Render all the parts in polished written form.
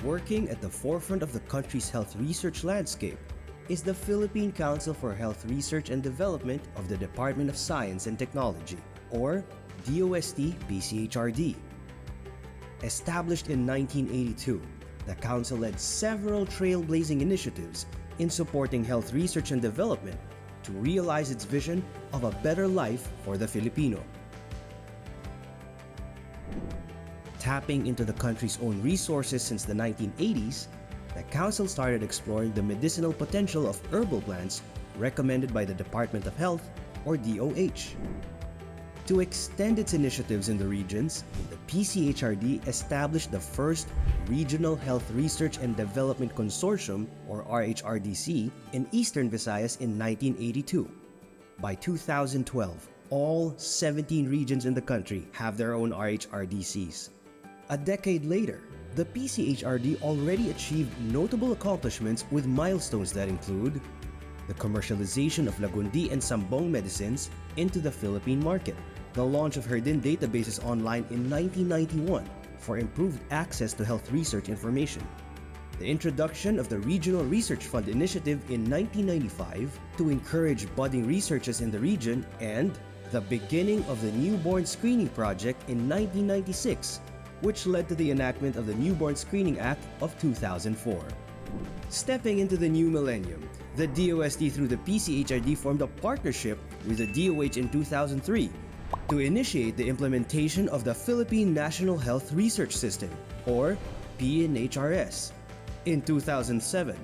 Working at the forefront of the country's health research landscape is the Philippine Council for Health Research and Development of the Department of Science and Technology, or DOST-PCHRD. Established in 1982, the Council led several trailblazing initiatives in supporting health research and development to realize its vision of a better life for the Filipino. Tapping into the country's own resources since the 1980s, the Council started exploring the medicinal potential of herbal plants recommended by the Department of Health, or DOH. To extend its initiatives in the regions, the PCHRD established the first Regional Health Research and Development Consortium, or RHRDC, in Eastern Visayas in 1982. By 2012, all 17 regions in the country have their own RHRDCs. A decade later, the PCHRD already achieved notable accomplishments with milestones that include the commercialization of Lagundi and Sambong medicines into the Philippine market, the launch of Herdin databases online in 1991 for improved access to health research information, the introduction of the Regional Research Fund Initiative in 1995 to encourage budding researchers in the region, and the beginning of the Newborn Screening Project in 1996, which led to the enactment of the Newborn Screening Act of 2004. Stepping into the new millennium, the DOST through the PCHRD formed a partnership with the DOH in 2003 to initiate the implementation of the Philippine National Health Research System, or PNHRS. In 2007,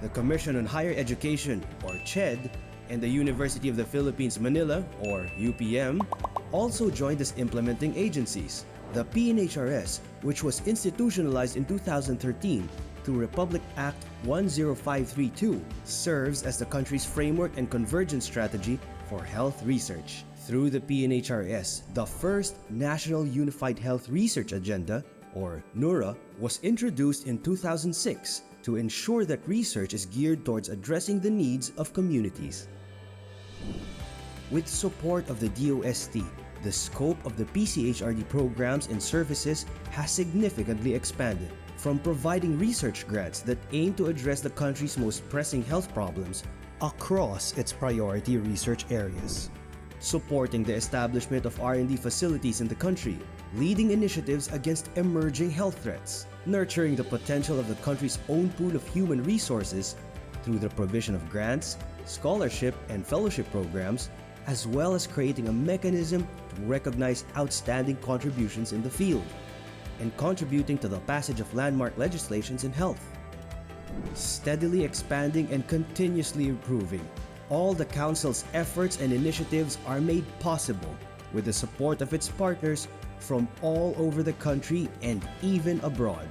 the Commission on Higher Education, or CHED, and the University of the Philippines Manila, or UPM, also joined as implementing agencies. The PNHRS, which was institutionalized in 2013 through Republic Act 10532, serves as the country's framework and convergence strategy for health research. Through the PNHRS, the first National Unified Health Research Agenda, or NURA, was introduced in 2006 to ensure that research is geared towards addressing the needs of communities. With support of the DOST, the scope of the PCHRD programs and services has significantly expanded, from providing research grants that aim to address the country's most pressing health problems across its priority research areas, supporting the establishment of R&D facilities in the country, leading initiatives against emerging health threats, nurturing the potential of the country's own pool of human resources through the provision of grants, scholarship, and fellowship programs, as well as creating a mechanism to recognize outstanding contributions in the field, and contributing to the passage of landmark legislations in health. Steadily expanding and continuously improving, all the Council's efforts and initiatives are made possible with the support of its partners from all over the country and even abroad.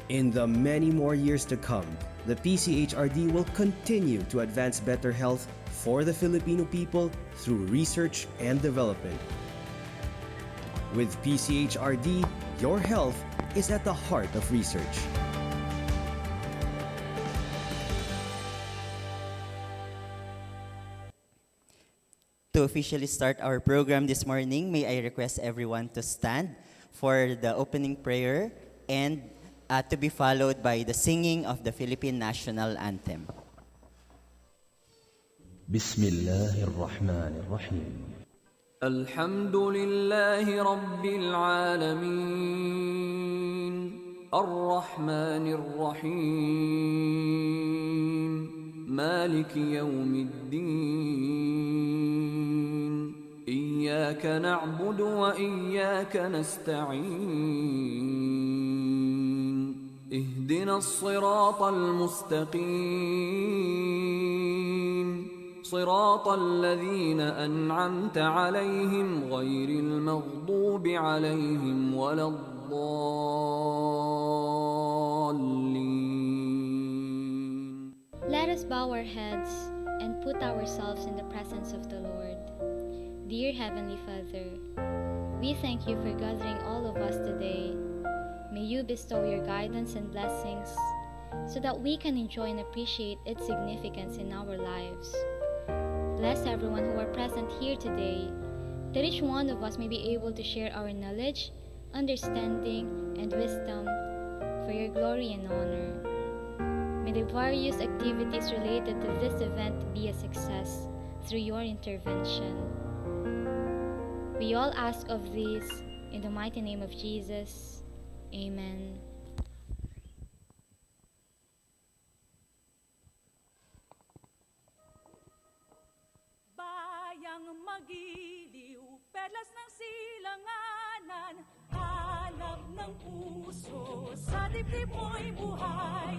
In the many more years to come, the PCHRD will continue to advance better health for the Filipino people through research and development. With PCHRD, your health is at the heart of research. To officially start our program this morning, may I request everyone to stand for the opening prayer and to be followed by the singing of the Philippine National Anthem. بسم الله الرحمن الرحيم الحمد لله رب العالمين الرحمن الرحيم مالك يوم الدين إياك نعبد وإياك نستعين اهدنا الصراط المستقيم صراط الذين أنعمت عليهم غير المغضوب عليهم ولا الضالين. Let us bow our heads and put ourselves in the presence of the Lord. Dear Heavenly Father, we thank you for gathering all of us today. May you bestow your guidance and blessings so that we can enjoy and appreciate its significance in our lives. Bless everyone who are present here today, that each one of us may be able to share our knowledge, understanding, and wisdom for your glory and honor. May the various activities related to this event be a success through your intervention. We all ask of this in the mighty name of Jesus. Amen. Bayang magiliw, perlas ng silanganan, alab ng puso, sa dibdib mo'y buhay.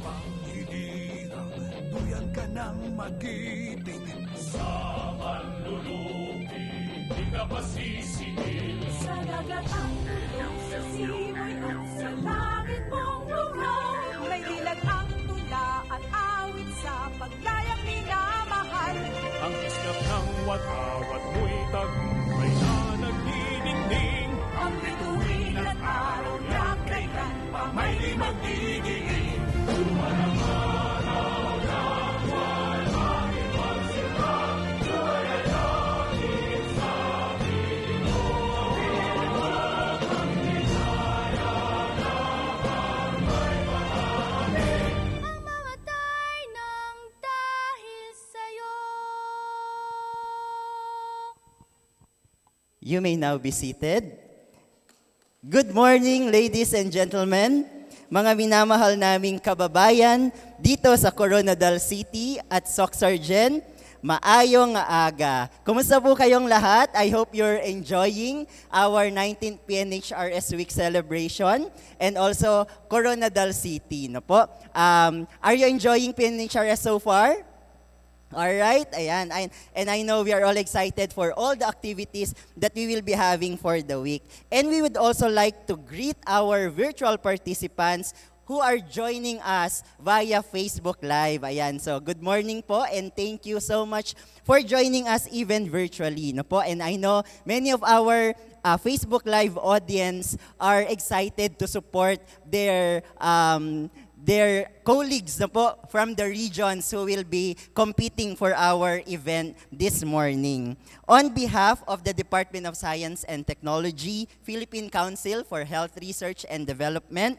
Panghihinang, duyan ka ng magiting. Sa manlulupi, di ka masisingil. Sa dagat ang tulong, sa simoy at sa langit mong lugaw. May dilag ang tula at awit sa paglayang minamahal. Ang iskap ng watawat mo'y tagumpay na nagdidingding. Ang bituin at araw na kailan pa may di magdidiin. Mamatay ng dahil sa'yo. You may now be seated. Good morning, ladies and gentlemen, mga minamahal naming kababayan dito sa Coronadal City at Soxargen. Maayong aga. Kumusta po kayong lahat? I hope you're enjoying our 19th PNHRS Week celebration and also Coronadal City. No po? Are you enjoying PNHRS so far? Alright, ayan. And I know we are all excited for all the activities that we will be having for the week. And we would also like to greet our virtual participants who are joining us via Facebook Live. Ayan, so good morning po and thank you so much for joining us even virtually. No po? And I know many of our Facebook Live audience are excited to support their colleagues na po from the regions who will be competing for our event this morning. On behalf of the Department of Science and Technology, Philippine Council for Health Research and Development,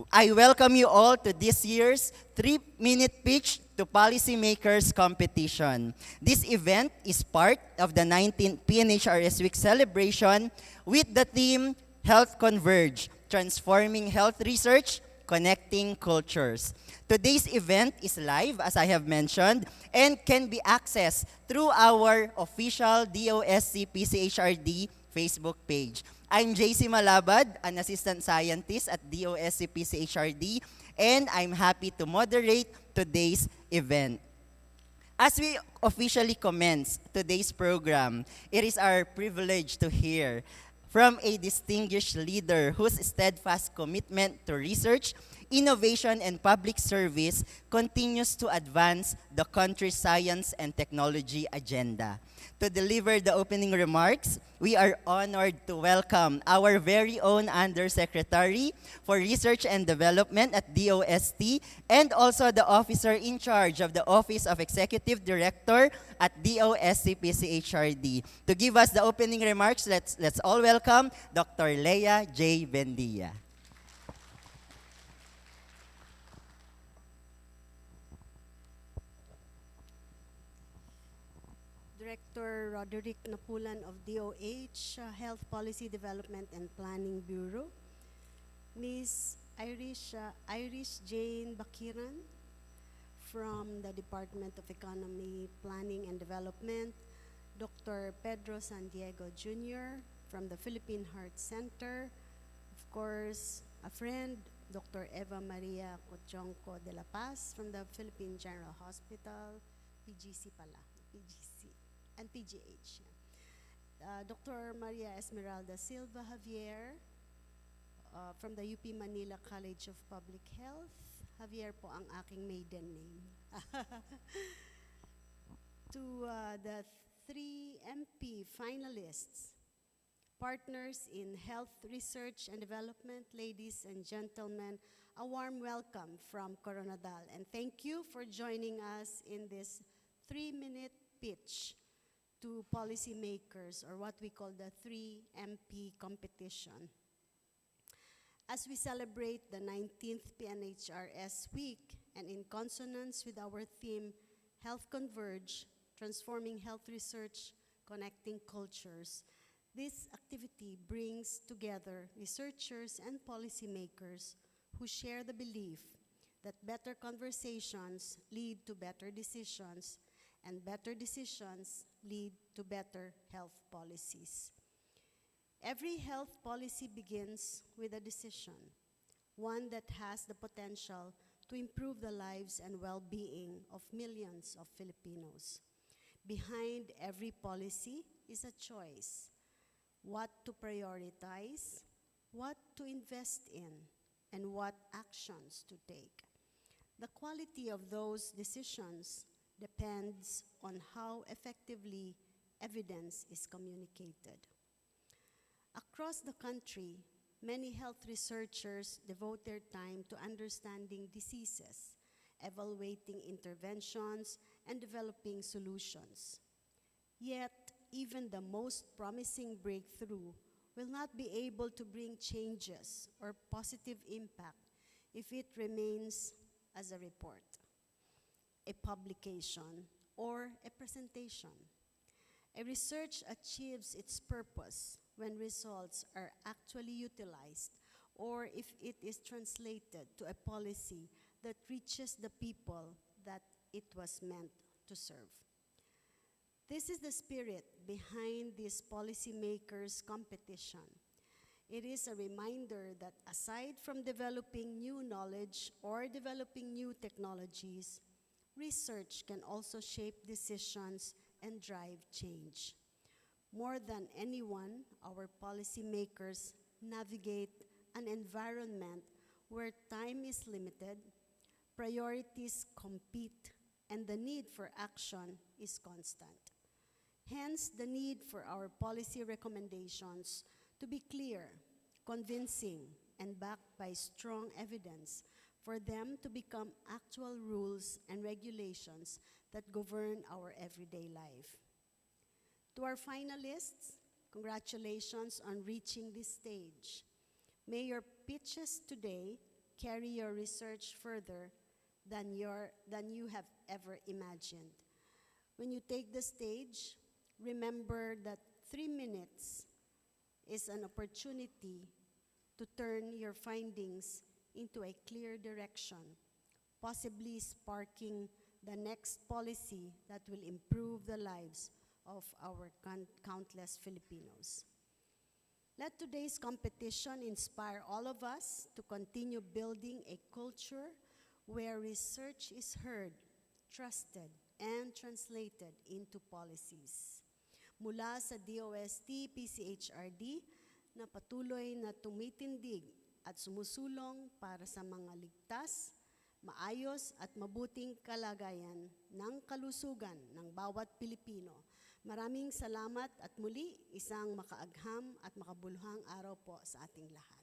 I welcome you all to this year's 3-minute pitch to Policymakers competition. This event is part of the 19th PNHRS Week celebration with the theme Health Converge, Transforming Health Research, Connecting Cultures. Today's event is live, as I have mentioned, and can be accessed through our official DOSC PCHRD Facebook page. I'm JC Malabad, an assistant scientist at DOSC PCHRD, and I'm happy to moderate today's event. As we officially commence today's program, it is our privilege to hear from a distinguished leader whose steadfast commitment to research, innovation, and public service continues to advance the country's science and technology agenda. To deliver the opening remarks, we are honored to welcome our very own Undersecretary for Research and Development at DOST and also the officer in charge of the Office of Executive Director at DOST PCHRD. To give us the opening remarks, let's all welcome Dr. Leia J. Bendia. Director Roderick Napulan of DOH, Health Policy Development and Planning Bureau, Ms. Irish Jane Bakiran from the Department of Economy, Planning and Development, Dr. Pedro San Diego Jr. from the Philippine Heart Center, of course, a friend, Dr. Eva Maria Cochonco de la Paz from the Philippine General Hospital, PGC pala, PGC, and PGH. Dr. Maria Esmeralda Silva Javier from the UP Manila College of Public Health. Javier po ang aking maiden name. To the 3 MP finalists, partners in health research and development, ladies and gentlemen, a warm welcome from Coronadal. And thank you for joining us in this 3-minute pitch to policymakers, or what we call the 3 MP competition. As we celebrate the 19th PNHRS Week, and in consonance with our theme, Health Converge, Transforming Health Research, Connecting Cultures, this activity brings together researchers and policymakers who share the belief that better conversations lead to better decisions, and better decisions lead to better health policies. Every health policy begins with a decision, one that has the potential to improve the lives and well-being of millions of Filipinos. Behind every policy is a choice: what to prioritize, what to invest in, and what actions to take. The quality of those decisions depends on how effectively evidence is communicated. Across the country, many health researchers devote their time to understanding diseases, evaluating interventions, and developing solutions. Yet, even the most promising breakthrough will not be able to bring changes or positive impact if it remains as a report, a publication, or a presentation. A research achieves its purpose when results are actually utilized, or if it is translated to a policy that reaches the people that it was meant to serve. This is the spirit behind this policymakers competition. It is a reminder that aside from developing new knowledge or developing new technologies, research can also shape decisions and drive change. More than anyone, our policymakers navigate an environment where time is limited, priorities compete, and the need for action is constant. Hence, the need for our policy recommendations to be clear, convincing, and backed by strong evidence, for them to become actual rules and regulations that govern our everyday life. To our finalists, congratulations on reaching this stage. May your pitches today carry your research further than you have ever imagined. When you take the stage, remember that 3 minutes is an opportunity to turn your findings into a clear direction, possibly sparking the next policy that will improve the lives of our countless Filipinos. Let today's competition inspire all of us to continue building a culture where research is heard, trusted, and translated into policies. Mula sa DOST PCHRD na patuloy na tumitindig at sumusulong para sa mga ligtas, maayos at mabuting kalagayan ng kalusugan ng bawat Pilipino. Maraming salamat at muli isang makaagham at makabuluhang araw po sa ating lahat.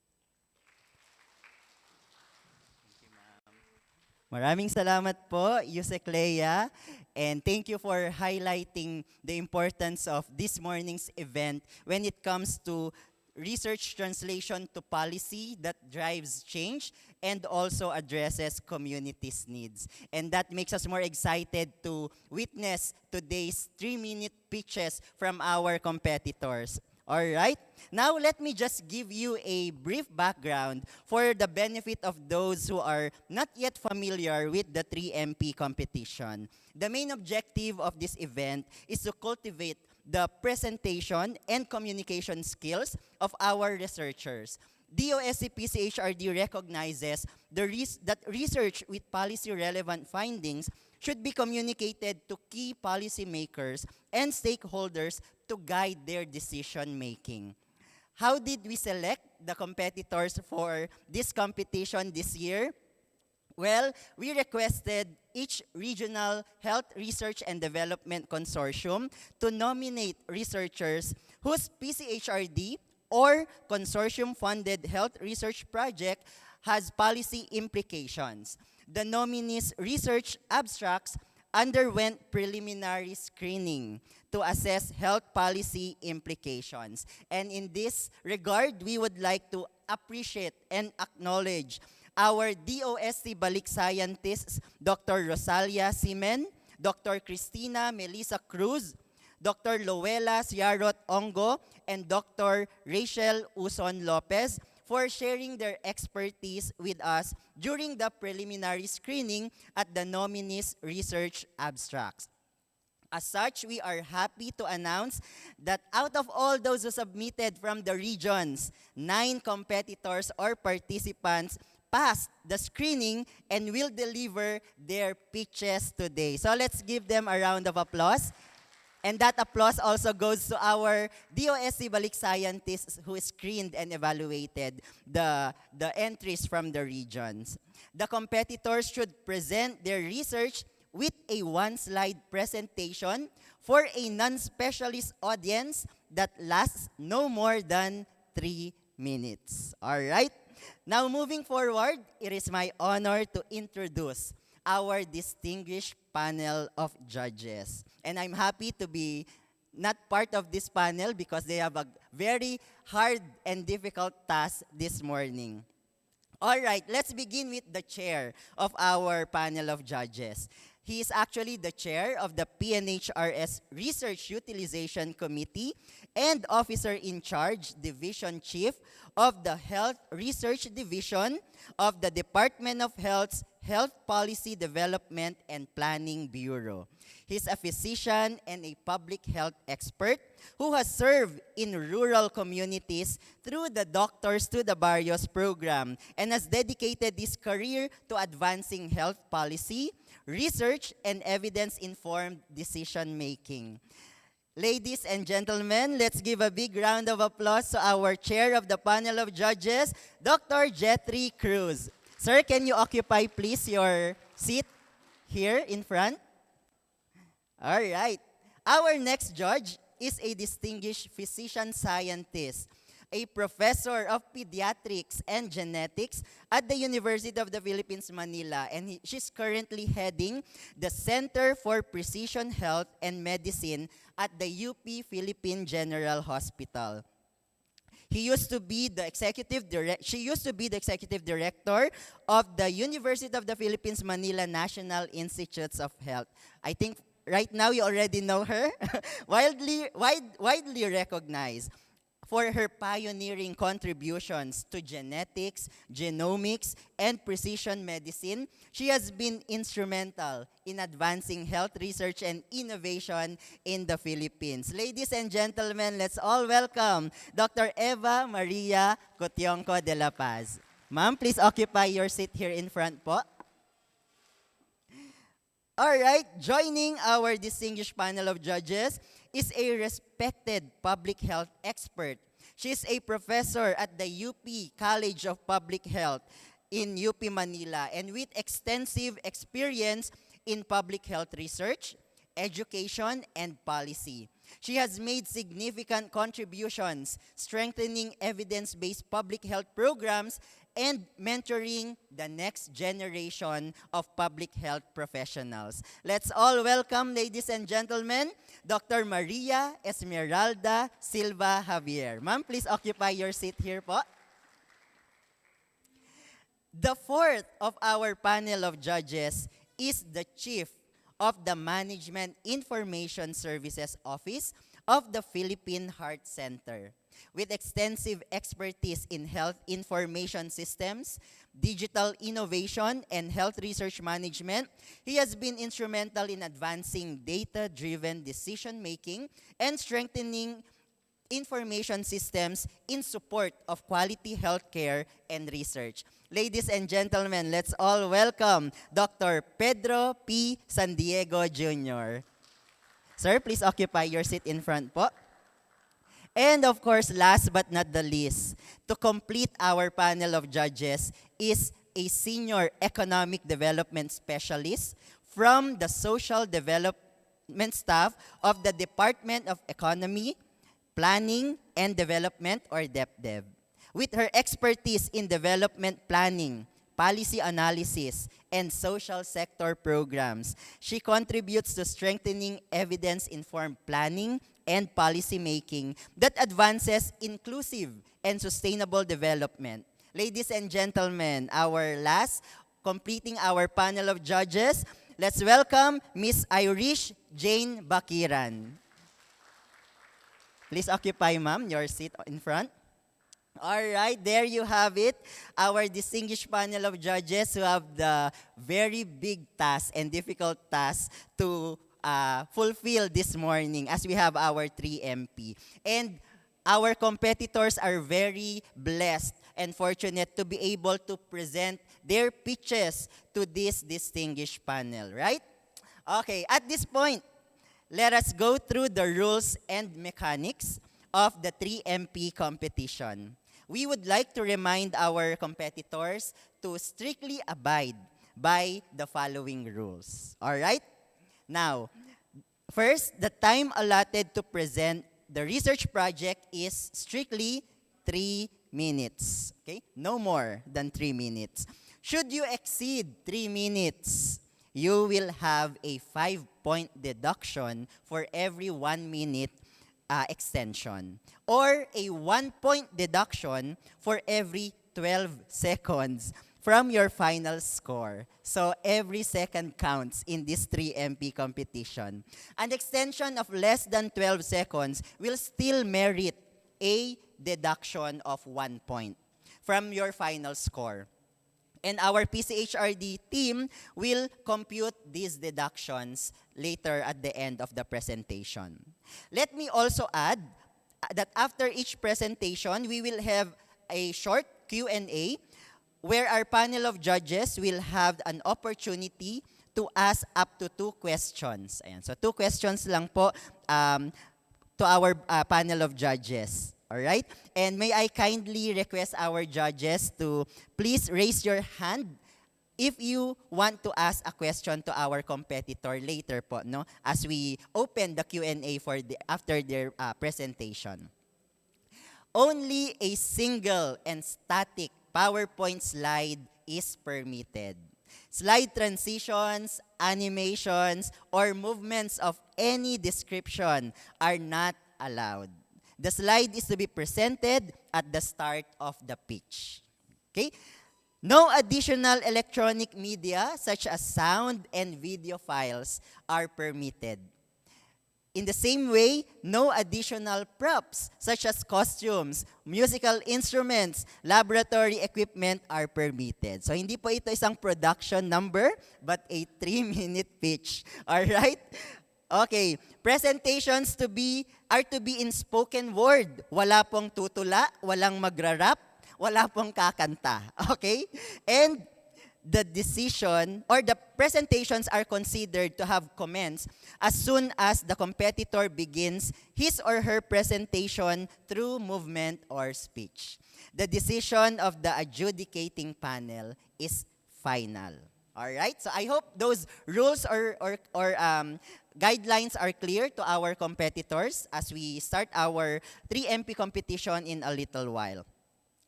Maraming salamat po, Yusek Lea, and thank you for highlighting the importance of this morning's event when it comes to research translation to policy that drives change and also addresses communities' needs. And that makes us more excited to witness today's 3-minute pitches from our competitors. All right, now let me just give you a brief background for the benefit of those who are not yet familiar with the 3MP competition. The main objective of this event is to cultivate the presentation and communication skills of our researchers. DOSC-PCHRD recognizes that research with policy-relevant findings should be communicated to key policymakers and stakeholders to guide their decision-making. How did we select the competitors for this competition this year? Well, we requested each regional health research and development consortium to nominate researchers whose PCHRD or consortium-funded health research project has policy implications. The nominees' research abstracts underwent preliminary screening to assess health policy implications. And in this regard, we would like to appreciate and acknowledge our DOST Balik scientists, Dr. Rosalia Simen, Dr. Cristina Melissa Cruz, Dr. Loela Ciarot Ongo, and Dr. Rachel Uson Lopez for sharing their expertise with us during the preliminary screening at the nominees' research abstracts. As such, we are happy to announce that out of all those who submitted from the regions, 9 competitors or participants passed the screening and will deliver their pitches today. So let's give them a round of applause. And that applause also goes to our DOST Balik scientists who screened and evaluated the entries from the regions. The competitors should present their research with a one-slide presentation for a non-specialist audience that lasts no more than 3 minutes. All right? Now, moving forward, it is my honor to introduce our distinguished panel of judges. And I'm happy to be not part of this panel because they have a very hard and difficult task this morning. All right, let's begin with the chair of our panel of judges. He is actually the chair of the PNHRS Research Utilization Committee and officer in charge, division chief of the Health Research Division of the Department of Health's Health Policy Development and Planning Bureau. He's a physician and a public health expert who has served in rural communities through the Doctors to the Barrios program and has dedicated his career to advancing health policy, research, and evidence-informed decision-making. Ladies and gentlemen, let's give a big round of applause to our chair of the panel of judges, Dr. Jethry Cruz. Sir, can you occupy, please, your seat here in front? All right. Our next judge is a distinguished physician scientist, a professor of pediatrics and genetics at the University of the Philippines, Manila, and she's currently heading the Center for Precision Health and Medicine at the UP Philippine General Hospital. She used to be the executive director of the University of the Philippines, Manila National Institutes of Health. I think right now you already know her. widely recognized for her pioneering contributions to genetics, genomics, and precision medicine. She has been instrumental in advancing health research and innovation in the Philippines. Ladies and gentlemen, let's all welcome Dr. Eva Maria Cotionco de la Paz. Ma'am, please occupy your seat here in front po. All right, joining our distinguished panel of judges is a respected public health expert. She's a professor at the UP College of Public Health in UP Manila and with extensive experience in public health research, education, and policy. She has made significant contributions strengthening evidence-based public health programs and mentoring the next generation of public health professionals. Let's all welcome, ladies and gentlemen, Dr. Maria Esmeralda Silva Javier. Ma'am, please occupy your seat here po. The fourth of our panel of judges is the chief of the Management Information Services Office of the Philippine Heart Center. With extensive expertise in health information systems, digital innovation, and health research management, he has been instrumental in advancing data-driven decision-making and strengthening information systems in support of quality healthcare and research. Ladies and gentlemen, let's all welcome Dr. Pedro P. San Diego Jr. Sir, please occupy your seat in front po. And of course, last but not the least, to complete our panel of judges is a senior economic development specialist from the social development staff of the Department of Economy, Planning, and Development, or DepDev. With her expertise in development planning, policy analysis, and social sector programs. She contributes to strengthening evidence-informed planning and policy making that advances inclusive and sustainable development. Ladies and gentlemen, our last, completing our panel of judges, let's welcome Miss Irish Jane Bakiran. Please occupy, ma'am, your seat in front. All right, there you have it. Our distinguished panel of judges who have the very big task and difficult task to fulfill this morning as we have our 3MP. And our competitors are very blessed and fortunate to be able to present their pitches to this distinguished panel, right? Okay, at this point, let us go through the rules and mechanics of the 3MP competition. We would like to remind our competitors to strictly abide by the following rules. All right? Now, first, the time allotted to present the research project is strictly 3 minutes. Okay? No more than 3 minutes. Should you exceed 3 minutes, you will have a 5-point deduction for every 1 minute extension, or a 1-point deduction for every 12 seconds from your final score. So every second counts in this 3MP competition. An extension of less than 12 seconds will still merit a deduction of 1 point from your final score. And our PCHRD team will compute these deductions later at the end of the presentation. Let me also add that after each presentation, we will have a short Q&A where our panel of judges will have an opportunity to ask up to 2 questions. Ayan. So 2 questions lang po to our panel of judges. All right? And may I kindly request our judges to please raise your hand if you want to ask a question to our competitor later po, no? As we open the Q&A for after their presentation. Only a single and static PowerPoint slide is permitted. Slide transitions, animations, or movements of any description are not allowed. The slide is to be presented at the start of the pitch. Okay? No additional electronic media such as sound and video files are permitted. In the same way, no additional props such as costumes, musical instruments, laboratory equipment are permitted. So hindi po ito isang production number but a 3-minute pitch. All right? Okay, presentations are to be in spoken word. Wala pong tutula, walang magrarap, wala pong kakanta. Okay? And the decision or the presentations are considered to have comments as soon as the competitor begins his or her presentation through movement or speech. The decision of the adjudicating panel is final. All right? So I hope those rules or guidelines are clear to our competitors as we start our 3MP competition in a little while.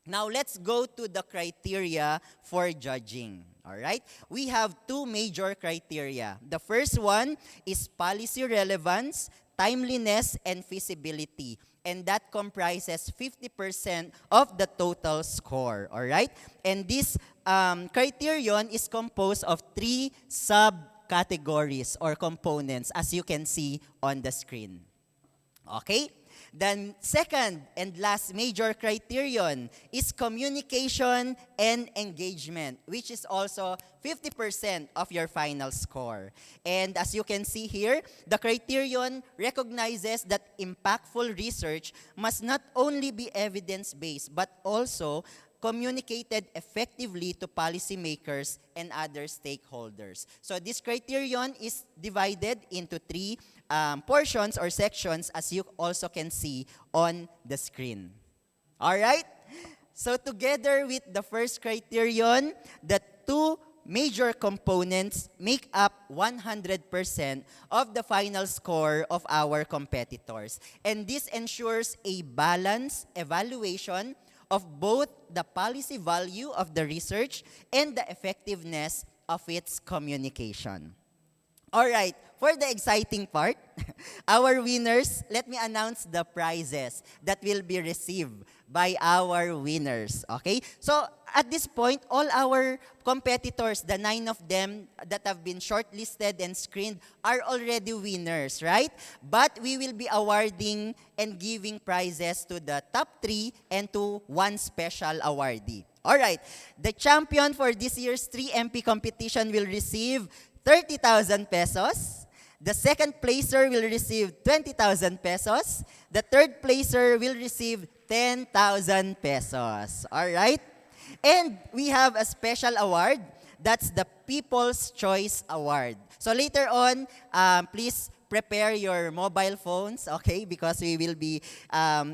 Now, let's go to the criteria for judging. All right? We have 2 major criteria. The first one is policy relevance, timeliness, and feasibility. And that comprises 50% of the total score. All right? And this criterion is composed of 3 subcategories or components, as you can see on the screen. Okay? Then second and last major criterion is communication and engagement, which is also 50% of your final score. And as you can see here, the criterion recognizes that impactful research must not only be evidence-based, but also communicated effectively to policymakers and other stakeholders. So this criterion is divided into 3 portions or sections, as you also can see on the screen. All right? So together with the first criterion, the 2 major components make up 100% of the final score of our competitors. And this ensures a balanced evaluation of both the policy value of the research and the effectiveness of its communication. All right, for the exciting part, our winners, let me announce the prizes that will be received by our winners. Okay? So, at this point, all our competitors, the 9 of them that have been shortlisted and screened, are already winners, right? But we will be awarding and giving prizes to the top 3 and to one special awardee. All right, the champion for this year's 3MP competition will receive 30,000 pesos. The second placer will receive 20,000 pesos. The third placer will receive 10,000 pesos. All right? And we have a special award. That's the People's Choice Award. So later on, please prepare your mobile phones, okay? Because we will be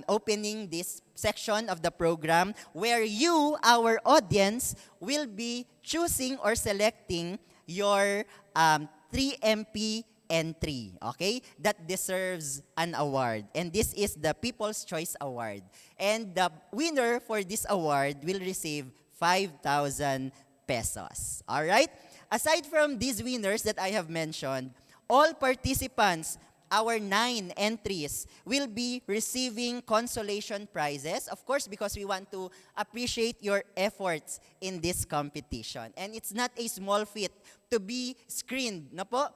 opening this section of the program where you, our audience, will be choosing or selecting your 3MP entry, okay? That deserves an award. And this is the People's Choice Award. And the winner for this award will receive 5,000 pesos. All right? Aside from these winners that I have mentioned, all participants, our 9 entries, will be receiving consolation prizes. Of course, because we want to appreciate your efforts in this competition. And it's not a small feat to be screened, no po,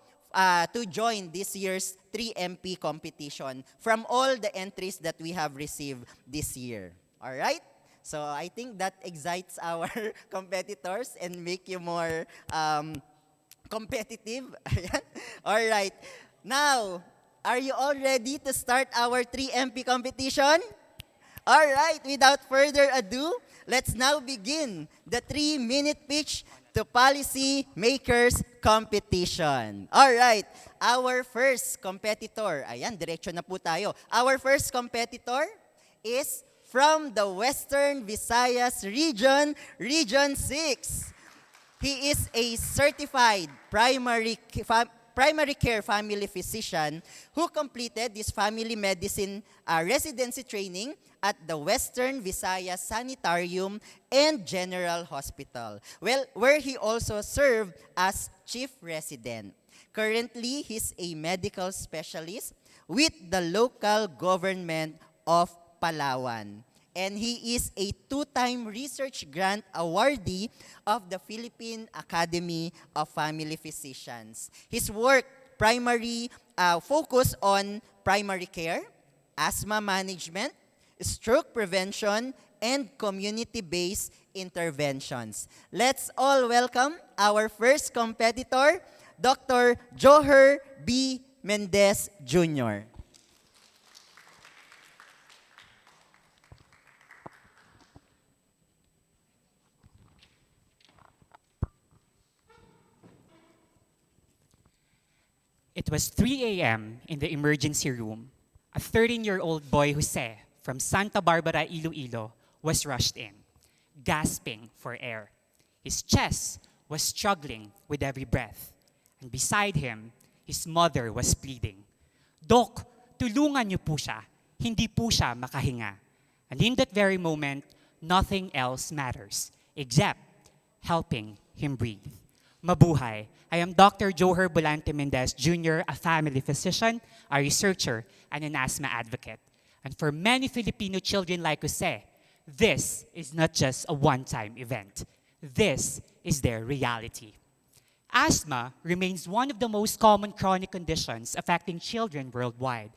to join this year's 3MP competition from all the entries that we have received this year. All right? So I think that excites our competitors and make you more competitive. All right. Now, are you all ready to start our 3MP competition? All right, without further ado, let's now begin the 3-minute pitch to Policymakers competition. All right, our first competitor, ayan, diretso na po tayo. Our first competitor is from the Western Visayas region, Region 6. He is a certified primary care family physician who completed his family medicine residency training at the Western Visayas Sanitarium and General Hospital, where he also served as chief resident. Currently, he's a medical specialist with the local government of Palawan. And he is a 2-time research grant awardee of the Philippine Academy of Family Physicians. His work primarily focus on primary care, asthma management, stroke prevention, and community-based interventions. Let's all welcome our first competitor, Dr. Joher B. Mendez Jr. It was 3 a.m. in the emergency room. A 13-year-old boy, Jose, from Santa Barbara, Iloilo, was rushed in, gasping for air. His chest was struggling with every breath. And beside him, his mother was pleading, "Dok, tulungan niyo po siya. Hindi po siya makahinga." And in that very moment, nothing else matters except helping him breathe. Mabuhay. I am Dr. Joher Bolante Mendez Jr., a family physician, a researcher, and an asthma advocate. And for many Filipino children like Jose, this is not just a one-time event. This is their reality. Asthma remains one of the most common chronic conditions affecting children worldwide.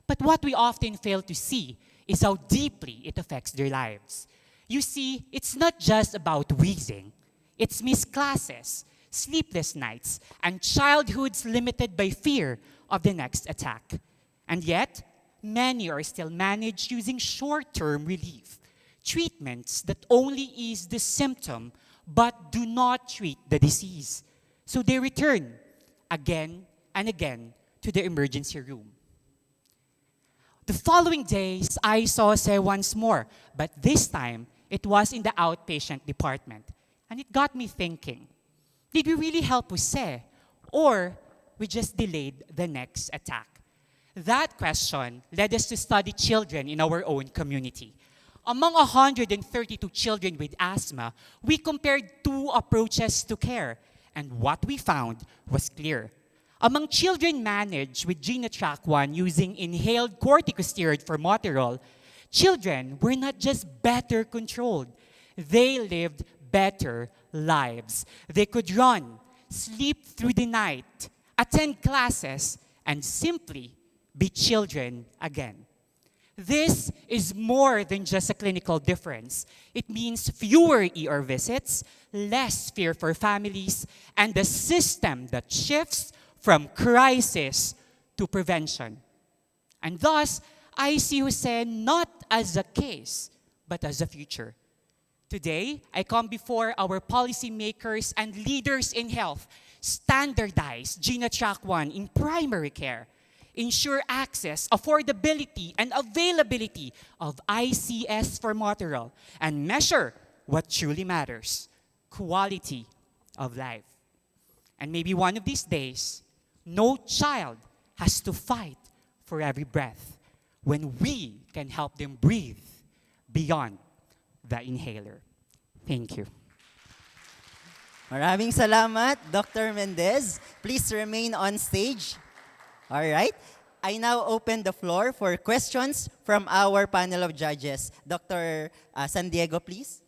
But what we often fail to see is how deeply it affects their lives. You see, it's not just about wheezing. It's missed classes, sleepless nights, and childhoods limited by fear of the next attack. And yet, many are still managed using short-term relief, treatments that only ease the symptom but do not treat the disease. So they return again and again to the emergency room. The following days, I saw Jose once more, but this time, it was in the outpatient department. And it got me thinking, did we really help Jose, or we just delayed the next attack? That question led us to study children in our own community. Among 132 children with asthma, we compared two approaches to care, and what we found was clear. Among children managed with Genotrac 1 using inhaled corticosteroid formoterol, children were not just better controlled, they lived better lives. They could run, sleep through the night, attend classes, and simply be children again. This is more than just a clinical difference. It means fewer ER visits, less fear for families, and a system that shifts from crisis to prevention. And thus, I see Jose not as a case, but as a future. Today, I come before our policymakers and leaders in health, standardize Genotrac 1 in primary care, ensure access, affordability, and availability of ICS formoterol, and measure what truly matters, quality of life. And maybe one of these days, no child has to fight for every breath when we can help them breathe beyond the inhaler. Thank you. Maraming salamat, Dr. Mendez. Please remain on stage. All right. I now open the floor for questions from our panel of judges. Dr. San Diego, please.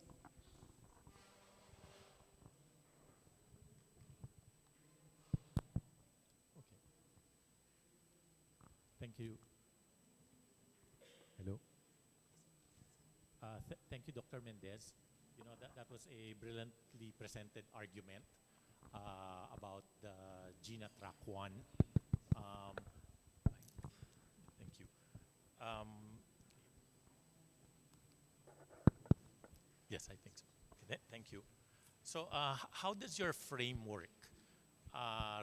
Thank you. Hello. Thank you, Dr. Mendez. You know, that was a brilliantly presented argument about the Genotrac 1. Thank you. Yes, I think so. Thank you. So how does your framework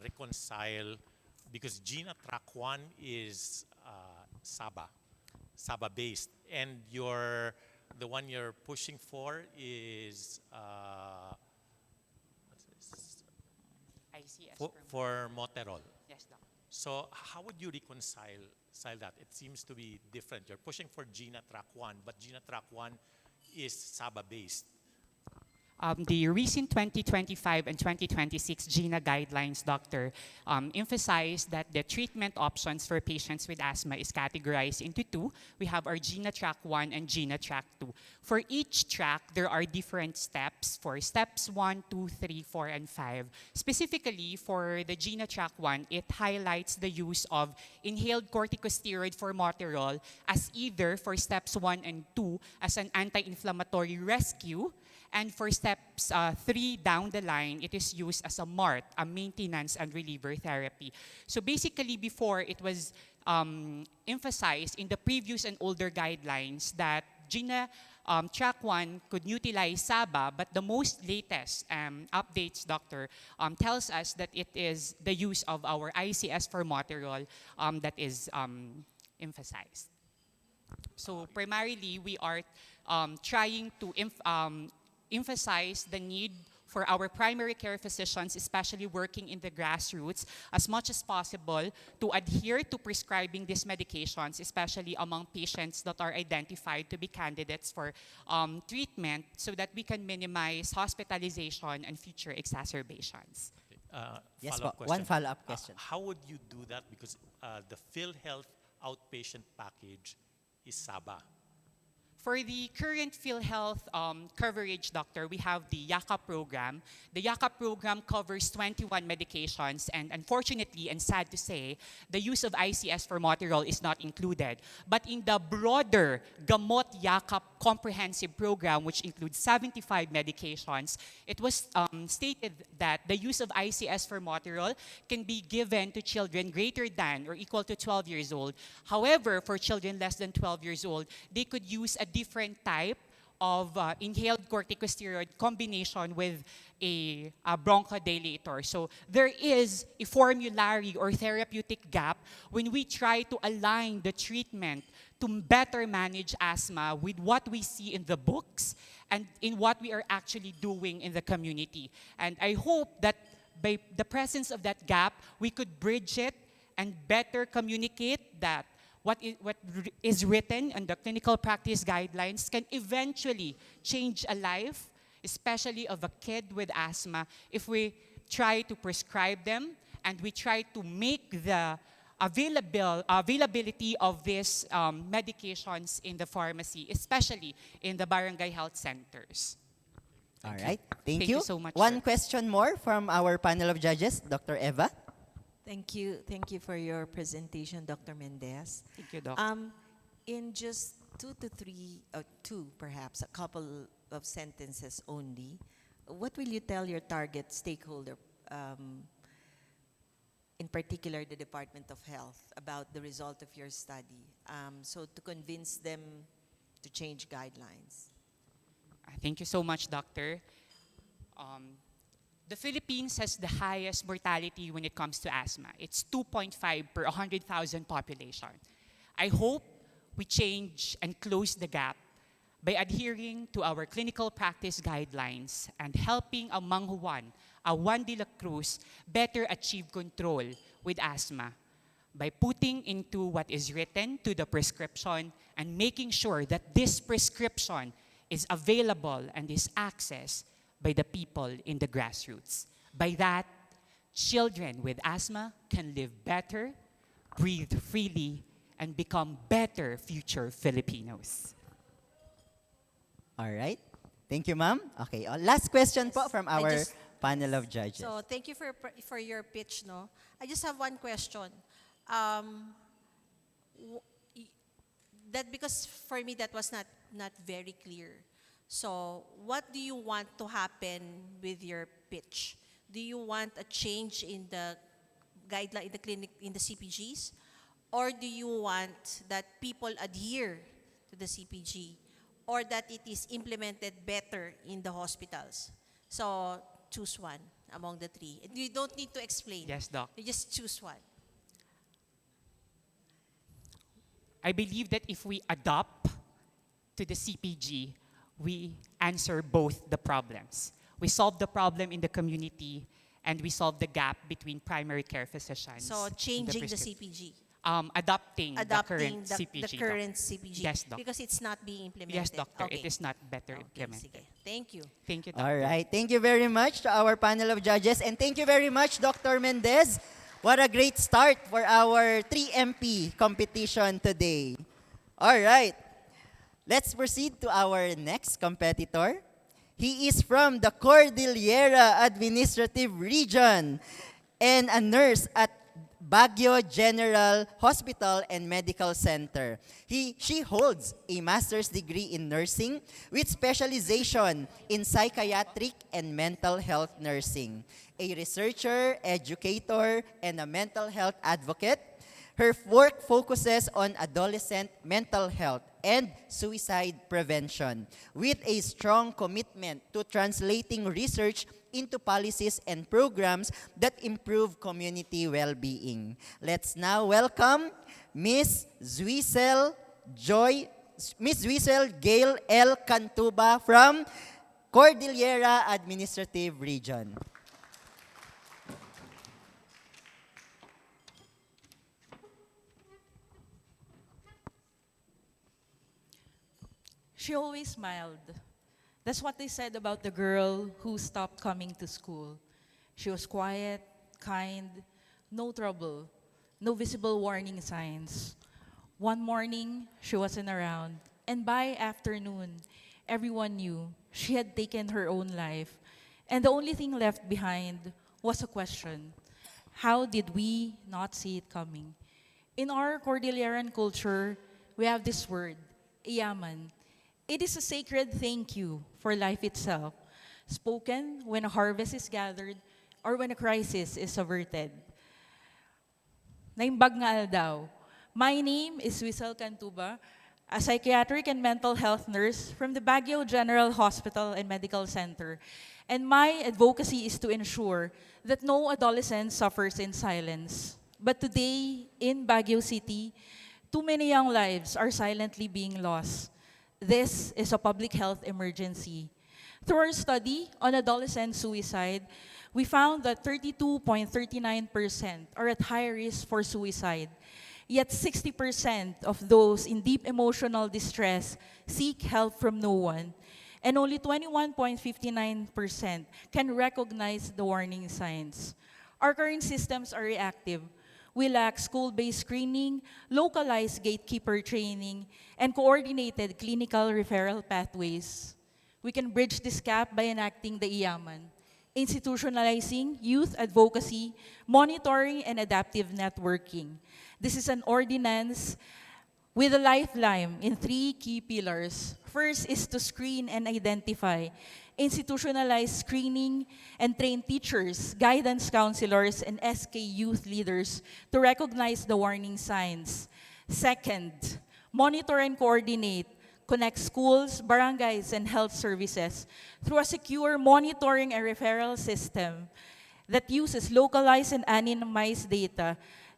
reconcile, because Genotrac 1 is SABA based, and the one you're pushing for is what's this? ICS for Moterol. Yes, Doc. So how would you reconcile that? It seems to be different. You're pushing for Genotrac 1, but Genotrac 1 is SABA based. The recent 2025 and 2026 GINA guidelines, doctor, emphasize that the treatment options for patients with asthma is categorized into two. We have our Genotrac 1 and Genotrac 2. For each track, there are different steps for steps 1, 2, 3, 4, and 5. Specifically, for the Genotrac 1, it highlights the use of inhaled corticosteroid formoterol as either for steps 1 and 2 as an anti-inflammatory rescue, and for steps 3 down the line, it is used as a MART, a maintenance and reliever therapy. So basically, before it was emphasized in the previous and older guidelines that Genotrac 1 could utilize SABA, but the most latest updates, doctor, tells us that it is the use of our ICS formoterol that is emphasized. So primarily, we are trying to emphasize the need for our primary care physicians, especially working in the grassroots, as much as possible to adhere to prescribing these medications, especially among patients that are identified to be candidates for treatment, so that we can minimize hospitalization and future exacerbations. Yes, Follow-up question. one follow-up question. How would you do that? Because the PhilHealth outpatient package is SABA. For the current PhilHealth coverage, doctor, we have the YAKA program. The YAKA program covers 21 medications, and unfortunately, and sad to say, the use of ICS formoterol is not included. But in the broader Gamot YAKA comprehensive program, which includes 75 medications, it was stated that the use of ICS formoterol can be given to children greater than or equal to 12 years old. However, for children less than 12 years old, they could use a different type of inhaled corticosteroid combination with a bronchodilator. So there is a formulary or therapeutic gap when we try to align the treatment to better manage asthma with what we see in the books and in what we are actually doing in the community. And I hope that by the presence of that gap, we could bridge it and better communicate that is written on the clinical practice guidelines can eventually change a life, especially of a kid with asthma, if we try to prescribe them and we try to make the availability of these medications in the pharmacy, especially in the barangay health centers. All right. Thank Thank you. you so much, One sir. question more from our panel of judges, Dr. Eva. Thank you. Thank you for your presentation, Dr. Mendez. Thank you, Doc. In just two perhaps, a couple of sentences only, what will you tell your target stakeholder, in particular the Department of Health, about the result of your study, so to convince them to change guidelines? Thank you so much, Doctor. The Philippines has the highest mortality when it comes to asthma. It's 2.5 per 100,000 population. I hope we change and close the gap by adhering to our clinical practice guidelines and helping a Mang Juan, a Juan de la Cruz, better achieve control with asthma by putting into what is written to the prescription and making sure that this prescription is available and is accessed by the people in the grassroots. By that, children with asthma can live better, breathe freely, and become better future Filipinos. All right. Thank you, ma'am. Okay, last question po from I our just- panel of judges. So thank you for your pitch, no. I just have one question. That because for me that was not very clear. So what do you want to happen with your pitch? Do you want a change in the guideline in the clinic in the CPGs, or do you want that people adhere to the CPG, or that it is implemented better in the hospitals? So choose one among the three. You don't need to explain. Yes, Doc. You just choose one. I believe that if we adopt to the CPG, we answer both the problems. We solve the problem in the community, and we solve the gap between primary care physicians. So and changing the prescrip- CPG. Adopting the current the CPG. Doc. current CPG. Yes, Doc. Because it's not being implemented. Yes, Doctor. Okay. It is not better Okay, implemented. sige. Thank you. Thank you, Doctor. All right. Thank you very much to our panel of judges. And thank you very much, Dr. Mendez. What a great start for our 3MP competition today. All right. Let's proceed to our next competitor. He is from the Cordillera Administrative Region and a nurse at Baguio General Hospital and Medical Center. She holds a master's degree in nursing with specialization in psychiatric and mental health nursing. A researcher, educator, and a mental health advocate, her work focuses on adolescent mental health and suicide prevention with a strong commitment to translating research into policies and programs that improve community well-being. Let's now welcome Miss Zuisel Gail L. Cantuba from Cordillera Administrative Region. She always smiled. That's what they said about the girl who stopped coming to school. She was quiet, kind, no trouble, no visible warning signs. One morning, she wasn't around, and by afternoon, everyone knew she had taken her own life, and the only thing left behind was a question: how did we not see it coming? In our Cordilleran culture, we have this word, iyaman. It is a sacred thank you for life itself, spoken when a harvest is gathered or when a crisis is averted. Naimbag nga daw. My name is Zuisel Cantuba, a psychiatric and mental health nurse from the Baguio General Hospital and Medical Center. And my advocacy is to ensure that no adolescent suffers in silence. But today, in Baguio City, too many young lives are silently being lost. This is a public health emergency. Through our study on adolescent suicide, we found that 32.39% are at high risk for suicide. Yet 60% of those in deep emotional distress seek help from no one, and only 21.59% can recognize the warning signs. Our current systems are reactive. We lack school-based screening, localized gatekeeper training, and coordinated clinical referral pathways. We can bridge this gap by enacting the IAMAN, institutionalizing youth advocacy, monitoring, and adaptive networking. This is an ordinance with a lifeline in three key pillars. First is to screen and identify, institutionalize screening, and train teachers, guidance counselors, and SK youth leaders to recognize the warning signs. Second, monitor and coordinate, connect schools, barangays, and health services through a secure monitoring and referral system that uses localized and anonymized data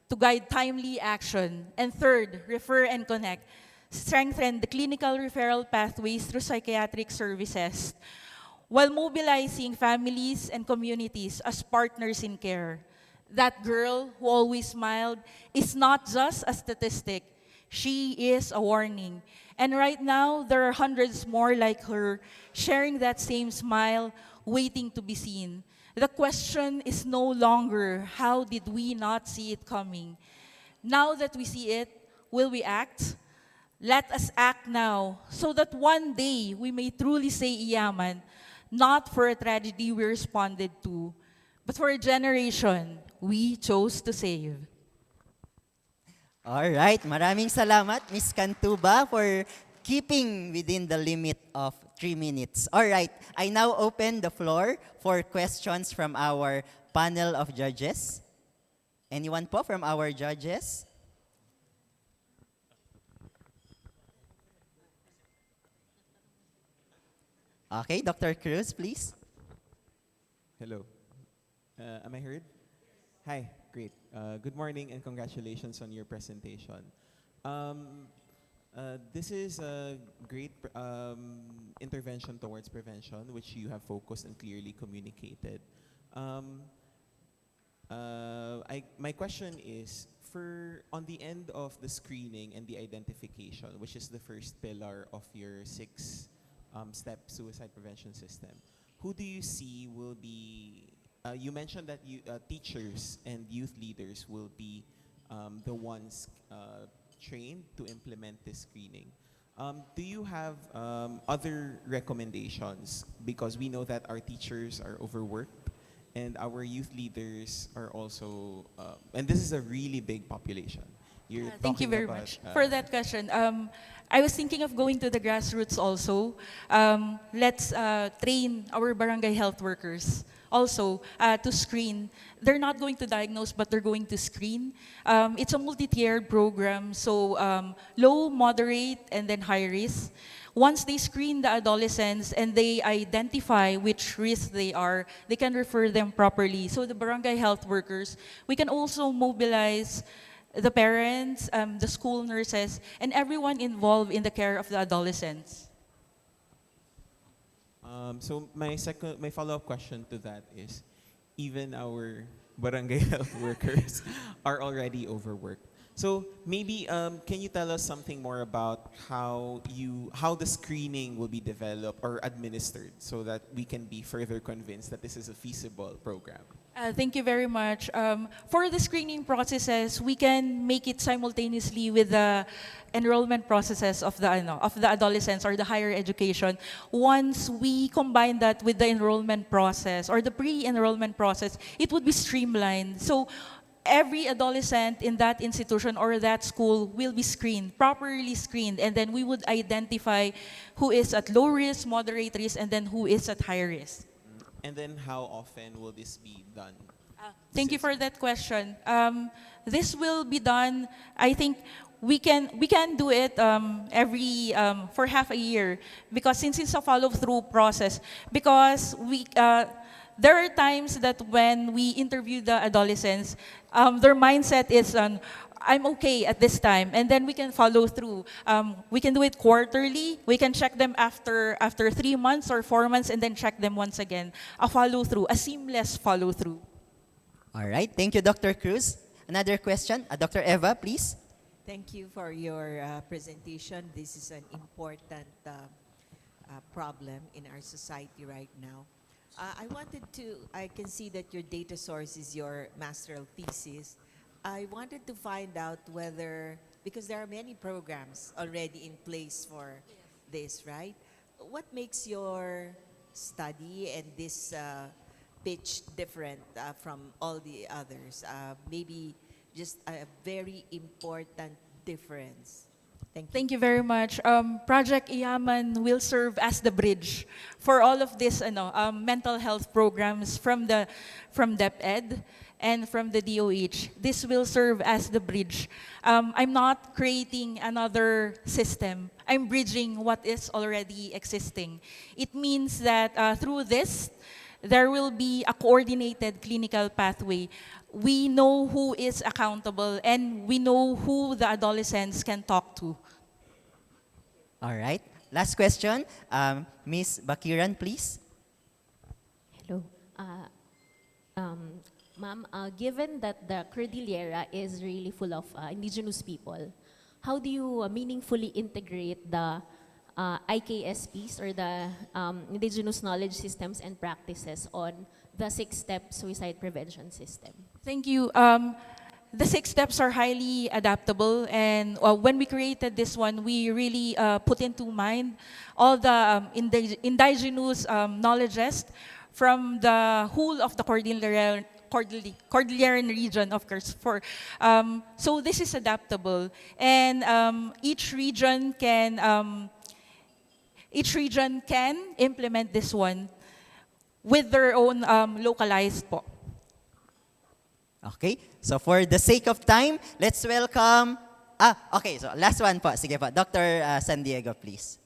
to guide timely action. And third, refer and connect, strengthen the clinical referral pathways through psychiatric services while mobilizing families and communities as partners in care. That girl who always smiled is not just a statistic, she is a warning. And right now, there are hundreds more like her sharing that same smile, waiting to be seen. The question is no longer, how did we not see it coming? Now that we see it, will we act? Let us act now so that one day we may truly say Iyaman, not for a tragedy we responded to, but for a generation we chose to save. All right, maraming salamat, Miss Cantuba, for keeping within the limit of 3 minutes. All right, I now open the floor for questions from our panel of judges. Anyone po from our judges? Okay, Dr. Cruz, please. Hello. Am I heard? Hi, great. Good morning and congratulations on your presentation. This is a great intervention towards prevention, which you have focused and clearly communicated. My question is, on the end of the screening and the identification, which is the first pillar of your 6-step suicide prevention system, who do you see will be, you mentioned that teachers and youth leaders will be the ones trained to implement this screening. Do you have other recommendations? Because we know that our teachers are overworked and our youth leaders are also, and this is a really big population. Thank you very much for that question. I was thinking of going to the grassroots also. Let's train our barangay health workers also to screen. They're not going to diagnose, but they're going to screen. It's a multi-tiered program, so low, moderate, and then high risk. Once they screen the adolescents and they identify which risk they are, they can refer them properly. So the barangay health workers, we can also mobilize the parents, the school nurses, and everyone involved in the care of the adolescents. So my follow-up question to that is, even our barangay health workers are already overworked. So maybe can you tell us something more about how the screening will be developed or administered so that we can be further convinced that this is a feasible program? Thank you very much. For the screening processes, we can make it simultaneously with the enrollment processes of the adolescents or the higher education. Once we combine that with the enrollment process or the pre-enrollment process, it would be streamlined. So every adolescent in that institution or that school will be screened, properly screened, and then we would identify who is at low risk, moderate risk, and then who is at high risk. And then how often will this be done? Thank you for that question. This will be done, I think we can do it for half a year, because since it's a follow-through process, because there are times that when we interview the adolescents, their mindset is I'm okay at this time, and then we can follow through. We can do it quarterly. We can check them after 3 months or 4 months, and then check them once again. A follow-through, a seamless follow-through. All right, thank you, Dr. Cruz. Another question, Dr. Eva, please. Thank you for your presentation. This is an important problem in our society right now. I can see that your data source is your masteral thesis. I wanted to find out whether, because there are many programs already in place for this, right? What makes your study and this pitch different from all the others? Maybe just a very important difference. Thank you. Thank you very much. Project Iyaman will serve as the bridge for all of these mental health programs from DepEd and from the DOH. This will serve as the bridge. I'm not creating another system. I'm bridging what is already existing. It means that through this, there will be a coordinated clinical pathway. We know who is accountable and we know who the adolescents can talk to. All right. Last question. Miss Bakiran, please. Hello. Ma'am, given that the Cordillera is really full of indigenous people, how do you meaningfully integrate the IKSPs or the indigenous knowledge systems and practices on the 6-step suicide prevention system? Thank you. The 6 steps are highly adaptable, and when we created this one, we really put into mind all the indigenous knowledges from the whole of the Cordilleran region, of course. So this is adaptable, and each region can implement this one with their own localized po. Okay. So for the sake of time, let's welcome... okay. So last one po. Sige po. Dr. San Diego, please.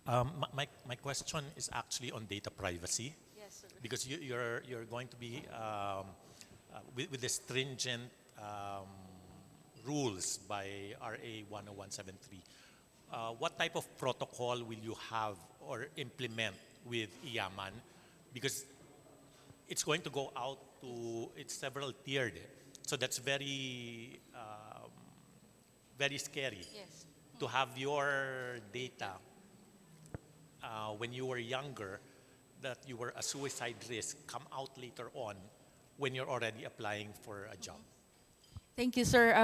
My question is actually on data privacy. Yes, sir. Because you're going to be with the stringent rules by RA 10173. What type of protocol will you have or implement with IAMAN? Because it's going to go out to, it's several tiered. So that's very, very scary. Yes. To have your data when you were younger, that you were a suicide risk, come out later on when you're already applying for a job. Thank you, sir.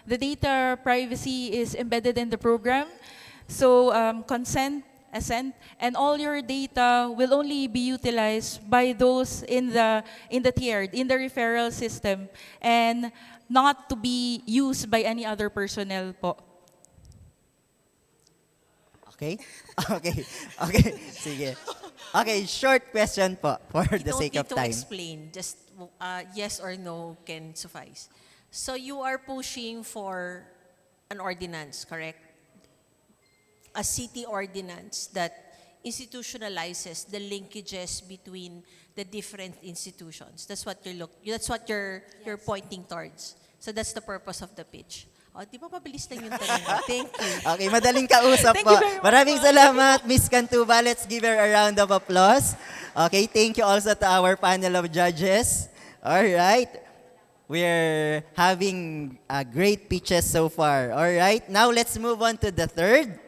The data privacy is embedded in the program. So consent, assent, and all your data will only be utilized by those in the referral system, and not to be used by any other personnel po. Okay? Okay. Sige. Okay, short question po for the sake of time. You don't need to explain. Just yes or no can suffice. So you are pushing for an ordinance, correct? A city ordinance that institutionalizes the linkages between the different institutions. That's what you're pointing towards. So that's the purpose of the pitch. Oh, di ba mabilis lang yung tanong mo? Thank you. Okay, madaling kausap po. Maraming salamat, Miss Cantuba. Let's give her a round of applause. Okay, thank you also to our panel of judges. All right. We're having great pitches so far. All right, now let's move on to the third.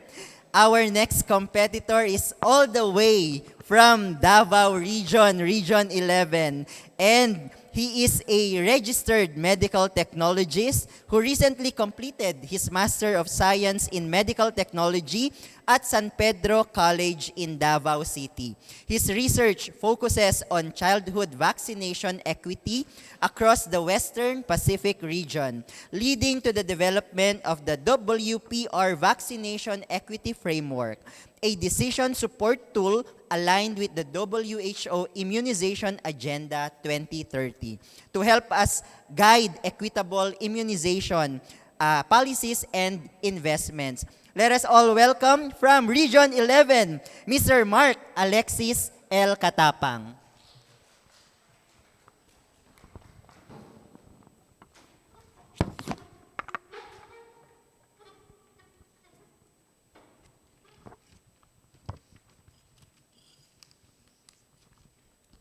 Our next competitor is all the way from Davao Region, Region 11. And he is a registered medical technologist who recently completed his Master of Science in Medical Technology at San Pedro College in Davao City. His research focuses on childhood vaccination equity across the Western Pacific region, leading to the development of the WPR Vaccination Equity Framework, a decision support tool aligned with the WHO Immunization Agenda 2030 to help us guide equitable immunization policies and investments. Let us all welcome from Region 11, Mr. Mark Alexis L. Katapang.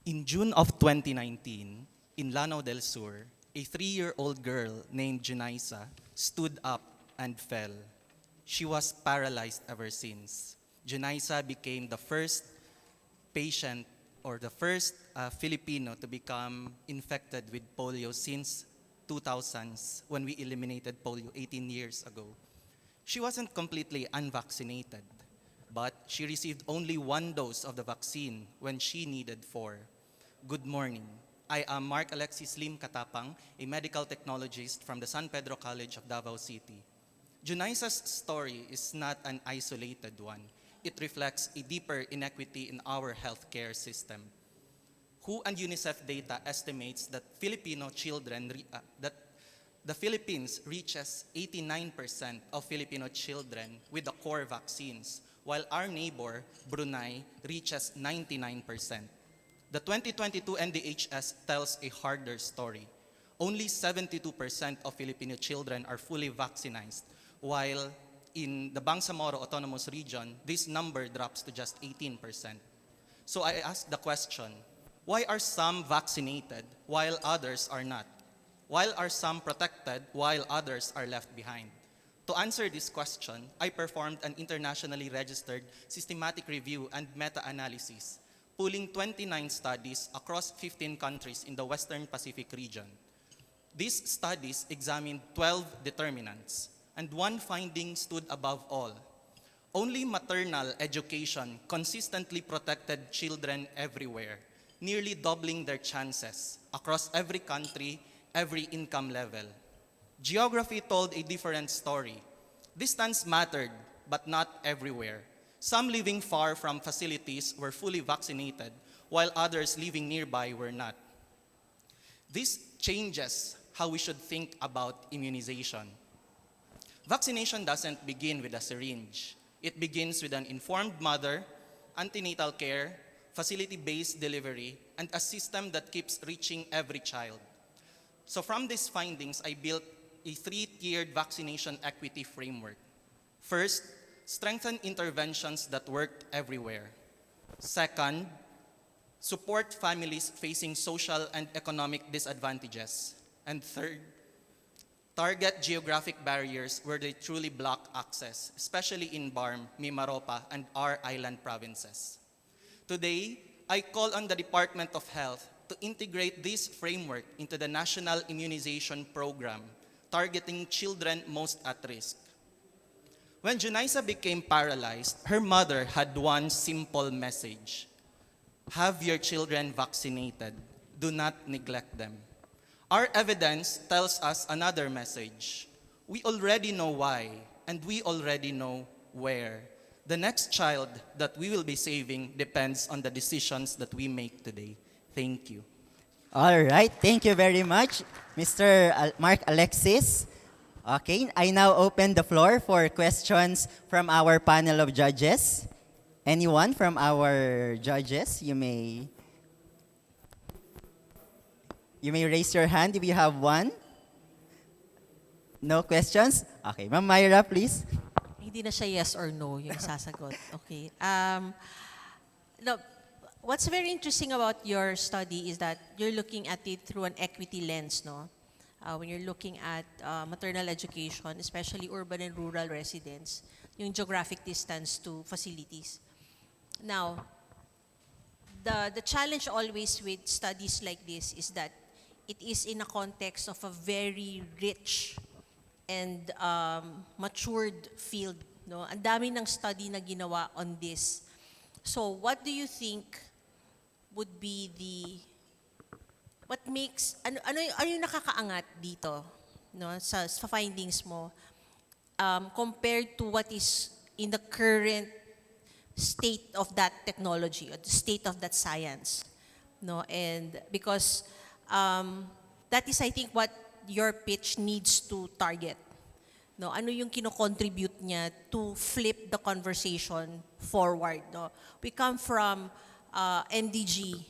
In June of 2019, in Lanao del Sur, A 3-year-old girl named Junaisa stood up and fell. She was paralyzed ever since. Junaisa became the first patient or the first Filipino to become infected with polio since 2000s when we eliminated polio 18 years ago. She wasn't completely unvaccinated, but she received only 1 dose of the vaccine when she needed 4. Good morning. I am Mark Alexis Lim Katapang, a medical technologist from the San Pedro College of Davao City. Junaisa's story is not an isolated one. It reflects a deeper inequity in our healthcare system. WHO and UNICEF data estimates that that the Philippines reaches 89% of Filipino children with the core vaccines, while our neighbor, Brunei, reaches 99%. The 2022 NDHS tells a harder story. Only 72% of Filipino children are fully vaccinated, while in the Bangsamoro Autonomous Region, this number drops to just 18%. So I ask the question, why are some vaccinated while others are not? Why are some protected while others are left behind? To answer this question, I performed an internationally registered systematic review and meta-analysis, pulling 29 studies across 15 countries in the Western Pacific region. These studies examined 12 determinants, and one finding stood above all. Only maternal education consistently protected children everywhere, nearly doubling their chances across every country, every income level. Geography told a different story. Distance mattered, but not everywhere. Some living far from facilities were fully vaccinated, while others living nearby were not. This changes how we should think about immunization. Vaccination doesn't begin with a syringe. It begins with an informed mother, antenatal care, facility-based delivery, and a system that keeps reaching every child. So from these findings, I built a 3-tiered vaccination equity framework. First, strengthen interventions that worked everywhere. Second, support families facing social and economic disadvantages. And third, target geographic barriers where they truly block access, especially in Barm, Mimaropa, and our island provinces. Today, I call on the Department of Health to integrate this framework into the National Immunization Program, targeting children most at risk. When Junaisa became paralyzed, her mother had one simple message: have your children vaccinated. Do not neglect them. Our evidence tells us another message. We already know why, and we already know where. The next child that we will be saving depends on the decisions that we make today. Thank you. All right, thank you very much, Mr. Mark Alexis. Okay, I now open the floor for questions from our panel of judges. Anyone from our judges, you may raise your hand if you have one. No questions? Okay, Ma'am Myra, please. Hindi na siya yes or no yung sasagot. Okay. No, what's very interesting about your study is that you're looking at it through an equity lens, no? When you're looking at maternal education, especially urban and rural residents, yung geographic distance to facilities. Now, the challenge always with studies like this is that it is in a context of a very rich and matured field. No? Ang dami ng study na ginawa on this. So what do you think would be what makes, ano yung nakakaangat dito, no, sa findings mo, compared to what is in the current state of that technology, or the state of that science, no? And because that is, I think, what your pitch needs to target. No, ano yung kino-contribute niya to flip the conversation forward, no? We come from MDG,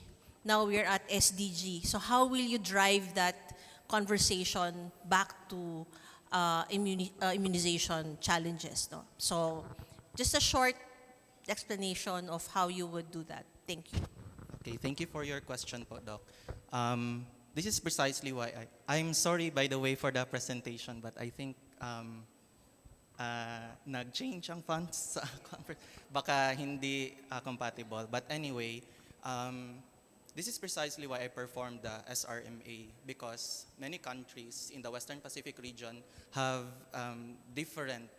now we're at SDG. So how will you drive that conversation back to immunization challenges, no? So just a short explanation of how you would do that. Thank you. Okay, thank you for your question po, Doc. this is precisely why I'm sorry, by the way, for the presentation, but I think nag-change ang fonts sa conference. Baka hindi compatible. But anyway, this is precisely why I performed the SRMA, because many countries in the Western Pacific region have different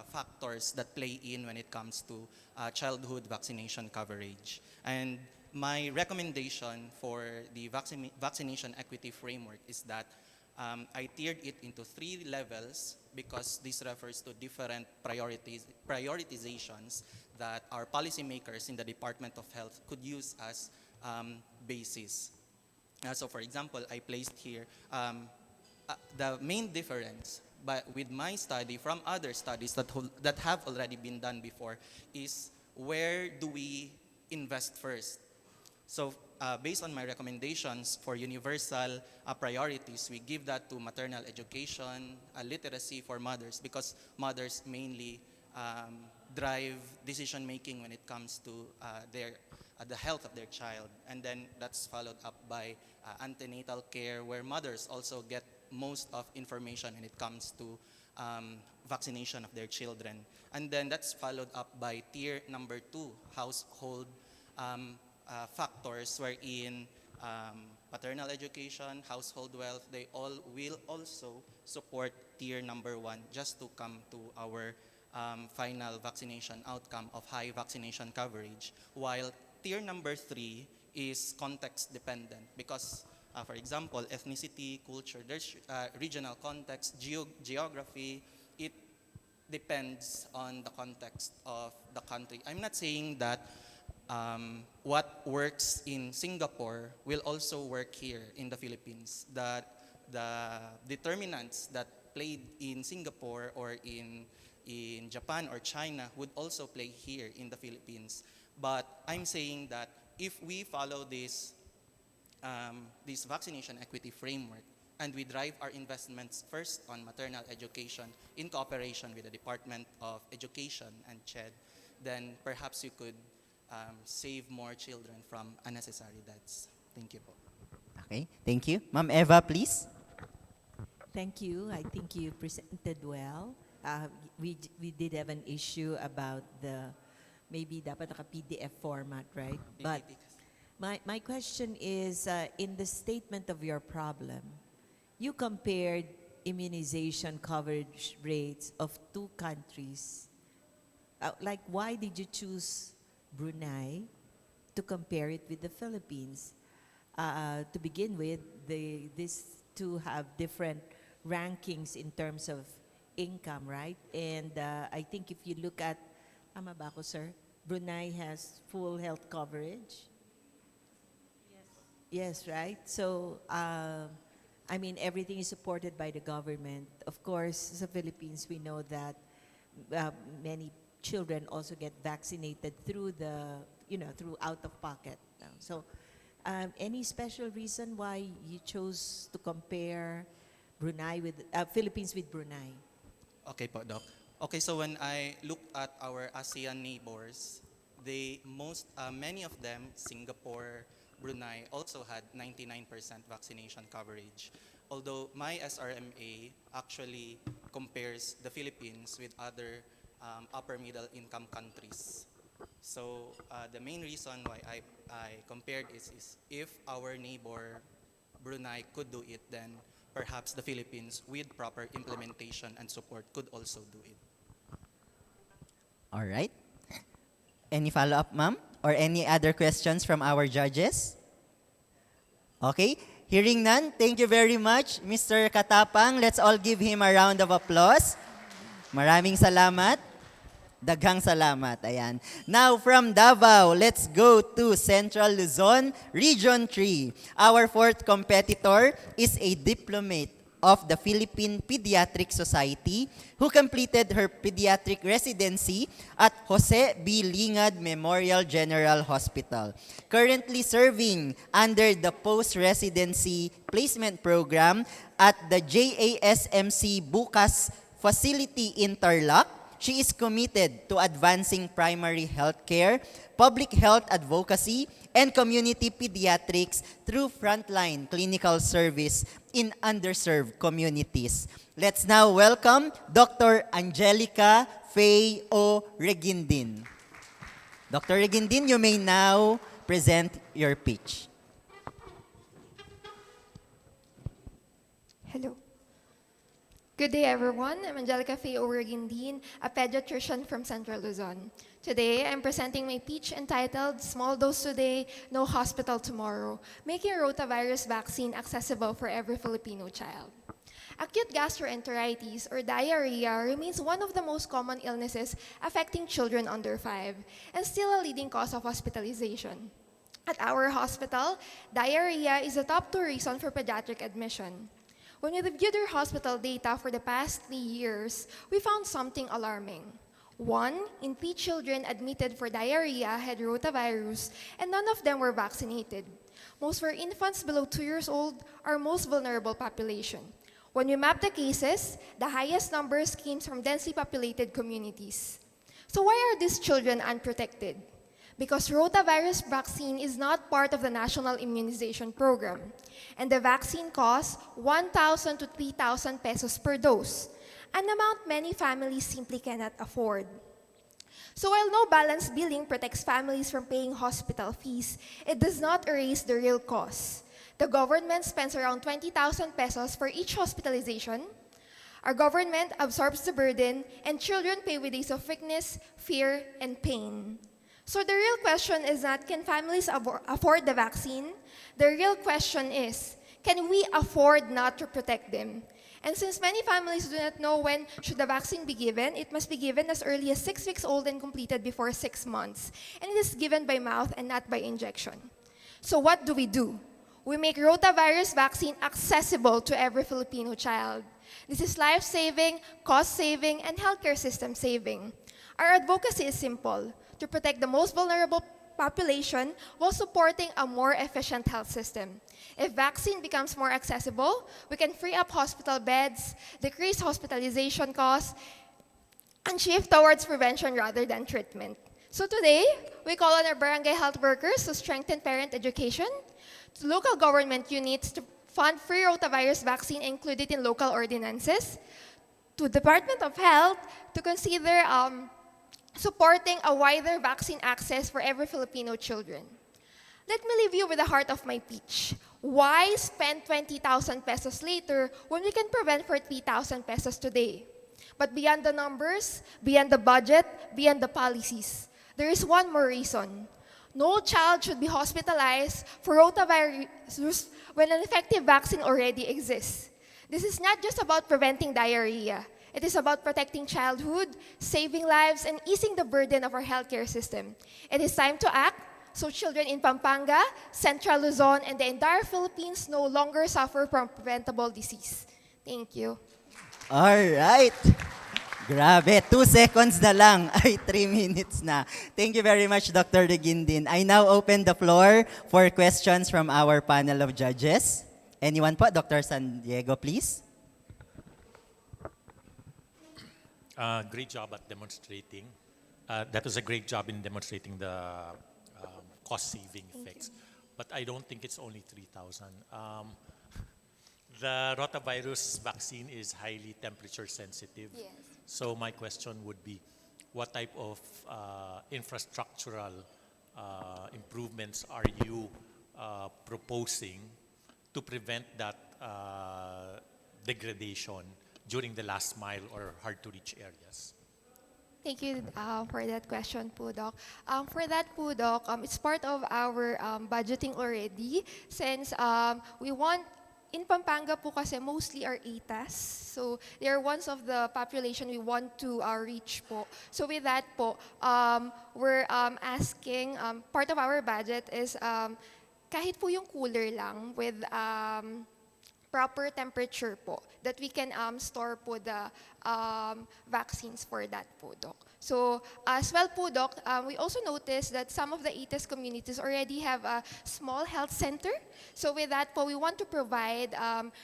factors that play in when it comes to childhood vaccination coverage. And my recommendation for the vaccination equity framework is that I tiered it into 3 levels, because this refers to different prioritizations that our policymakers in the Department of Health could use as basis. So for example, I placed here the main difference with my study from other studies that have already been done before is, where do we invest first? So based on my recommendations for universal priorities, we give that to maternal education, literacy for mothers, because mothers mainly drive decision making when it comes to the health of their child. And then that's followed up by antenatal care, where mothers also get most of information when it comes to vaccination of their children. And then that's followed up by tier number 2, household factors, wherein paternal education, household wealth, they all will also support tier number 1, just to come to our final vaccination outcome of high vaccination coverage, while tier number 3 is context dependent, because for example, ethnicity, culture, there's regional context, geography, it depends on the context of the country. I'm not saying that what works in Singapore will also work here in the Philippines, that the determinants that played in Singapore or in Japan or China would also play here in the Philippines. But I'm saying that if we follow this vaccination equity framework, and we drive our investments first on maternal education in cooperation with the Department of Education and CHED, then perhaps you could save more children from unnecessary deaths. Thank you po. Okay, thank you. Ma'am Eva, please. Thank you. I think you presented well. We did have an issue about maybe dapat naka PDF format, right? But my question is, in the statement of your problem, you compared immunization coverage rates of 2 countries. Like, why did you choose Brunei to compare it with the Philippines? To begin with, these 2 have different rankings in terms of income, right? And I think if you look at, tama ba ako, sir? Brunei has full health coverage. Yes, right? So, I mean, everything is supported by the government. Of course, sa Philippines, we know that many children also get vaccinated through through out-of-pocket. So, any special reason why you chose to compare Philippines with Brunei? Okay po, Doc. Okay, so when I looked at our ASEAN neighbors, many of them, Singapore, Brunei, also had 99% vaccination coverage. Although my SRMA actually compares the Philippines with other upper middle income countries. So the main reason why I compared is if our neighbor Brunei could do it, then perhaps the Philippines, with proper implementation and support, could also do it. All right. Any follow-up, ma'am? Or any other questions from our judges? Okay. Hearing none, thank you very much, Mr. Katapang. Let's all give him a round of applause. Maraming salamat. Daghang salamat. Ayan. Now, from Davao, let's go to Central Luzon, Region 3. Our 4th competitor is a diplomate of the Philippine Pediatric Society who completed her pediatric residency at Jose B. Lingad Memorial General Hospital. Currently serving under the post-residency placement program at the JASMC Bukas facility in Tarlac, she is committed to advancing primary health care, public health advocacy, and community pediatrics through frontline clinical service in underserved communities. Let's now welcome Dr. Angelica Faye O. Regindin. Dr. Regindin, you may now present your pitch. Hello. Good day, everyone. I'm Angelica Faye Oregindin, a pediatrician from Central Luzon. Today, I'm presenting my pitch entitled Small Dose Today, No Hospital Tomorrow, Making Rotavirus Vaccine Accessible for Every Filipino Child. Acute gastroenteritis or diarrhea remains one of the most common illnesses affecting children under 5 and still a leading cause of hospitalization. At our hospital, diarrhea is the top 2 reason for pediatric admission. When we reviewed our hospital data for the past 3 years, we found something alarming. 1 in 3 children admitted for diarrhea had rotavirus, and none of them were vaccinated. Most were infants below 2 years old, our most vulnerable population. When we mapped the cases, the highest numbers came from densely populated communities. So why are these children unprotected? Because rotavirus vaccine is not part of the national immunization program, and the vaccine costs 1,000 to 3,000 pesos per dose, an amount many families simply cannot afford. So while no balance billing protects families from paying hospital fees, it does not erase the real cost. The government spends around 20,000 pesos for each hospitalization. Our government absorbs the burden, and children pay with days of weakness, fear, and pain. So the real question is not, can families afford the vaccine? The real question is, can we afford not to protect them? And since many families do not know when should the vaccine be given, it must be given as early as 6 weeks old and completed before 6 months. And it is given by mouth and not by injection. So what do? We make rotavirus vaccine accessible to every Filipino child. This is life-saving, cost-saving, and healthcare system-saving. Our advocacy is simple: to protect the most vulnerable population while supporting a more efficient health system. If vaccine becomes more accessible, we can free up hospital beds, decrease hospitalization costs, and shift towards prevention rather than treatment. So today, we call on our barangay health workers to strengthen parent education, to local government units to fund free rotavirus vaccine included in local ordinances, to Department of Health to consider supporting a wider vaccine access for every Filipino children. Let me leave you with the heart of my pitch. Why spend 20,000 pesos later when we can prevent for 3,000 pesos today? But beyond the numbers, beyond the budget, beyond the policies, there is one more reason. No child should be hospitalized for rotavirus when an effective vaccine already exists. This is not just about preventing diarrhea. It is about protecting childhood, saving lives, and easing the burden of our healthcare system. It is time to act so children in Pampanga, Central Luzon, and the entire Philippines no longer suffer from preventable disease. Thank you. All right. Grabe, 2 seconds na lang ay 3 minutes na. Thank you very much, Dr. Regindin. I now open the floor for questions from our panel of judges. Anyone po? Dr. San Diego, please. Great job at demonstrating. That was a great job in demonstrating the cost-saving effects. But I don't think it's only 3,000. The rotavirus vaccine is highly temperature sensitive. Yes. So my question would be, what type of infrastructural improvements are you proposing to prevent that degradation during the last mile or hard-to-reach areas? Thank you for that question po, Doc. For that po, Doc, it's part of our budgeting already since we want, in Pampanga po kasi mostly are ATAS. So they are ones of the population we want to reach po. So with that po, we're asking, part of our budget is kahit po yung cooler lang with proper temperature po, that we can store po the vaccines for that po, Doc. So as well po, Doc, we also noticed that some of the ATES communities already have a small health center. So with that po, we want to provide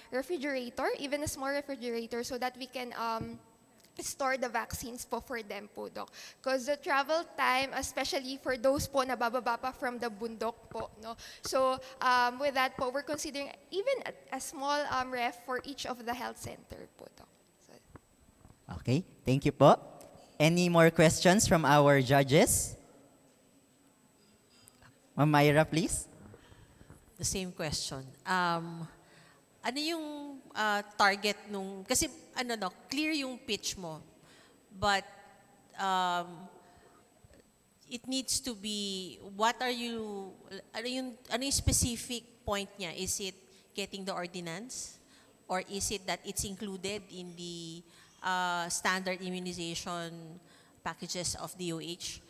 refrigerator, even a small refrigerator, so that we can store the vaccines po for them po, Doc. Because the travel time, especially for those po na bababa pa from the bundok po, no? So, with that po, we're considering even a small ref for each of the health center po, Doc. Okay, thank you po. Any more questions from our judges? Ma'am Myra, please. The same question. Ano yung target nung, kasi clear yung pitch mo, but it needs to be, ano yung specific point niya? Is it getting the ordinance? Or is it that it's included in the standard immunization packages of DOH?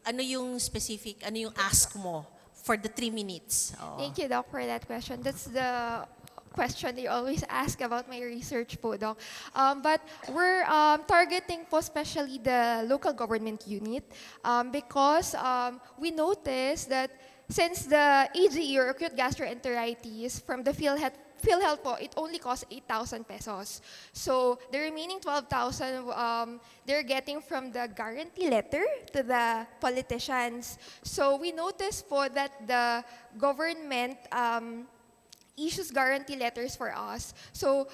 Ano yung specific, ano yung ask mo for the 3 minutes? Thank you, Doc, for that question. That's the question they always ask about my research po, Doc. But we're targeting po especially the local government unit because we noticed that since the AGE or acute gastroenteritis from the PhilHealth po, it only costs 8,000 pesos. So the remaining 12,000 they're getting from the guarantee letter to the politicians. So we noticed po that the government issues guarantee letters for us. So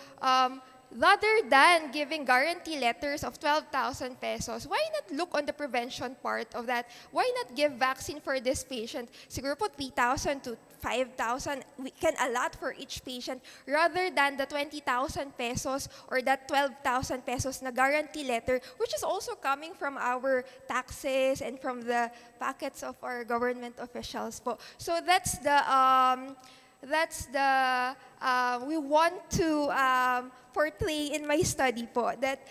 rather than giving guarantee letters of 12,000 pesos, why not look on the prevention part of that? Why not give vaccine for this patient? Siguro po 3,000 to 5,000, we can allot for each patient rather than the 20,000 pesos or that 12,000 pesos na guarantee letter, which is also coming from our taxes and from the packets of our government officials po. So that's the we want to portray in my study po, that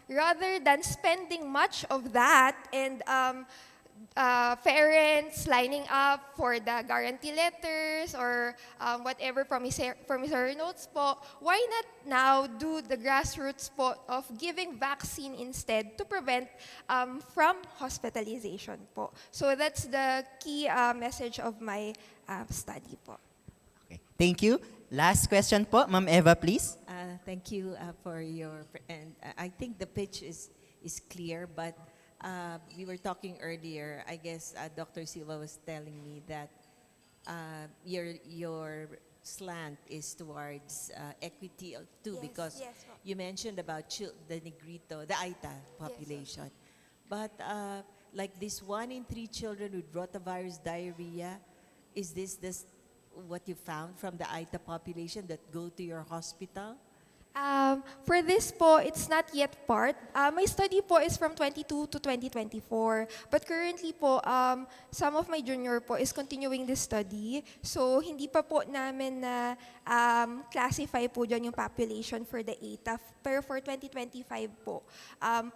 rather than spending much of that and parents lining up for the guarantee letters or whatever promissory notes po, why not now do the grassroots po of giving vaccine instead to prevent from hospitalization po. So that's the key message of my study po. Thank you. Last question po, Ma'am Eva, please. Thank you for your, and I think the pitch is clear, but we were talking earlier, I guess Dr. Silva was telling me that your slant is towards equity too, because you mentioned about the Negrito, the Aita population. But like this 1 in 3 children with rotavirus diarrhea, is this what you found from the Aita population that go to your hospital? For this po, it's not yet part. My study po is from 22 to 2024. But currently po, some of my junior po is continuing this study. So, hindi pa po namin na classify po dyan yung population for the ATA. Pero for 2025 po,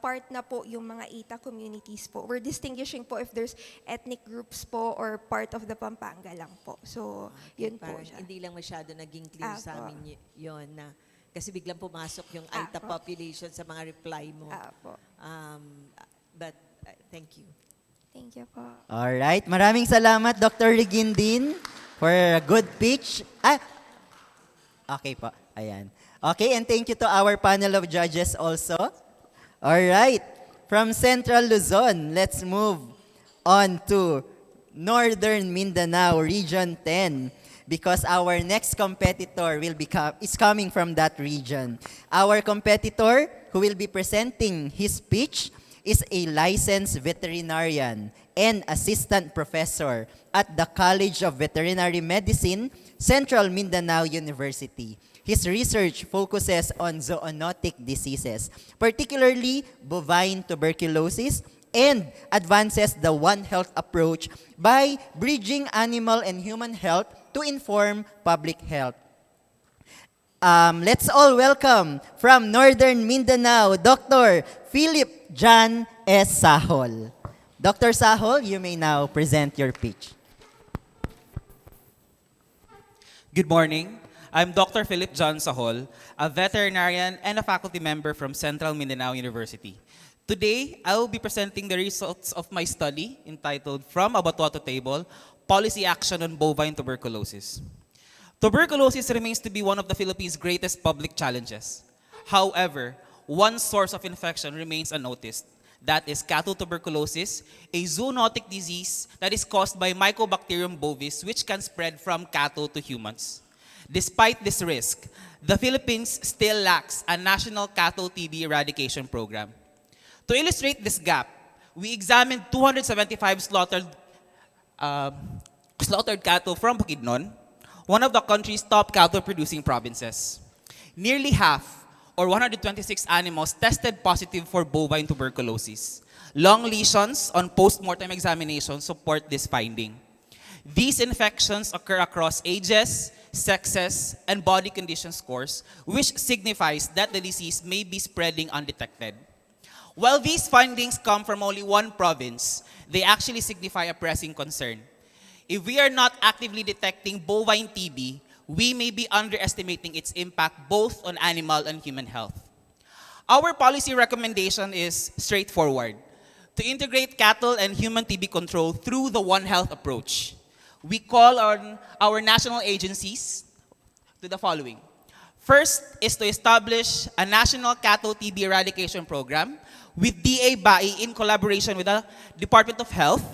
part na po yung mga ATA communities po. We're distinguishing po if there's ethnic groups po or part of the Pampanga lang po. So, yun po siya. Hindi lang masyado naging clear sa amin yun na kasi biglang pumasok yung Aita population sa mga reply mo. But thank you. Thank you po. All right. Maraming salamat, Dr. Regindin, for a good pitch. Okay po. Ayan. Okay, and thank you to our panel of judges also. All right. From Central Luzon, let's move on to Northern Mindanao, Region 10. Because our next competitor is coming from that region. Our competitor who will be presenting his speech is a licensed veterinarian and assistant professor at the College of Veterinary Medicine, Central Mindanao University. His research focuses on zoonotic diseases, particularly bovine tuberculosis, and advances the One Health approach by bridging animal and human health to inform public health. Let's all welcome from Northern Mindanao, Dr. Philip John S. Sahol. Dr. Sahol, you may now present your pitch. Good morning. I'm Dr. Philip John Sahol, a veterinarian and a faculty member from Central Mindanao University. Today, I will be presenting the results of my study entitled From Abattoir to Table, Policy Action on Bovine Tuberculosis. Tuberculosis remains to be one of the Philippines' greatest public challenges. However, one source of infection remains unnoticed. That is cattle tuberculosis, a zoonotic disease that is caused by Mycobacterium bovis, which can spread from cattle to humans. Despite this risk, the Philippines still lacks a national cattle TB eradication program. To illustrate this gap, we examined 275 slaughtered cattle from Bukidnon, one of the country's top cattle producing provinces. Nearly half, or 126 animals, tested positive for bovine tuberculosis. Long lesions on post-mortem examination support this finding. These infections occur across ages, sexes, and body condition scores, which signifies that the disease may be spreading undetected. While these findings come from only one province, they actually signify a pressing concern. If we are not actively detecting bovine TB, we may be underestimating its impact both on animal and human health. Our policy recommendation is straightforward: to integrate cattle and human TB control through the One Health approach. We call on our national agencies to the following. First is to establish a national cattle TB eradication program with DA-BAI in collaboration with the Department of Health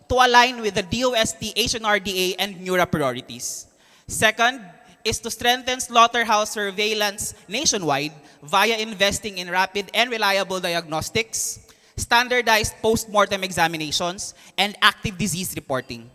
to align with the DOST, HNRDA, and NURA priorities. Second is to strengthen slaughterhouse surveillance nationwide via investing in rapid and reliable diagnostics, standardized post-mortem examinations, and active disease reporting.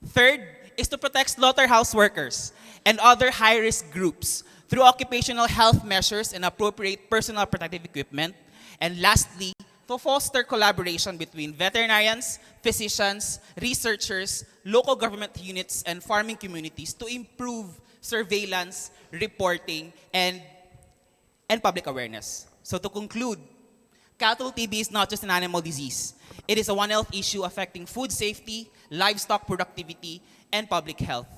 Third is to protect slaughterhouse workers and other high-risk groups through occupational health measures and appropriate personal protective equipment. And lastly, to foster collaboration between veterinarians, physicians, researchers, local government units, and farming communities to improve surveillance, reporting, and public awareness. So to conclude, cattle TB is not just an animal disease. It is a One Health issue affecting food safety, livestock productivity, and public health.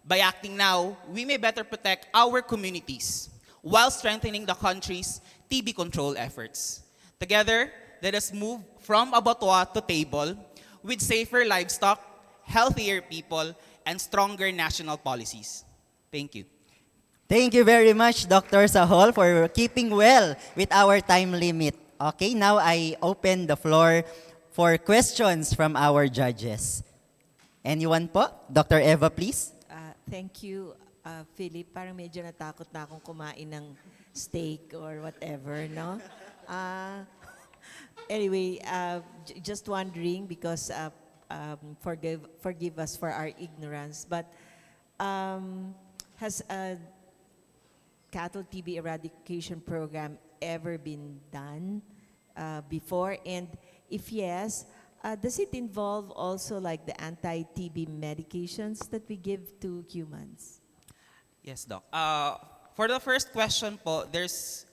By acting now, we may better protect our communities while strengthening the country's TB control efforts. Together, let us move from abattoir to table with safer livestock, healthier people, and stronger national policies. Thank you. Thank you very much, Dr. Sahol, for keeping well with our time limit. Okay, now I open the floor for questions from our judges. Anyone po? Dr. Eva, please. Thank you, Philip. Parang medyo natakot na akong kumain ng steak or whatever, no? Anyway, just wondering because forgive us for our ignorance, but has a cattle TB eradication program ever been done before? And if yes, does it involve also like the anti-TB medications that we give to humans? Yes, Doc. For the first question po, there's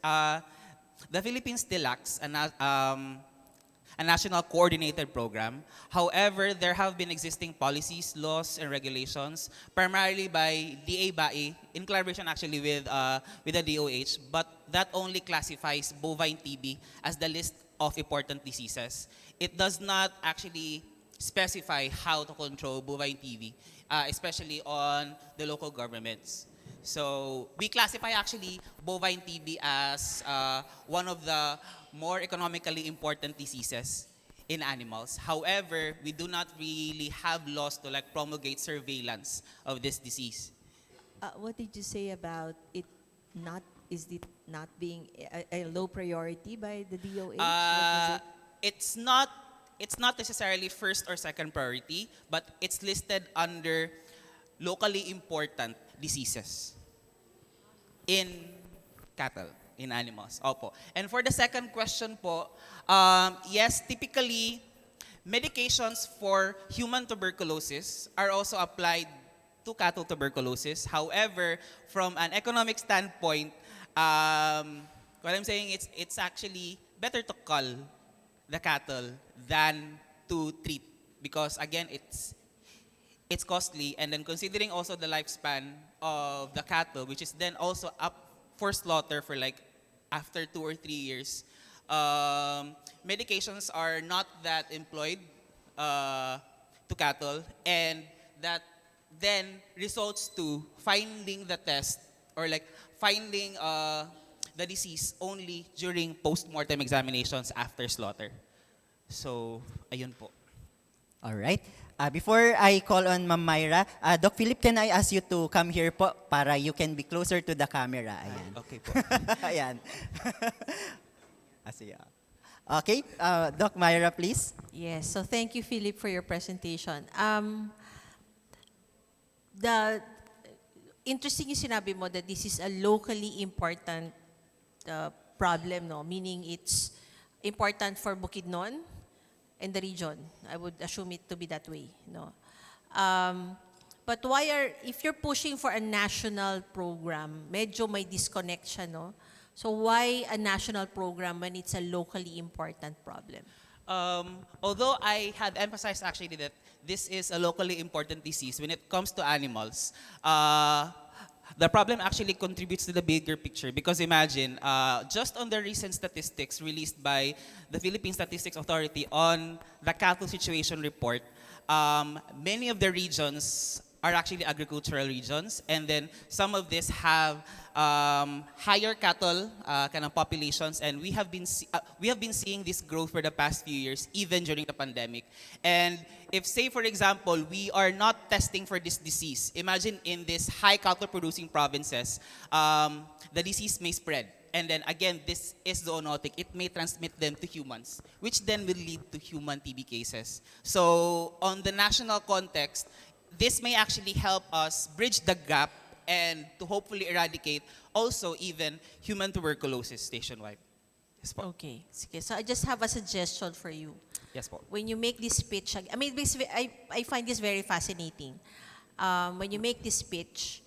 the Philippines still lacks a national coordinated program. However, there have been existing policies, laws, and regulations, primarily by DA-BAI, in collaboration actually with the DOH, but that only classifies bovine TB as the list of important diseases. It does not actually specify how to control bovine TB, especially on the local governments. So we classify actually bovine TB as one of the more economically important diseases in animals. However, we do not really have laws to like promulgate surveillance of this disease. What did you say about it not, is it not being a low priority by the DOH? What was it? It's not necessarily first or second priority, but it's listed under locally important diseases in cattle, in animals. Opo. And for the second question po, yes, typically, medications for human tuberculosis are also applied to cattle tuberculosis. However, from an economic standpoint, what I'm saying is it's actually better to cull the cattle than to treat, because again, it's costly, and then considering also the lifespan of the cattle, which is then also up for slaughter for like after 2 or 3 years, medications are not that employed to cattle, and that then results to finding the test or like finding the disease only during post-mortem examinations after slaughter. So, ayun po. All right. Before I call on Ma'am Myra, Doc Philip, can I ask you to come here po para you can be closer to the camera? Ayan. Okay po. Ayan. Sige. Okay, Doc Myra, please. Yes, so thank you, Philip, for your presentation. The interesting yung sinabi mo that this is a locally important problem, no? Meaning it's important for Bukidnon and the region. I would assume it to be that way, no? But if you're pushing for a national program, medyo may disconnect siya, no? So why a national program when it's a locally important problem? Although I had emphasized actually that this is a locally important disease, when it comes to animals, the problem actually contributes to the bigger picture because imagine, just on the recent statistics released by the Philippine Statistics Authority on the cattle situation report, many of the regions are actually agricultural regions, and then some of these have higher cattle kind of populations, and we have been seeing this growth for the past few years, even during the pandemic. And if, say, for example, we are not testing for this disease, imagine in these high cattle producing provinces, the disease may spread. And then again, this is zoonotic. It may transmit them to humans, which then will lead to human TB cases. So on the national context, this may actually help us bridge the gap and to hopefully eradicate also even human tuberculosis nationwide. Yes, po. Okay, sige. So I just have a suggestion for you. Yes, po. When you make this pitch, I mean, I find this very fascinating. When you make this pitch,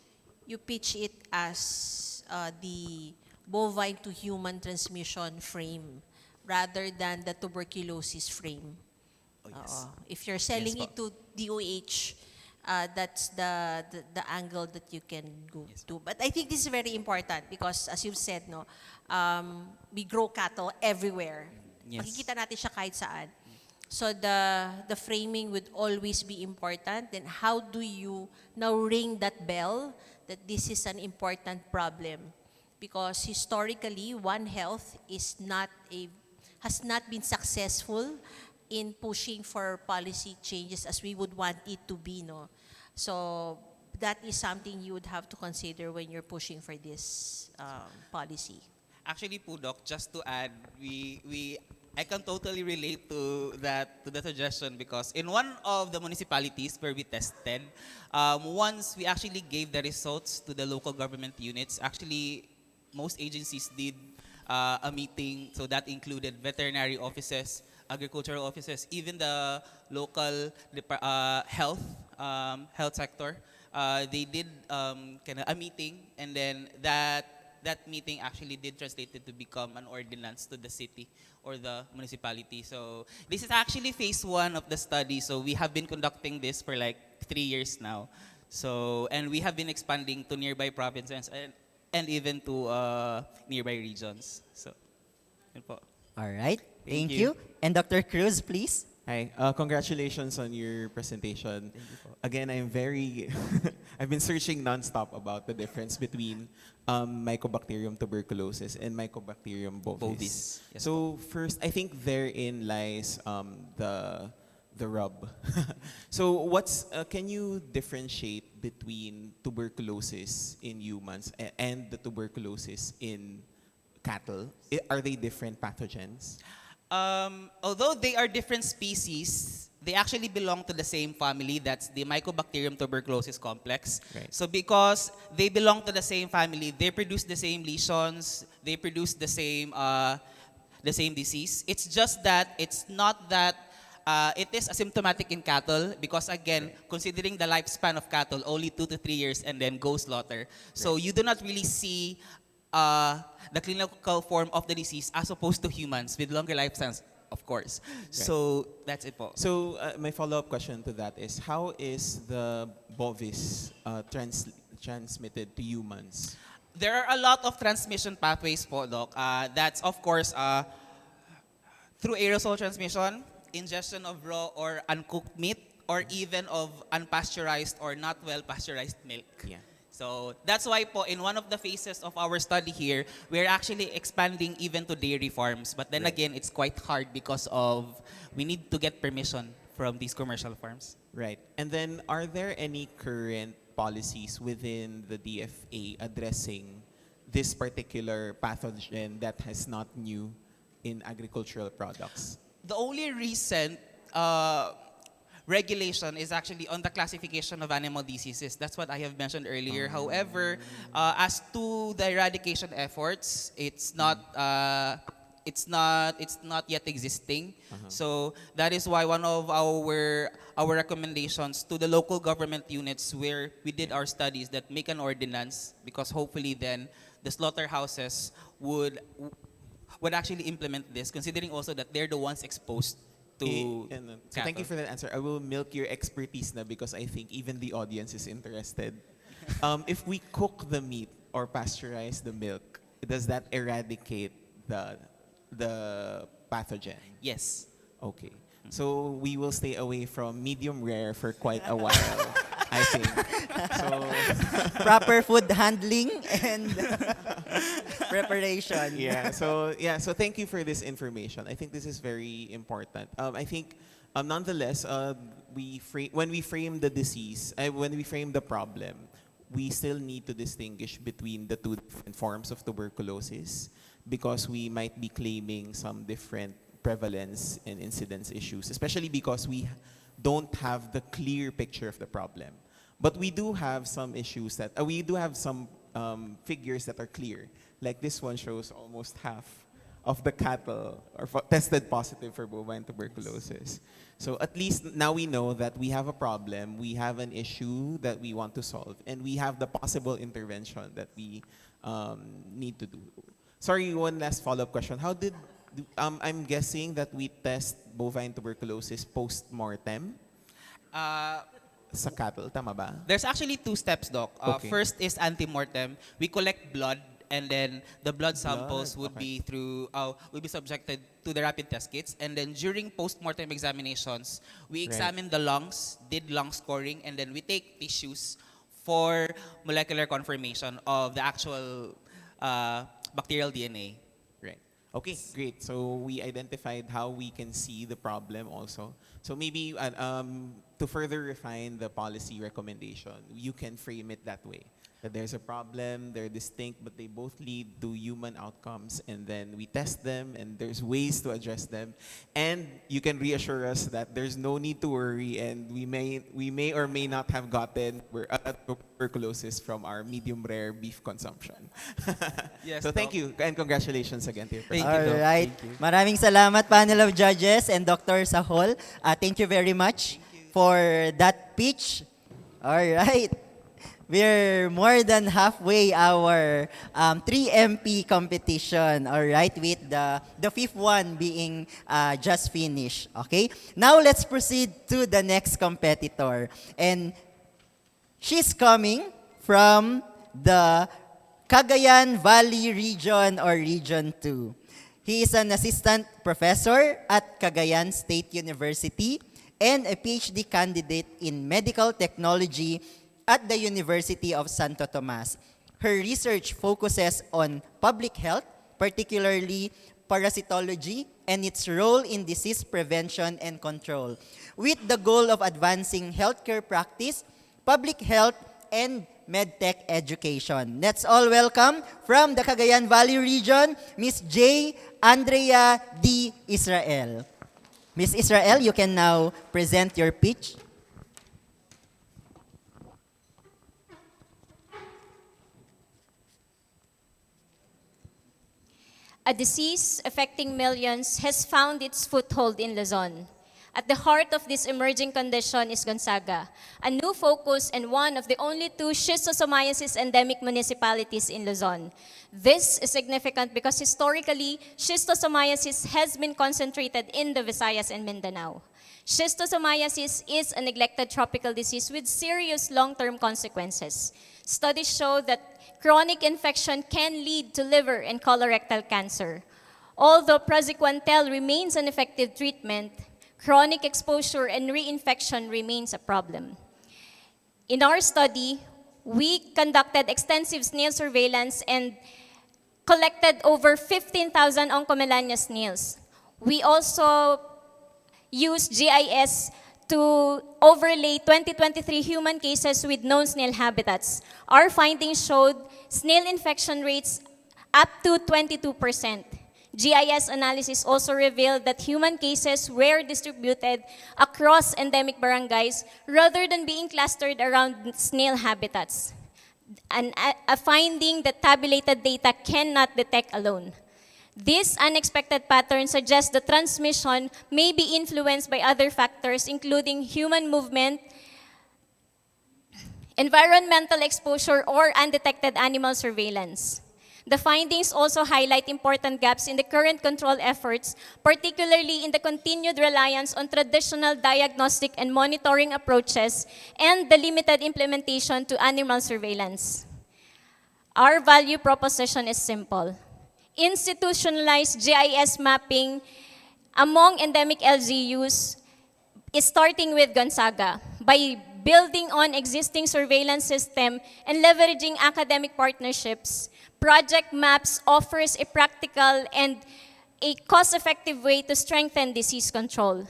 you pitch it as the bovine to human transmission frame rather than the tuberculosis frame. Oh, yes. If you're selling Yes, it to DOH, that's the angle that you can go to. But I think this is very important because, as you've said, no, we grow cattle everywhere. Yes. Makikita natin siya kahit saan. So the framing would always be important. Then how do you now ring that bell that this is an important problem? Because historically, One Health has not been successful in pushing for policy changes as we would want it to be, no? So that is something you would have to consider when you're pushing for this policy. Actually, po, Doc, just to add, I can totally relate to the suggestion because in one of the municipalities where we tested, once we actually gave the results to the local government units, actually most agencies did a meeting, so that included veterinary offices, agricultural offices, even the local health sector. They did kind of a meeting, and then that meeting actually did translate it to become an ordinance to the city or the municipality. So this is actually phase 1 of the study. So we have been conducting this for like 3 years now. So, and we have been expanding to nearby provinces and even to nearby regions. So, yun po. All right. Thank you. you. And Dr. Cruz, please. Hi, congratulations on your presentation. Again, I'm very, I've been searching nonstop about the difference between Mycobacterium tuberculosis and Mycobacterium bovis. Yes, So first, I think therein lies the rub. So can you differentiate between tuberculosis in humans and the tuberculosis in cattle? Are they different pathogens? Although they are different species, they actually belong to the same family. That's the Mycobacterium tuberculosis complex. Right. So because they belong to the same family, they produce the same lesions, they produce the same disease. It's just that it's not that it is asymptomatic in cattle because, again, considering the lifespan of cattle, only 2 to 3 years and then go slaughter. So you do not really see the clinical form of the disease as opposed to humans with longer lifespans, of course. Right. So that's it po. So my follow-up question to that is, how is the bovis transmitted to humans? There are a lot of transmission pathways po, Doc. That's, of course, through aerosol transmission, ingestion of raw or uncooked meat, or even of unpasteurized or not well pasteurized milk. Yeah. So that's why po, in one of the phases of our study here, we're actually expanding even to dairy farms. But then Right. again, it's quite hard because of we need to get permission from these commercial farms. Right. And then, are there any current policies within the DFA addressing this particular pathogen that is not new in agricultural products? The only recent regulation is actually on the classification of animal diseases. That's what I have mentioned earlier. However, as to the eradication efforts, it's not yet existing. So that is why one of our recommendations to the local government units where we did our studies that make an ordinance, because hopefully then the slaughterhouses would actually implement this, considering also that they're the ones exposed to So thank you for that answer. I will milk your expertise now because I think even the audience is interested. If we cook the meat or pasteurize the milk, does that eradicate the pathogen? Yes. Okay. So we will stay away from medium rare for quite a while, I think. So Proper food handling and preparation. So thank you for this information. I think this is very important. I think nonetheless, when we frame the disease, when we frame the problem, we still need to distinguish between the two different forms of tuberculosis, because we might be claiming some different prevalence and incidence issues, especially because we don't have the clear picture of the problem. But we do have some issues that, we do have some figures that are clear. Like this one shows almost half of the cattle are tested positive for bovine tuberculosis. So at least now we know that we have a problem, we have an issue that we want to solve, and we have the possible intervention that we need to do. Sorry, one last follow-up question. I'm guessing that we test bovine tuberculosis post-mortem sa cattle, tama ba? There's actually two steps, Doc. Okay. First is anti-mortem. We collect blood, and then the blood samples would be subjected to the rapid test kits. And then during post-mortem examinations, we examine the lungs, did lung scoring, and then we take tissues for molecular confirmation of the actual bacterial DNA. Right. Okay, great. So we identified how we can see the problem also. So maybe to further refine the policy recommendation, you can frame it that way. That there's a problem, they're distinct, but they both lead to human outcomes, and then we test them, and there's ways to address them. And you can reassure us that there's no need to worry, and we may or may not have gotten tuberculosis from our medium rare beef consumption. Yes, so thank Doc. you, and congratulations again to your Thank you, presentation. Doc. Alright. Thank you. Maraming salamat, panel of judges and Dr. Sahol. Thank you very much for that pitch. Alright. We're more than halfway our 3MP competition, all right, with the fifth one being just finished, okay? Now let's proceed to the next competitor. And she's coming from the Cagayan Valley region or Region 2. He is an assistant professor at Cagayan State University and a PhD candidate in medical technology at the University of Santo Tomas. Her research focuses on public health, particularly parasitology, and its role in disease prevention and control, with the goal of advancing healthcare practice, public health, and medtech education. Let's all welcome from the Cagayan Valley region, Ms. J. Andrea D. Israel. Ms. Israel, you can now present your pitch. A disease affecting millions has found its foothold in Luzon. At the heart of this emerging condition is Gonzaga, a new focus and one of the only two schistosomiasis endemic municipalities in Luzon. This is significant because historically, schistosomiasis has been concentrated in the Visayas and Mindanao. Schistosomiasis is a neglected tropical disease with serious long-term consequences. Studies show that chronic infection can lead to liver and colorectal cancer. Although praziquantel remains an effective treatment, chronic exposure and reinfection remains a problem. In our study, we conducted extensive snail surveillance and collected over 15,000 oncomelania snails. We also used GIS to overlay 2023 human cases with known snail habitats. Our findings showed snail infection rates up to 22%. GIS analysis also revealed that human cases were distributed across endemic barangays rather than being clustered around snail habitats, a finding that tabulated data cannot detect alone. This unexpected pattern suggests the transmission may be influenced by other factors, including human movement, environmental exposure, or undetected animal surveillance. The findings also highlight important gaps in the current control efforts, particularly in the continued reliance on traditional diagnostic and monitoring approaches and the limited implementation to animal surveillance. Our value proposition is simple. Institutionalized GIS mapping among endemic LGUs is starting with Gonzaga by building on existing surveillance system and leveraging academic partnerships. Project Maps offers a practical and a cost-effective way to strengthen disease control.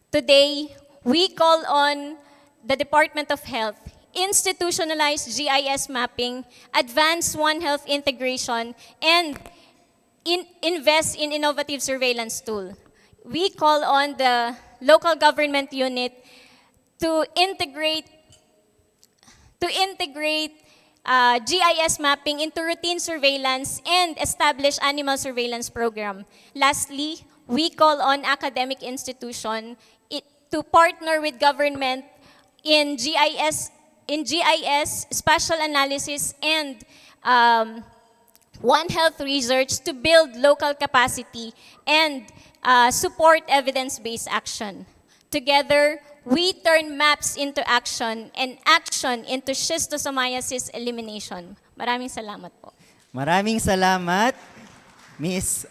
Today, we call on the Department of Health, institutionalized GIS mapping, advance One Health integration, and invest in innovative surveillance tool. We call on the local government unit to integrate GIS mapping into routine surveillance and establish animal surveillance program. Lastly, we call on academic institution to partner with government in GIS, spatial analysis, and One Health research to build local capacity and support evidence-based action. Together, we turn maps into action and action into schistosomiasis elimination. Maraming salamat po. Maraming salamat, Miss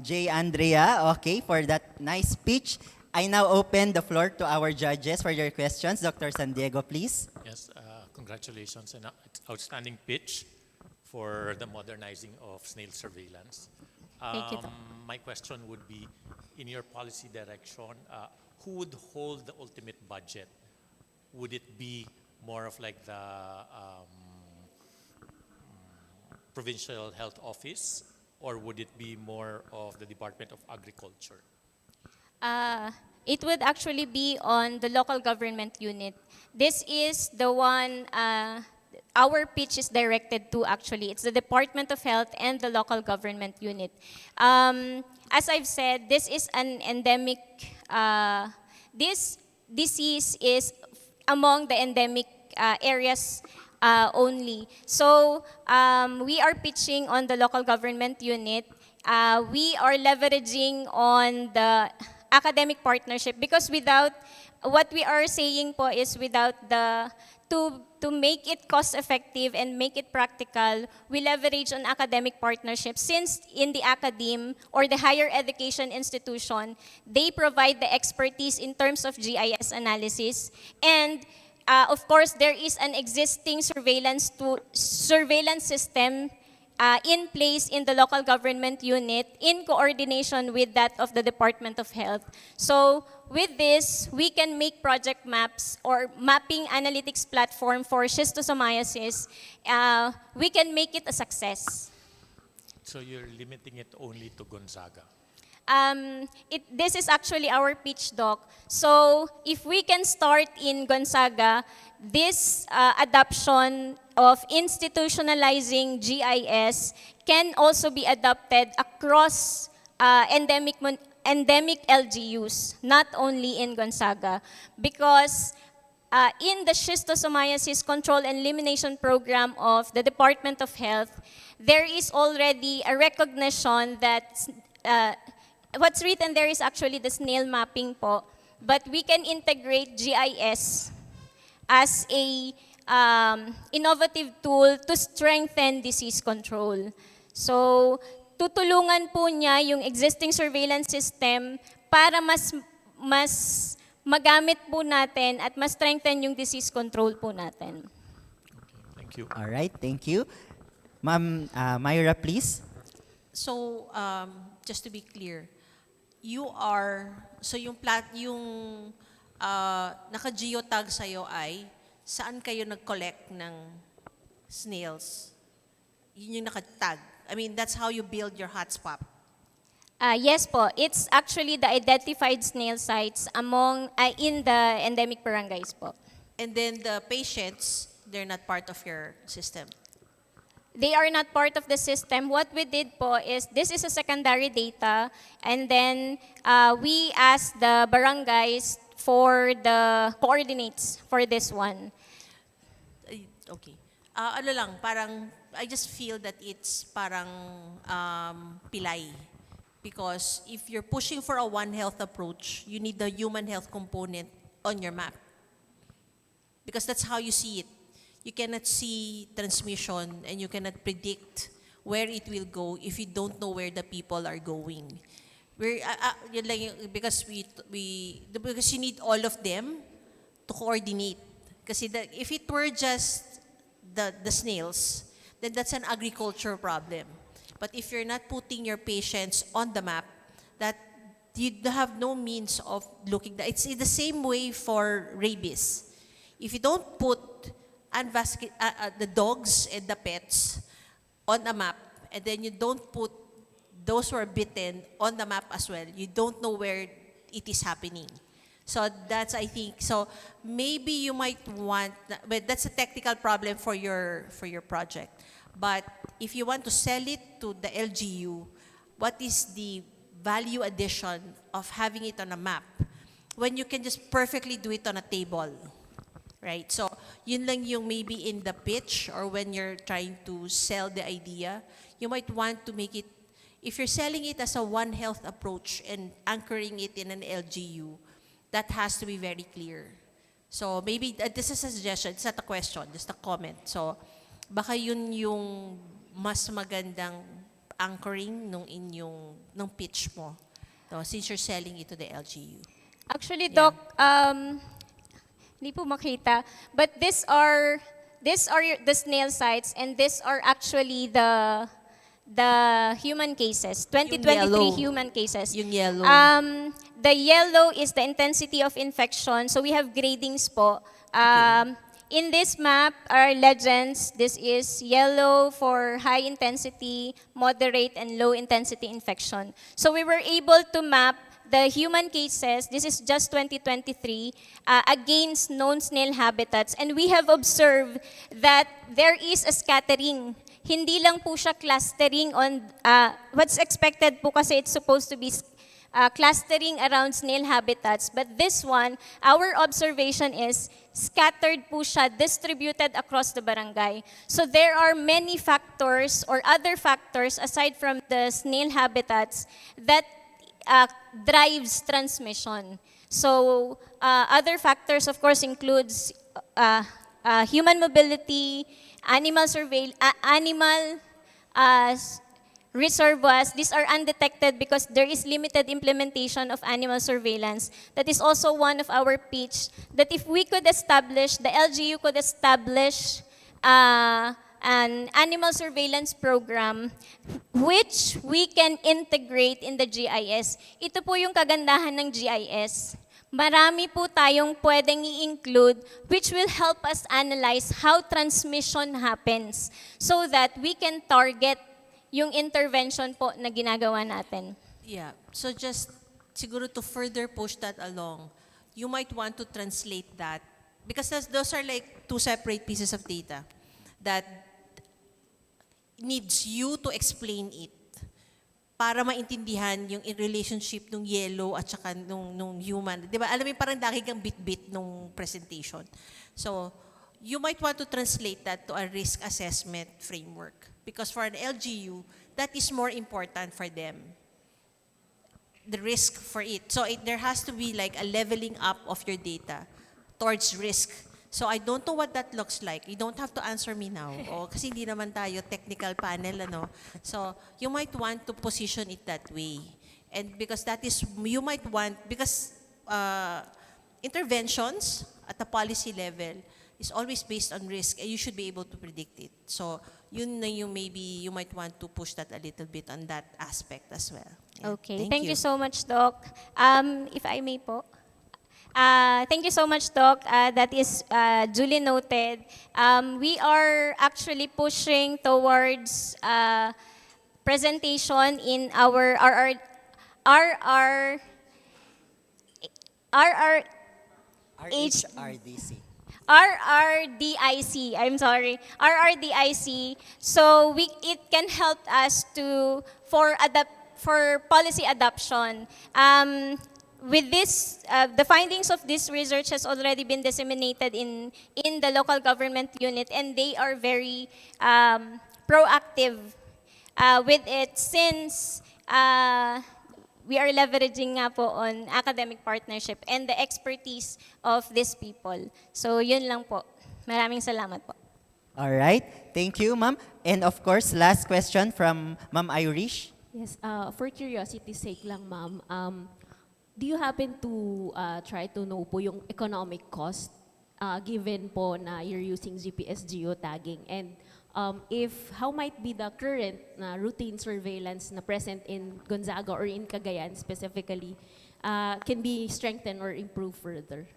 J. Andrea, okay, for that nice speech. I now open the floor to our judges for your questions. Dr. San Diego, please. Yes, congratulations on an outstanding pitch for the modernizing of snail surveillance. Thank you. My question would be, in your policy direction, who would hold the ultimate budget? Would it be more of like the provincial health office, or would it be more of the Department of Agriculture? It would actually be on the local government unit. This is the one our pitch is directed to actually. It's the Department of Health and the local government unit. As I've said, this is an endemic, this disease is among the endemic areas only. So we are pitching on the local government unit. We are leveraging on the academic partnership because without, what we are saying po is without the, to make it cost effective and make it practical, we leverage on academic partnerships since in the academe or the higher education institution, they provide the expertise in terms of GIS analysis. And of course, there is an existing surveillance system in place in the local government unit in coordination with that of the Department of Health. So with this, we can make project maps or mapping analytics platform for schistosomiasis. We can make it a success. So you're limiting it only to Gonzaga? This is actually our pitch, Doc. So if we can start in Gonzaga, this adoption of institutionalizing GIS can also be adopted across endemic LGUs, not only in Gonzaga. Because in the schistosomiasis control and elimination program of the Department of Health, there is already a recognition that what's written there is actually the snail mapping po, but we can integrate GIS as a innovative tool to strengthen disease control. So, tutulungan po niya yung existing surveillance system para mas magamit po natin at ma-strengthen yung disease control po natin. Thank you. All right, thank you. Ma'am Myra, please. So, just to be clear, so yung naka-geotag sa'yo ay saan kayo nag-collect ng snails? Yun yung naka-tag. I mean, that's how you build your hotspot. Yes po, it's actually the identified snail sites in the endemic barangays po. And then the patients, they're not part of your system. They are not part of the system. What we did po is, this is a secondary data, and then we asked the barangays for the coordinates for this one. Okay. Parang, I just feel that it's parang pilay. Because if you're pushing for a One Health approach, you need the human health component on your map. Because that's how you see it. You cannot see transmission and you cannot predict where it will go if you don't know where the people are going. Because you need all of them to coordinate. Kasi if it were just the snails, then that's an agriculture problem. But if you're not putting your patients on the map, that you have no means of looking. It's the same way for rabies. If you don't put the dogs and the pets on a map, and then you don't put those who are bitten on the map as well, you don't know where it is happening. So that's, I think, so maybe you might want, but that's a technical problem for your project. But if you want to sell it to the LGU, what is the value addition of having it on a map when you can just perfectly do it on a table? Right? So, yun lang yung maybe in the pitch or when you're trying to sell the idea, you might want to make it, if you're selling it as a One Health approach and anchoring it in an LGU, that has to be very clear. So, maybe, this is a suggestion, it's not a question, just a comment. So, baka yun yung mas magandang anchoring nung pitch mo. So, since you're selling it to the LGU. Actually, Doc, hindi po makita. But these are the snail sites, and these are actually the human cases. 2023 human cases. Yung yellow. The yellow is the intensity of infection. So we have gradings po. In this map are legends. This is yellow for high intensity, moderate, and low intensity infection. So we were able to map the human cases, this is just 2023, against known snail habitats. And we have observed that there is a scattering. Hindi lang po siya clustering on, what's expected po kasi it's supposed to be clustering around snail habitats. But this one, our observation is scattered po siya, distributed across the barangay. So there are many factors or other factors aside from the snail habitats that drives transmission. So other factors, of course, includes human mobility, animal reservoirs. These are undetected because there is limited implementation of animal surveillance. That is also one of our pitch, that if we could establish, the LGU could establish an animal surveillance program which we can integrate in the GIS. Ito po yung kagandahan ng GIS. Marami po tayong pwedeng i-include which will help us analyze how transmission happens so that we can target yung intervention po na ginagawa natin. Yeah. So just siguro to further push that along, you might want to translate that because those are like two separate pieces of data that needs you to explain it para maintindihan yung relationship nung yellow at saka nung human. Di ba? Alam mo, parang lagi kang bit-bit nung presentation. So, you might want to translate that to a risk assessment framework. Because for an LGU, that is more important for them. The risk for it. So, there has to be like a leveling up of your data towards risk. So, I don't know what that looks like. You don't have to answer me now. Kasi hindi naman tayo technical panel, ano. So, you might want to position it that way. And because that is, you might want, because interventions at the policy level is always based on risk, and you should be able to predict it. So yun na yung maybe you might want to push that a little bit on that aspect as well. Yeah. Okay, thank you so much, Doc. If I may po. Thank you so much, Doc. That is duly noted. We are actually pushing towards presentation in our RHRDC. RRDIC, I'm sorry, RRDIC. So it can help us for policy adoption. With this, the findings of this research has already been disseminated in the local government unit, and they are very proactive with it since we are leveraging nga po on academic partnership and the expertise of these people. So yun lang po. Maraming salamat po. All right. Thank you, ma'am. And of course, last question from Ma'am Irish. Yes, for curiosity's sake lang, ma'am, do you happen to try to know po yung economic cost given po na you're using GPS geotagging? And how might be the current routine surveillance na present in Gonzaga or in Cagayan specifically can be strengthened or improved further?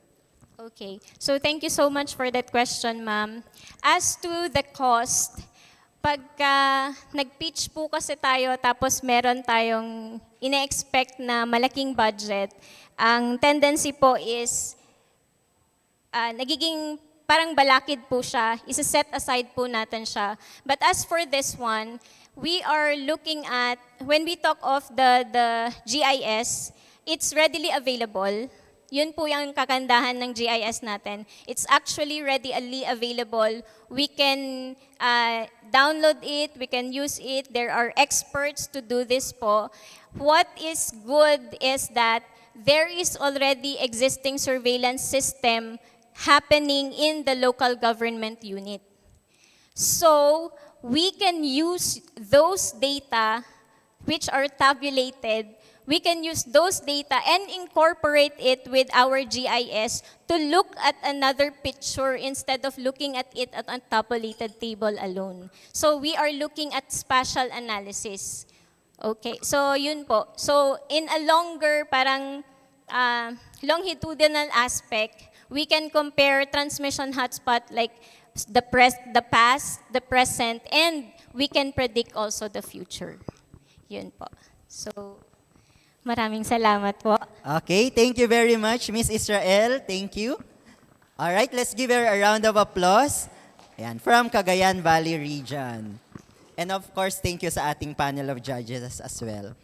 Okay. So thank you so much for that question, ma'am. As to the cost, pagka nag-pitch po kasi tayo tapos meron tayong ine-expect na malaking budget, ang tendency po is nagiging parang balakid po siya, isa-set aside po natin siya. But as for this one, we are looking at, when we talk of the GIS, it's readily available. Yun po yung kagandahan ng GIS natin. It's actually readily available. We can download it, we can use it. There are experts to do this po. What is good is that there is already existing surveillance system happening in the local government unit. So we can use those data which are tabulated, we can use those data and incorporate it with our GIS to look at another picture instead of looking at it at a tabulated table alone. So we are looking at spatial analysis. Okay, so yun po. So in a longer, parang longitudinal aspect, we can compare transmission hotspot like the past, the present, and we can predict also the future. Yun po. So, maraming salamat po. Okay, thank you very much, Miss Israel. Thank you. All right, let's give her a round of applause. Ayan, from Cagayan Valley Region. And of course, thank you sa ating panel of judges as well.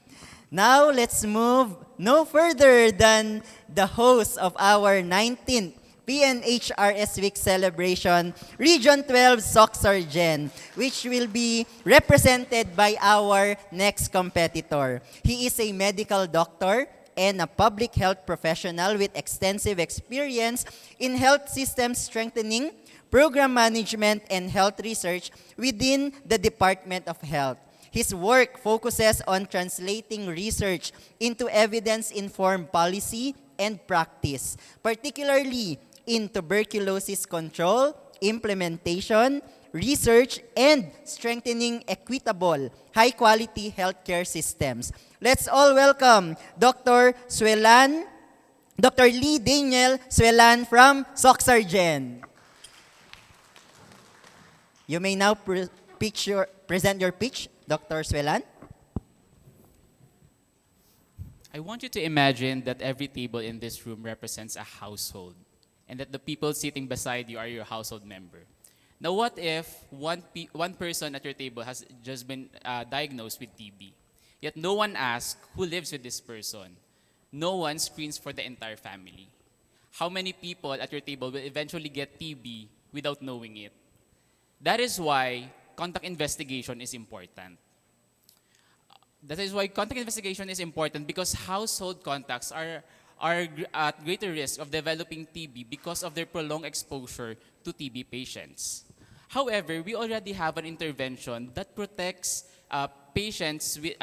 Now, let's move no further than the host of our 19th PNHRS Week celebration, Region 12 Soxargen, which will be represented by our next competitor. He is a medical doctor and a public health professional with extensive experience in health systems strengthening, program management, and health research within the Department of Health. His work focuses on translating research into evidence-informed policy and practice, particularly in tuberculosis control, implementation, research, and strengthening equitable, high-quality healthcare systems. Let's all welcome Dr. Lee Daniel Suelan from Soxargen. You may now present your pitch, Dr. Suelan. I want you to imagine that every table in this room represents a household, and that the people sitting beside you are your household member. Now, what if one person at your table has just been diagnosed with TB, yet no one asks who lives with this person? No one screens for the entire family. How many people at your table will eventually get TB without knowing it? That is why contact investigation is important. That is why contact investigation is important, because household contacts are at greater risk of developing TB because of their prolonged exposure to TB patients. However, we already have an intervention that protects patients with,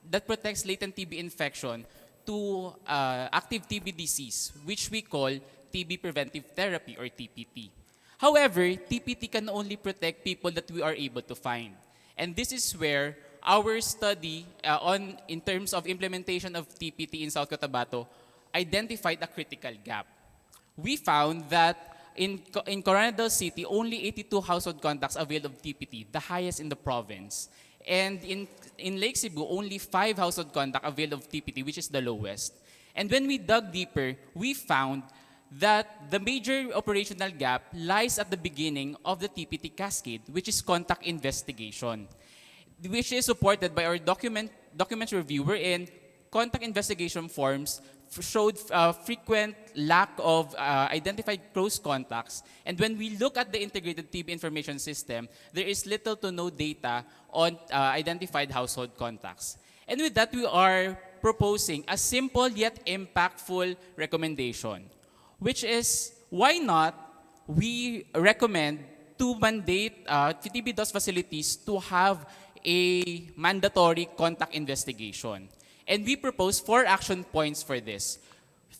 that protects latent TB infection to active TB disease, which we call TB preventive therapy or TPT. However, TPT can only protect people that we are able to find. And this is where our study in terms of implementation of TPT in South Cotabato identified a critical gap. We found that in Coronadal City, only 82 household contacts availed of TPT, the highest in the province. And in Lake Cebu, only 5 household contacts availed of TPT, which is the lowest. And when we dug deeper, we found that the major operational gap lies at the beginning of the TPT cascade, which is contact investigation, which is supported by our documents review, wherein contact investigation forms showed frequent lack of identified close contacts. And when we look at the integrated TB information system, there is little to no data on identified household contacts. And with that, we are proposing a simple yet impactful recommendation, which is, why not we recommend to mandate TB DOS facilities to have a mandatory contact investigation. And we propose 4 action points for this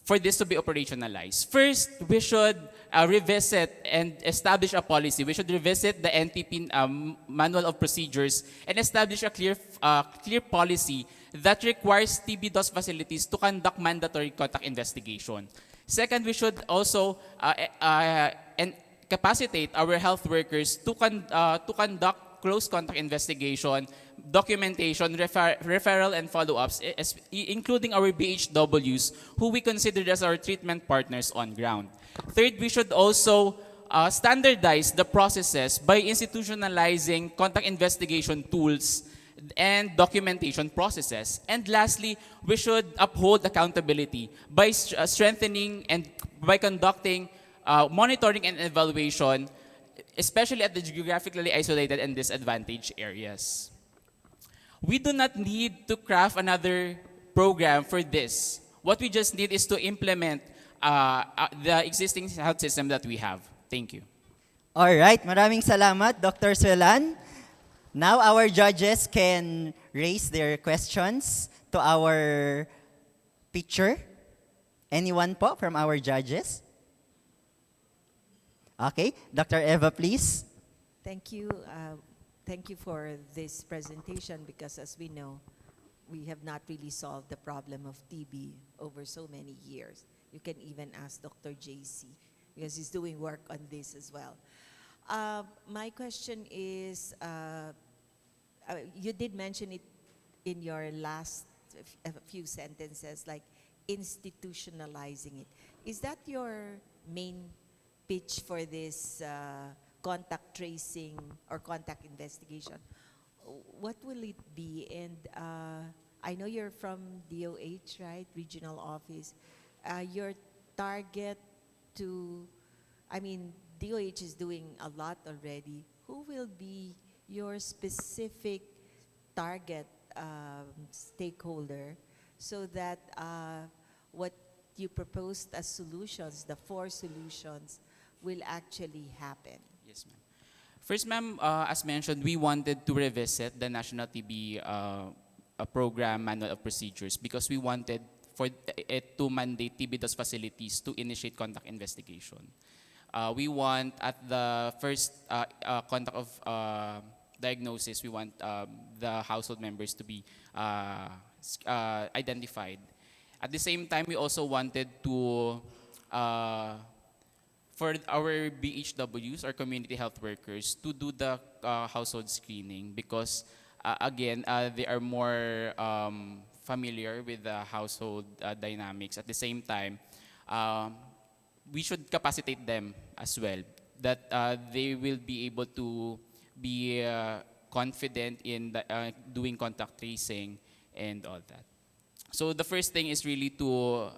to be operationalized. First, we should revisit and establish a policy. We should revisit the NTP Manual of Procedures and establish a clear policy that requires TB DOS facilities to conduct mandatory contact investigation. Second, we should also capacitate our health workers to conduct close contact investigation, documentation, referral, and follow-ups, including our BHWs, who we consider as our treatment partners on ground. Third, we should also standardize the processes by institutionalizing contact investigation tools and documentation processes. And lastly, we should uphold accountability by strengthening and by conducting monitoring and evaluation, especially at the geographically isolated and disadvantaged areas. We do not need to craft another program for this. What we just need is to implement the existing health system that we have. Thank you. All right, maraming salamat, Dr. Suelan. Now our judges can raise their questions to our picture. Anyone po from our judges? Okay, Dr. Eva, please. Thank you. Thank you for this presentation, because as we know, we have not really solved the problem of TB over so many years. You can even ask Dr. JC, because he's doing work on this as well. My question is, you did mention it in your last few sentences, like institutionalizing it. Is that your main pitch for this contact tracing or contact investigation? What will it be? And I know you're from DOH, right? Regional Office. Your target to, I mean, DOH is doing a lot already. Who will be your specific target stakeholder, so that what you proposed as solutions, the 4 solutions, will actually happen? Yes, ma'am. First, ma'am, as mentioned, we wanted to revisit the National TB Program Manual of Procedures, because we wanted for it to mandate TB DOS facilities to initiate contact investigation. We want, at the first contact of diagnosis, we want the household members to be identified. At the same time, we also wanted to, for our BHWs, or community health workers, to do the household screening, because again, they are more familiar with the household dynamics. At the same time, we should capacitate them as well, that they will be able to be confident in doing contact tracing and all that. So the first thing is really to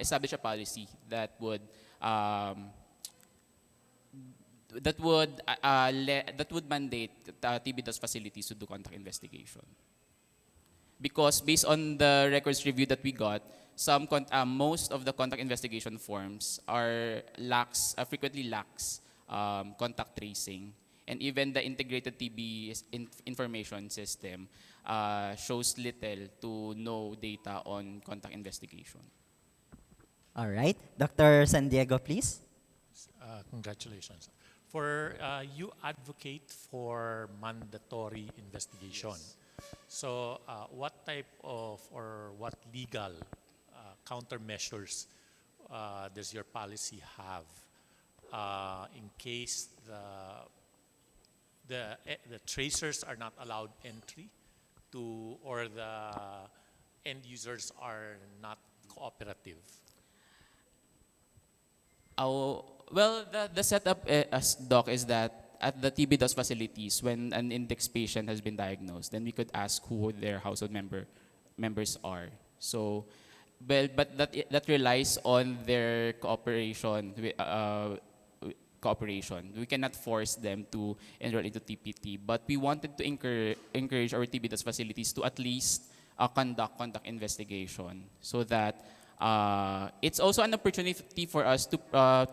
establish a policy that would mandate TB DOS facilities to do contact investigation. Because based on the records review that we got, most of the contact investigation forms frequently lacks contact tracing, And even the integrated TB information system shows little to no data on contact investigation. All right. Dr. San Diego, please. Congratulations. You advocate for mandatory investigation. Yes. So what type of or what legal countermeasures does your policy have in case the tracers are not allowed entry to, or the end users are not cooperative? Well, the setup, as doc, is that at the TB DOS facilities, when an index patient has been diagnosed, then we could ask who their household members are. So, but that relies on their cooperation. We cannot force them to enroll into TPT, but we wanted to encourage our TB DOS facilities to at least conduct investigation, so that it's also an opportunity for us to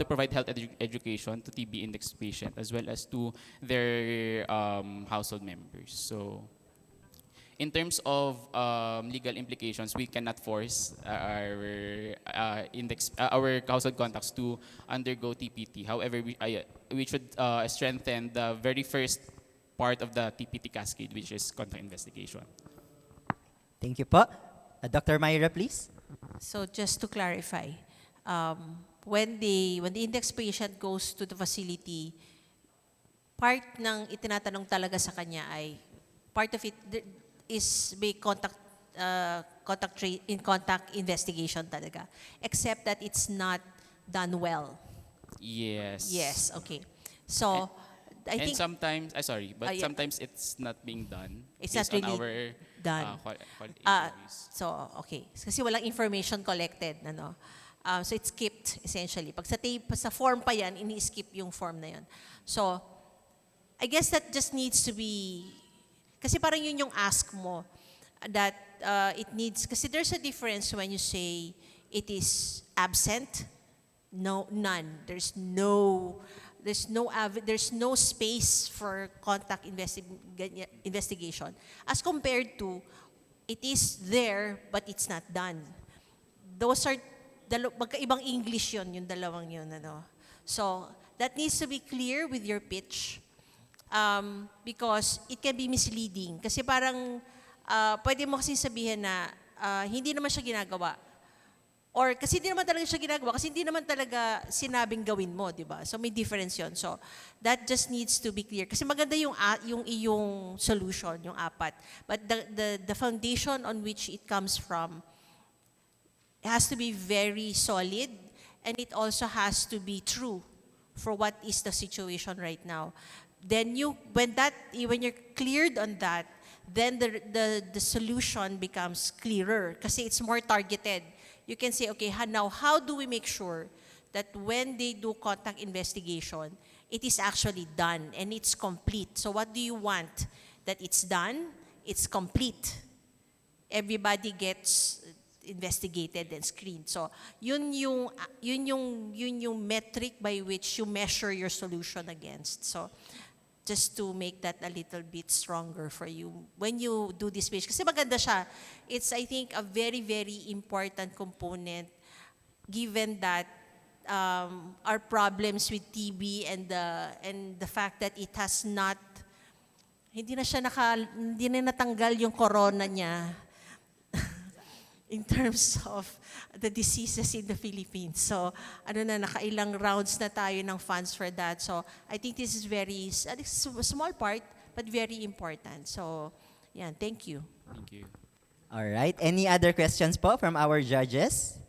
provide health education to TB index patients as well as to their household members. So, in terms of legal implications, we cannot force our household contacts to undergo TPT. However, we should strengthen the very first part of the TPT cascade, which is contact investigation. Thank you po. Dr. Myra, please. So just to clarify, when the index patient goes to the facility, part ng itinatanong talaga sa kanya ay, part of it is may contact investigation talaga, except that it's not done well. Yes. Yes, okay. So, I think sometimes, sometimes it's not being done. It's not based on really our, done. So, okay. Kasi walang information collected, ano. So it's skipped essentially. Pag sa form pa yan, ini-skip yung form na yan. So, I guess that just needs to be, kasi parang yun yung ask mo, that it needs, kasi there's a difference when you say it is absent, none. There's no space for contact investigation as compared to it is there but it's not done. Those are magkaibang English yung dalawang yun, ano. So that needs to be clear with your pitch, because it can be misleading. Kasi parang pwede mo kasi sabihin na hindi naman siya ginagawa. Or kasi hindi naman talaga siya ginagawa, kasi hindi naman talaga sinabing gawin mo, di ba? So may difference yun. So that just needs to be clear. Kasi maganda yung iyong solution, yung apat. But the foundation on which it comes from, it has to be very solid, and it also has to be true for what is the situation right now. Then when you're cleared on that, then the solution becomes clearer kasi it's more targeted. You can say, okay, now how do we make sure that when they do contact investigation, it is actually done and it's complete? So what do you want? That it's done, it's complete. Everybody gets investigated and screened. So yun yung metric by which you measure your solution against. So just to make that a little bit stronger for you when you do this page. Kasi maganda siya. It's, I think, a very, very important component given that our problems with TB and the fact that it has not, hindi na natanggal yung corona niya in terms of the diseases in the Philippines. So, nakailang rounds na tayo ng funds for that. So, I think this is a small part, but very important. So, yeah, thank you. Thank you. All right. Any other questions po from our judges?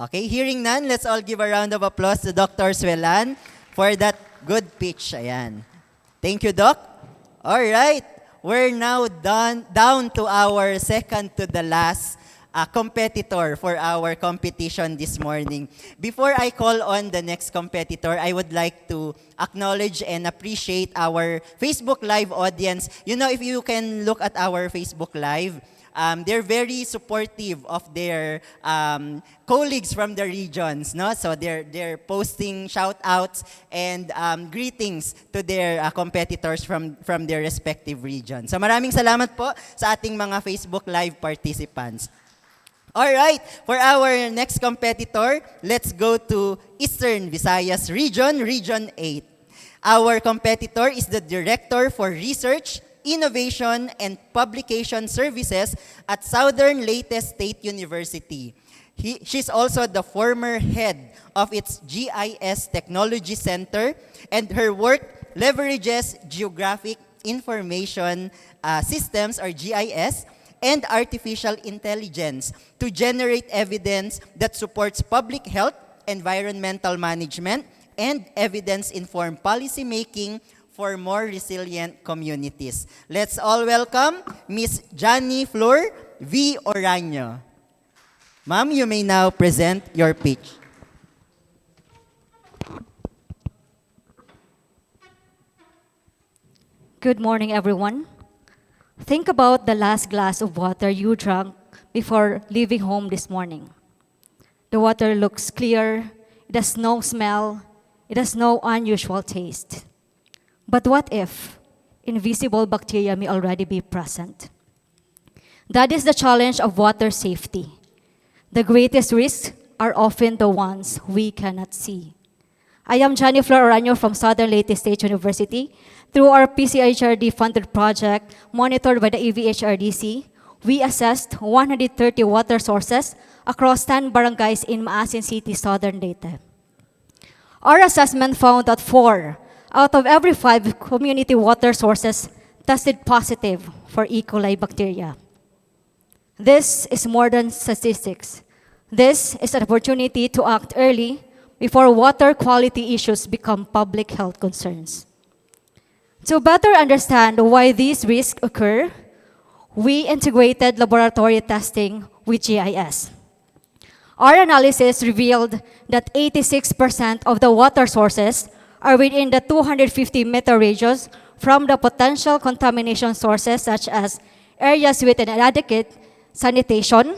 Okay, hearing none, let's all give a round of applause to Dr. Suelan for that good pitch. Ayan. Thank you, Doc. All right. We're now down to our second to the last competitor for our competition this morning. Before I call on the next competitor, I would like to acknowledge and appreciate our Facebook Live audience. You know, if you can look at our Facebook Live, they're very supportive of their colleagues from the regions, no? So they're posting shout outs and greetings to their competitors from their respective regions. So maraming salamat po sa ating mga Facebook Live participants. All right, for our next competitor, let's go to Eastern Visayas Region, Region 8. Our competitor is the Director for Research, Innovation, and Publication Services at Southern Leyte State University. She's also the former head of its GIS Technology Center, and her work leverages geographic information systems, or GIS, and artificial intelligence to generate evidence that supports public health, environmental management, and evidence-informed policy making for more resilient communities. Let's all welcome Ms. Johnny Flor V. Oraño. Ma'am, you may now present your pitch. Good morning, everyone. Think about the last glass of water you drank before leaving home this morning. The water looks clear, it has no smell, it has no unusual taste. But what if invisible bacteria may already be present? That is the challenge of water safety. The greatest risks are often the ones we cannot see. I am Johnny Flor Oraño from Southern Leyte State University. Through our PCHRD-funded project, monitored by the AVHRDC, we assessed 130 water sources across 10 barangays in Maasin City, Southern Leyte. Our assessment found that 4 out of every 5 community water sources tested positive for E. coli bacteria. This is more than statistics. This is an opportunity to act early before water quality issues become public health concerns. To better understand why these risks occur, we integrated laboratory testing with GIS. Our analysis revealed that 86% of the water sources are within the 250-meter radius from the potential contamination sources, such as areas with inadequate sanitation,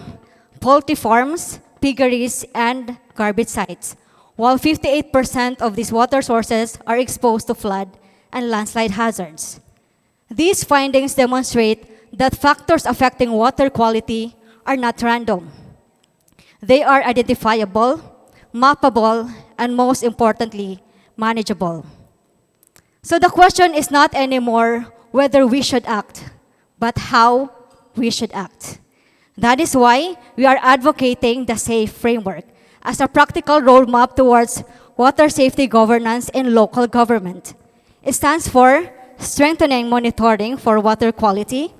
poultry farms, piggeries, and garbage sites, while 58% of these water sources are exposed to flood and landslide hazards. These findings demonstrate that factors affecting water quality are not random. They are identifiable, mappable, and most importantly, manageable. So the question is not anymore whether we should act, but how we should act. That is why we are advocating the SAFE framework as a practical roadmap towards water safety governance in local government. It stands for strengthening monitoring for water quality,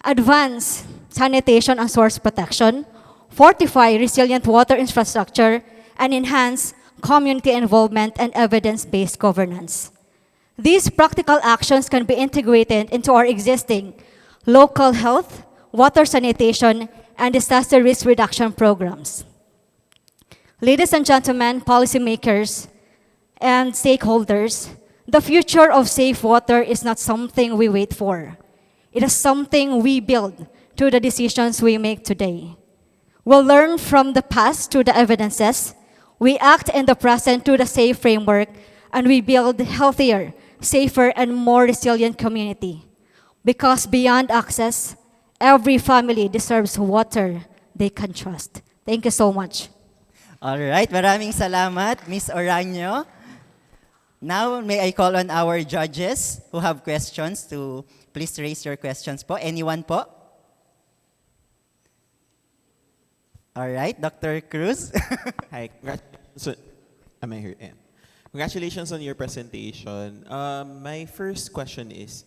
advance sanitation and source protection, fortify resilient water infrastructure, and enhance community involvement and evidence-based governance. These practical actions can be integrated into our existing local health, water sanitation, and disaster risk reduction programs. Ladies and gentlemen, policymakers, and stakeholders, the future of safe water is not something we wait for. It is something we build through the decisions we make today. We'll learn from the past through the evidences, we act in the present through the SAFE framework, and we build healthier, safer, and more resilient community. Because beyond access, every family deserves water they can trust. Thank you so much. All right, maraming salamat, Ms. Oraño. Now, may I call on our judges who have questions to please raise your questions po. Anyone po? All right, Dr. Cruz. Hi, congratulations. Am I here? Yeah. Congratulations on your presentation. My first question is,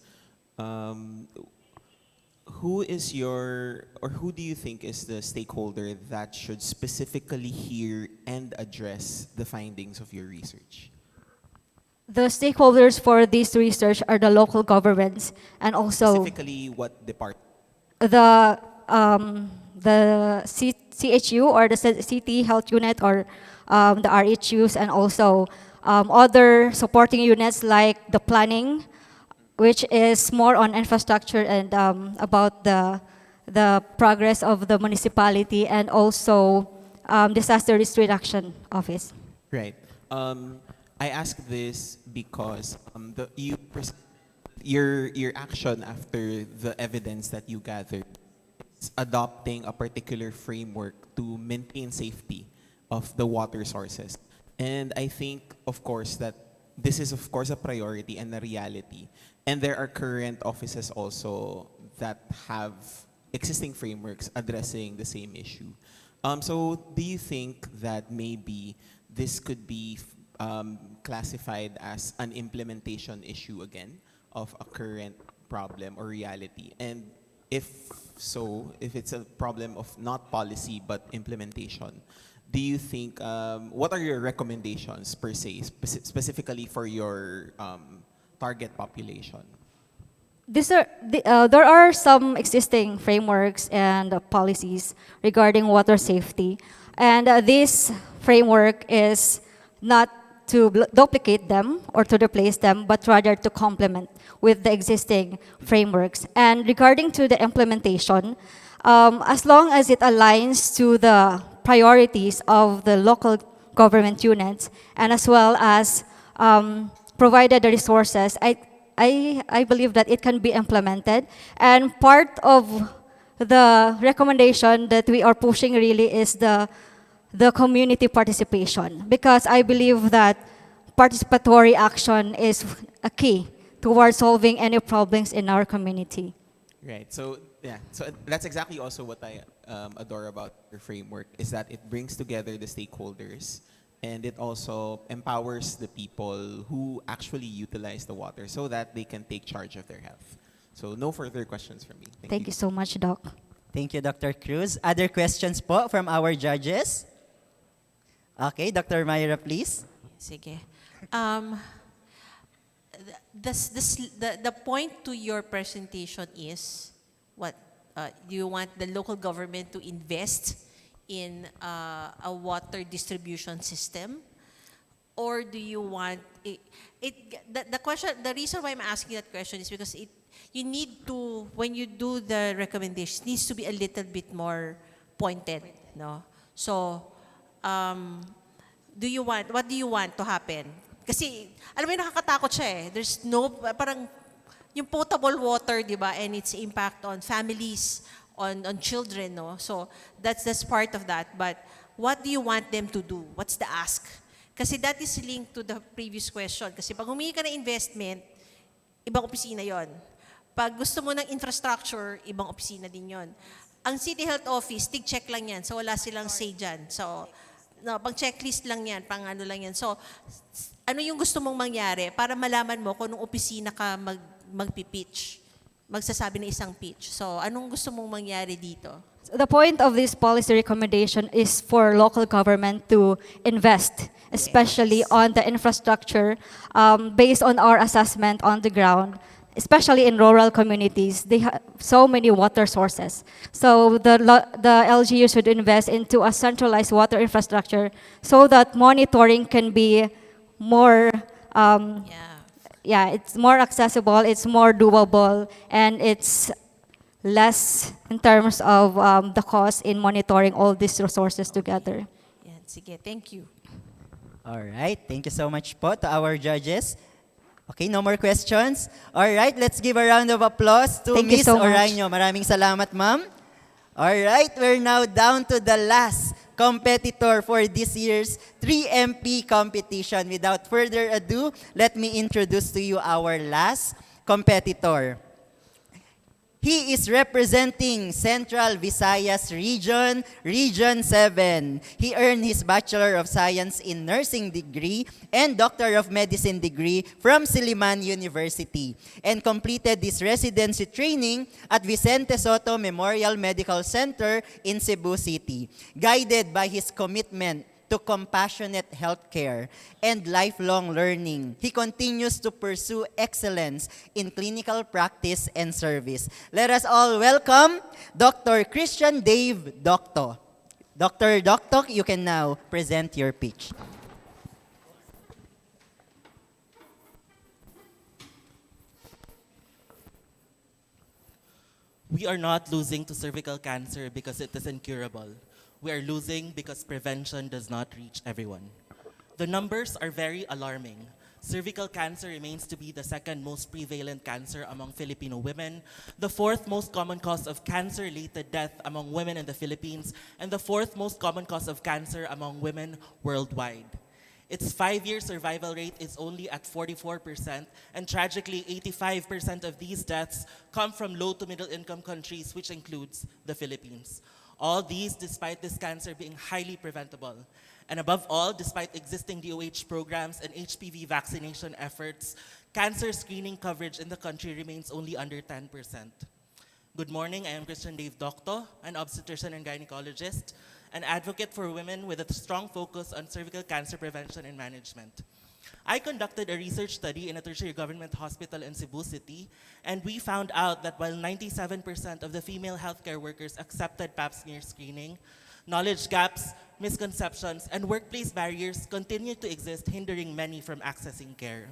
who do you think is the stakeholder that should specifically hear and address the findings of your research? The stakeholders for this research are the local governments and also Specifically, what department? the CHU or the City Health Unit or the RHUs, and also other supporting units like the planning, which is more on infrastructure and about the the progress of the municipality and also disaster risk reduction office. Right. I ask this because your action after the evidence that you gathered is adopting a particular framework to maintain safety of the water sources. And I think, of course, that this is, of course, a priority and a reality. And there are current offices also that have existing frameworks addressing the same issue. So do you think that maybe this could be classified as an implementation issue again of a current problem or reality? And if so, if it's a problem of not policy but implementation, do you think, what are your recommendations per se, specifically for your target population? There are some existing frameworks and policies regarding water safety. And this framework is not to duplicate them or to replace them, but rather to complement with the existing frameworks. And regarding to the implementation, as long as it aligns to the priorities of the local government units and as well as provided the resources, I believe that it can be implemented. And part of the recommendation that we are pushing really is the community participation, because I believe that participatory action is a key towards solving any problems in our community. Right. So yeah. So that's exactly also what I adore about your framework, is that it brings together the stakeholders and it also empowers the people who actually utilize the water so that they can take charge of their health. So no further questions from me. Thank you so much, Doc. Thank you, Dr. Cruz. Other questions po from our judges? Okay, Dr. Myra, please. Sige. The point to your presentation is what? Do you want the local government to invest in a water distribution system, or do you want the question? The reason why I'm asking that question is because you need to, when you do the recommendations, needs to be a little bit more pointed, no? So, what do you want to happen? Kasi, alam mo, nakakatakot siya eh. There's no, parang, yung potable water, di ba, and its impact on families, on children, no? So, that's part of that. But, what do you want them to do? What's the ask? Kasi that is linked to the previous question. Kasi pag humingi ka ng investment, ibang opisina yon. Pag gusto mo ng infrastructure, ibang opisina din yon. Ang City Health Office, tig-check lang yan. So, wala silang say dyan. So, no, pang checklist lang yan, pang ano lang yan. So, ano yung gusto mong mangyari para malaman mo kung anong opisina ka magpipitch, magsasabi ng isang pitch. So, anong gusto mong mangyari dito? The point of this policy recommendation is for local government to invest, especially on the infrastructure, based on our assessment on the ground. Especially in rural communities, they have so many water sources. So the LGU should invest into a centralized water infrastructure so that monitoring can be more, it's more accessible, it's more doable, and it's less in terms of the cost in monitoring all these resources together. Yan, sige, thank you. All right, thank you so much po to our judges. Okay, no more questions? All right, let's give a round of applause to Thank you Miss so much. Oraño. Maraming salamat, ma'am. All right, we're now down to the last competitor for this year's 3MP competition. Without further ado, let me introduce to you our last competitor. He is representing Central Visayas Region, Region 7. He earned his Bachelor of Science in Nursing degree and Doctor of Medicine degree from Silliman University and completed his residency training at Vicente Soto Memorial Medical Center in Cebu City, guided by his commitment to compassionate healthcare and lifelong learning. He continues to pursue excellence in clinical practice and service. Let us all welcome Dr. Christian Dave Docto. Dr. Docto, you can now present your pitch. We are not losing to cervical cancer because it is incurable. We are losing because prevention does not reach everyone. The numbers are very alarming. Cervical cancer remains to be the second most prevalent cancer among Filipino women, the fourth most common cause of cancer-related death among women in the Philippines, and the fourth most common cause of cancer among women worldwide. Its 5-year survival rate is only at 44%, and tragically, 85% of these deaths come from low to middle income countries, which includes the Philippines. All these despite this cancer being highly preventable. And above all, despite existing DOH programs and HPV vaccination efforts, cancer screening coverage in the country remains only under 10%. Good morning, I am Christian Dave Docto, an obstetrician and gynecologist, an advocate for women with a strong focus on cervical cancer prevention and management. I conducted a research study in a tertiary government hospital in Cebu City, and we found out that while 97% of the female healthcare workers accepted pap smear screening, knowledge gaps, misconceptions, and workplace barriers continue to exist, hindering many from accessing care.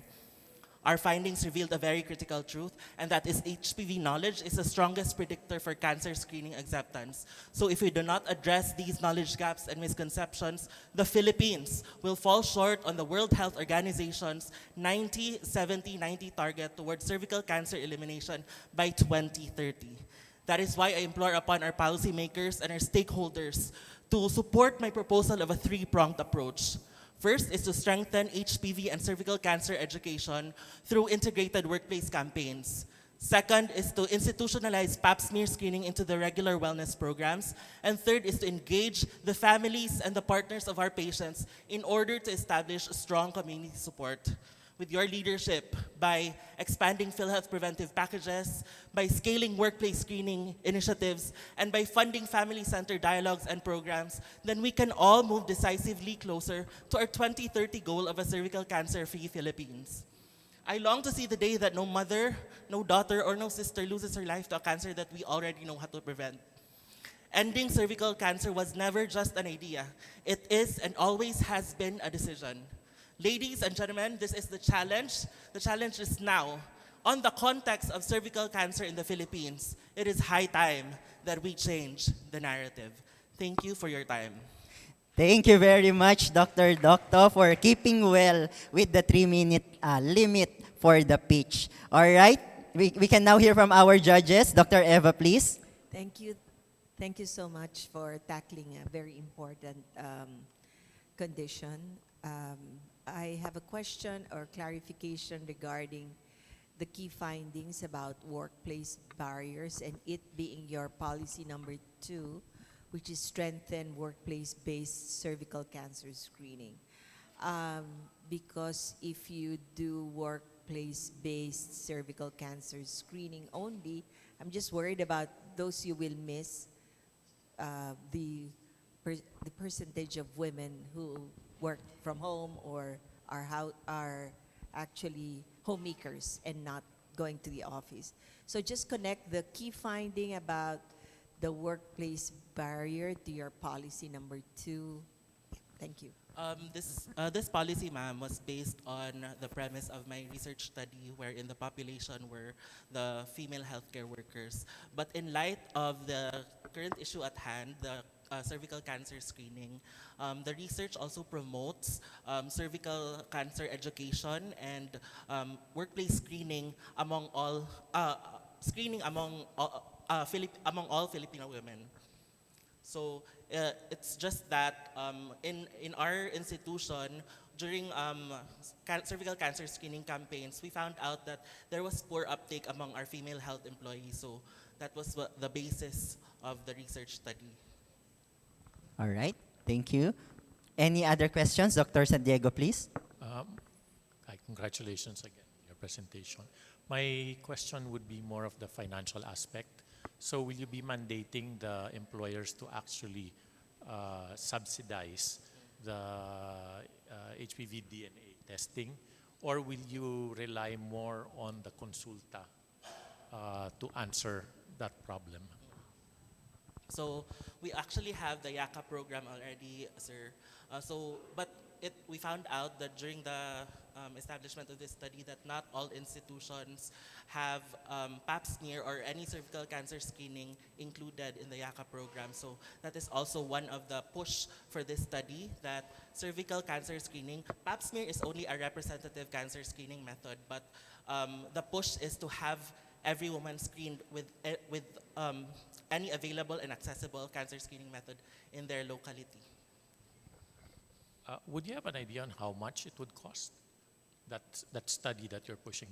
Our findings revealed a very critical truth, and that is HPV knowledge is the strongest predictor for cancer screening acceptance. So if we do not address these knowledge gaps and misconceptions, the Philippines will fall short on the World Health Organization's 90-70-90 target towards cervical cancer elimination by 2030. That is why I implore upon our policymakers and our stakeholders to support my proposal of a three-pronged approach. First is to strengthen HPV and cervical cancer education through integrated workplace campaigns. Second is to institutionalize pap smear screening into the regular wellness programs. And third is to engage the families and the partners of our patients in order to establish strong community support. With your leadership, by expanding PhilHealth preventive packages, by scaling workplace screening initiatives, and by funding family-centered dialogues and programs, then we can all move decisively closer to our 2030 goal of a cervical cancer-free Philippines. I long to see the day that no mother, no daughter, or no sister loses her life to a cancer that we already know how to prevent. Ending cervical cancer was never just an idea. It is and always has been a decision. Ladies and gentlemen, this is the challenge. The challenge is now. On the context of cervical cancer in the Philippines, it is high time that we change the narrative. Thank you for your time. Thank you very much, Dr. Docto, for keeping well with the 3-minute limit for the pitch. All right, we can now hear from our judges. Dr. Eva, please. Thank you. Thank you so much for tackling a very important condition. I have a question or clarification regarding the key findings about workplace barriers and it being your policy number 2, which is strengthen workplace-based cervical cancer screening. Because if you do workplace-based cervical cancer screening only, I'm just worried about those you will miss, the percentage of women who work from home or are actually homemakers and not going to the office. So just connect the key finding about the workplace barrier to your policy number 2. Thank you. This policy, ma'am, was based on the premise of my research study wherein the population were the female healthcare workers. But in light of the current issue at hand, the cervical cancer screening, the research also promotes cervical cancer education and workplace screening among all all Filipino women. So it's just that in our institution, during cervical cancer screening campaigns, we found out that there was poor uptake among our female health employees. So that was the basis of the research study. All right, thank you. Any other questions? Dr. San Diego, please. Congratulations again on your presentation. My question would be more of the financial aspect. So will you be mandating the employers to actually subsidize the HPV DNA testing, or will you rely more on the consulta to answer that problem? So we actually have the YACA program already, sir. We found out that during the establishment of this study that not all institutions have pap smear or any cervical cancer screening included in the YACA program. So that is also one of the push for this study, that cervical cancer screening, pap smear is only a representative cancer screening method, but the push is to have every woman screened with any available and accessible cancer screening method in their locality. Would you have an idea on how much it would cost? That study that you're pushing?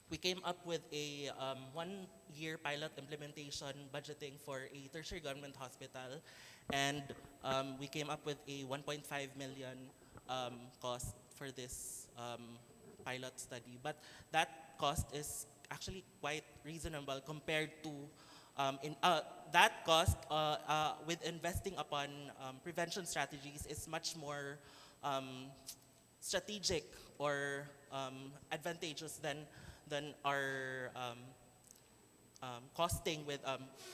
We came up with a 1-year pilot implementation budgeting for a tertiary government hospital, and we came up with a 1.5 million cost for this pilot study. But that cost is actually quite reasonable compared to that cost with investing upon prevention strategies is much more strategic or advantageous than our costing with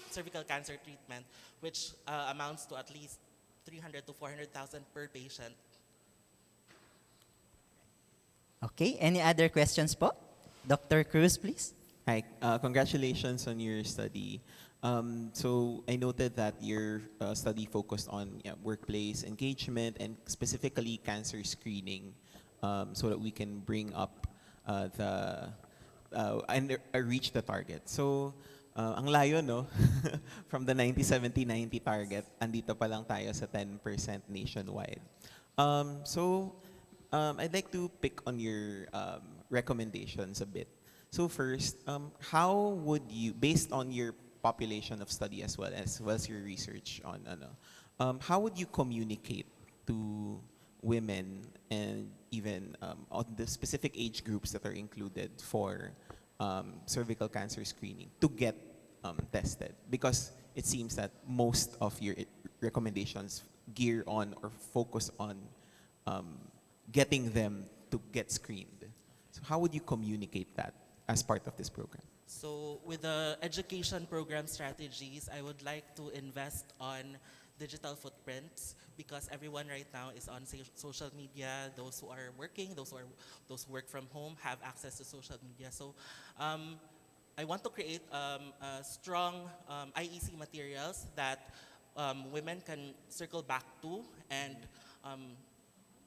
cervical cancer treatment, which amounts to at least 300 to 400,000 per patient. Okay, any other questions po? Dr. Cruz, please. Hi, congratulations on your study. So I noted that your study focused on workplace engagement and specifically cancer screening, so that we can bring up and reach the target. So ang layo, no? From the 90-70-90 target, andito pa lang tayo sa 10% nationwide. I'd like to pick on your recommendations a bit. So first, how would you, based on your population of study as well as your research on how would you communicate to women and even on the specific age groups that are included for cervical cancer screening to get tested? Because it seems that most of your recommendations gear on or focus on getting them to get screened. So how would you communicate that as part of this program? So with the education program strategies, I would like to invest on digital footprints, because everyone right now is on social media. Those who are working, those who work from home have access to social media. So I want to create strong IEC materials that women can circle back to and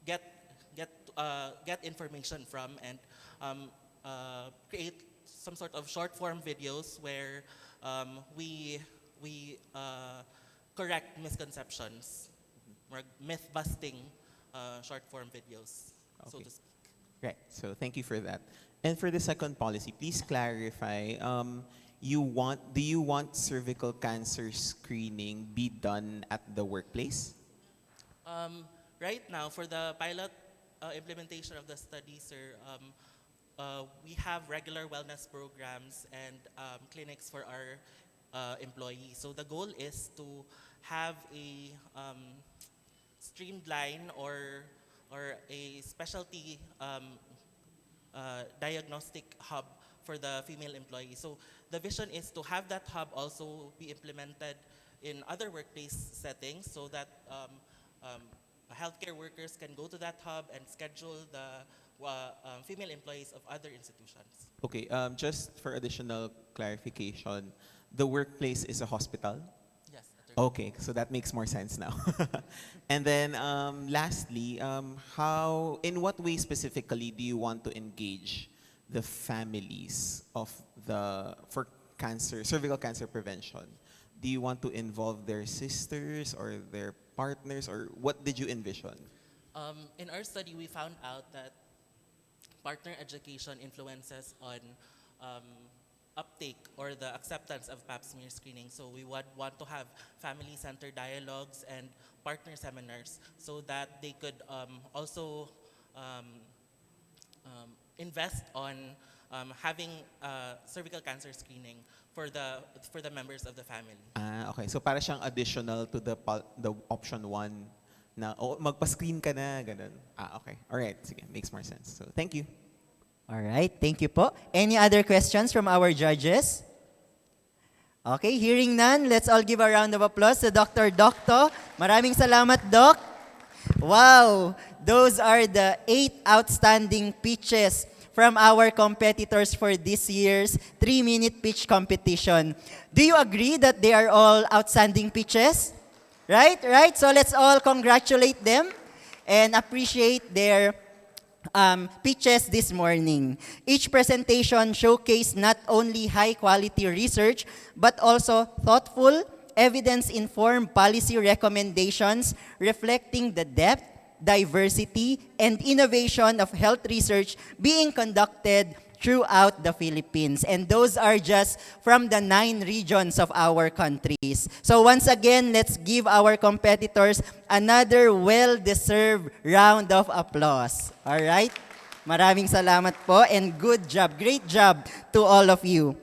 get information from, and create some sort of short form videos where we correct misconceptions, or myth busting short form videos, so to speak. Right. So thank you for that. And for the second policy, please clarify. Do you want cervical cancer screening be done at the workplace? Right now, for the pilot implementation of the study, sir, we have regular wellness programs and clinics for our employees. So the goal is to have a streamlined or a specialty diagnostic hub for the female employees. So the vision is to have that hub also be implemented in other workplace settings, so that healthcare workers can go to that hub and schedule the female employees of other institutions. Okay, just for additional clarification, the workplace is a hospital? Yes. Okay, so that makes more sense now. And then lastly, in what way specifically do you want to engage the families for cervical cancer prevention? Do you want to involve their sisters or their partners, or what did you envision? In our study, we found out that partner education influences on uptake or the acceptance of pap smear screening. So we would want to have family-centered dialogues and partner seminars, so that they could also invest on having cervical cancer screening for the members of the family. Okay. So para siyang additional to the option 1 na magpa-screen ka na, ganun. Okay. All right. Sige, makes more sense. So thank you. All right, thank you po. Any other questions from our judges? Okay, hearing none, let's all give a round of applause to Dr. Docto. Maraming salamat, Doc. Wow, those are the 8 outstanding pitches from our competitors for this year's 3-minute pitch competition. Do you agree that they are all outstanding pitches? Right, right? So let's all congratulate them and appreciate their pitches this morning. Each presentation showcased not only high-quality research, but also thoughtful, evidence-informed policy recommendations reflecting the depth, diversity, and innovation of health research being conducted throughout the Philippines. And those are just from the 9 regions of our countries. So once again, let's give our competitors another well-deserved round of applause. All right? Maraming salamat po and good job. Great job to all of you.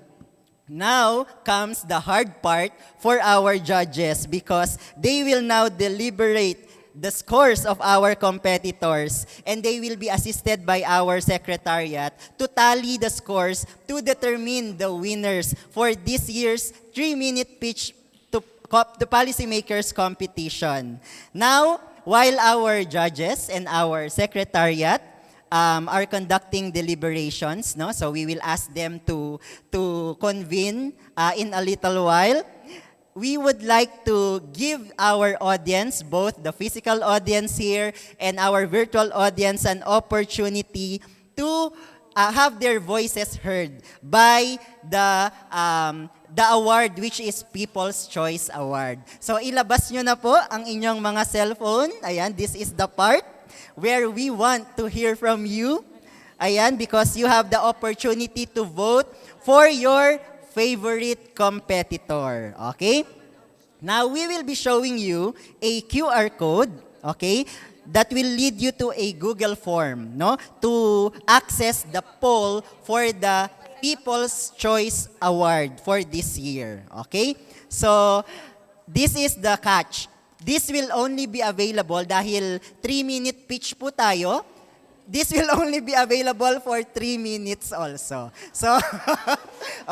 Now comes the hard part for our judges because they will now deliberate the scores of our competitors and they will be assisted by our secretariat to tally the scores to determine the winners for this year's 3-minute pitch to the Policymakers competition. Now, while our judges and our secretariat are conducting deliberations, no? So we will ask them to convene in a little while. We would like to give our audience, both the physical audience here and our virtual audience, an opportunity to have their voices heard by the award, which is People's Choice Award. So ilabas nyo na po ang inyong mga cellphone. Ayan, this is the part where we want to hear from you. Ayan, because you have the opportunity to vote for your favorite competitor. Okay? Now, we will be showing you a QR code, okay, that will lead you to a Google form, no, to access the poll for the People's Choice Award for this year. Okay? So, this is the catch. This will only be available dahil 3-minute pitch po tayo. This will only be available for 3 minutes also. So,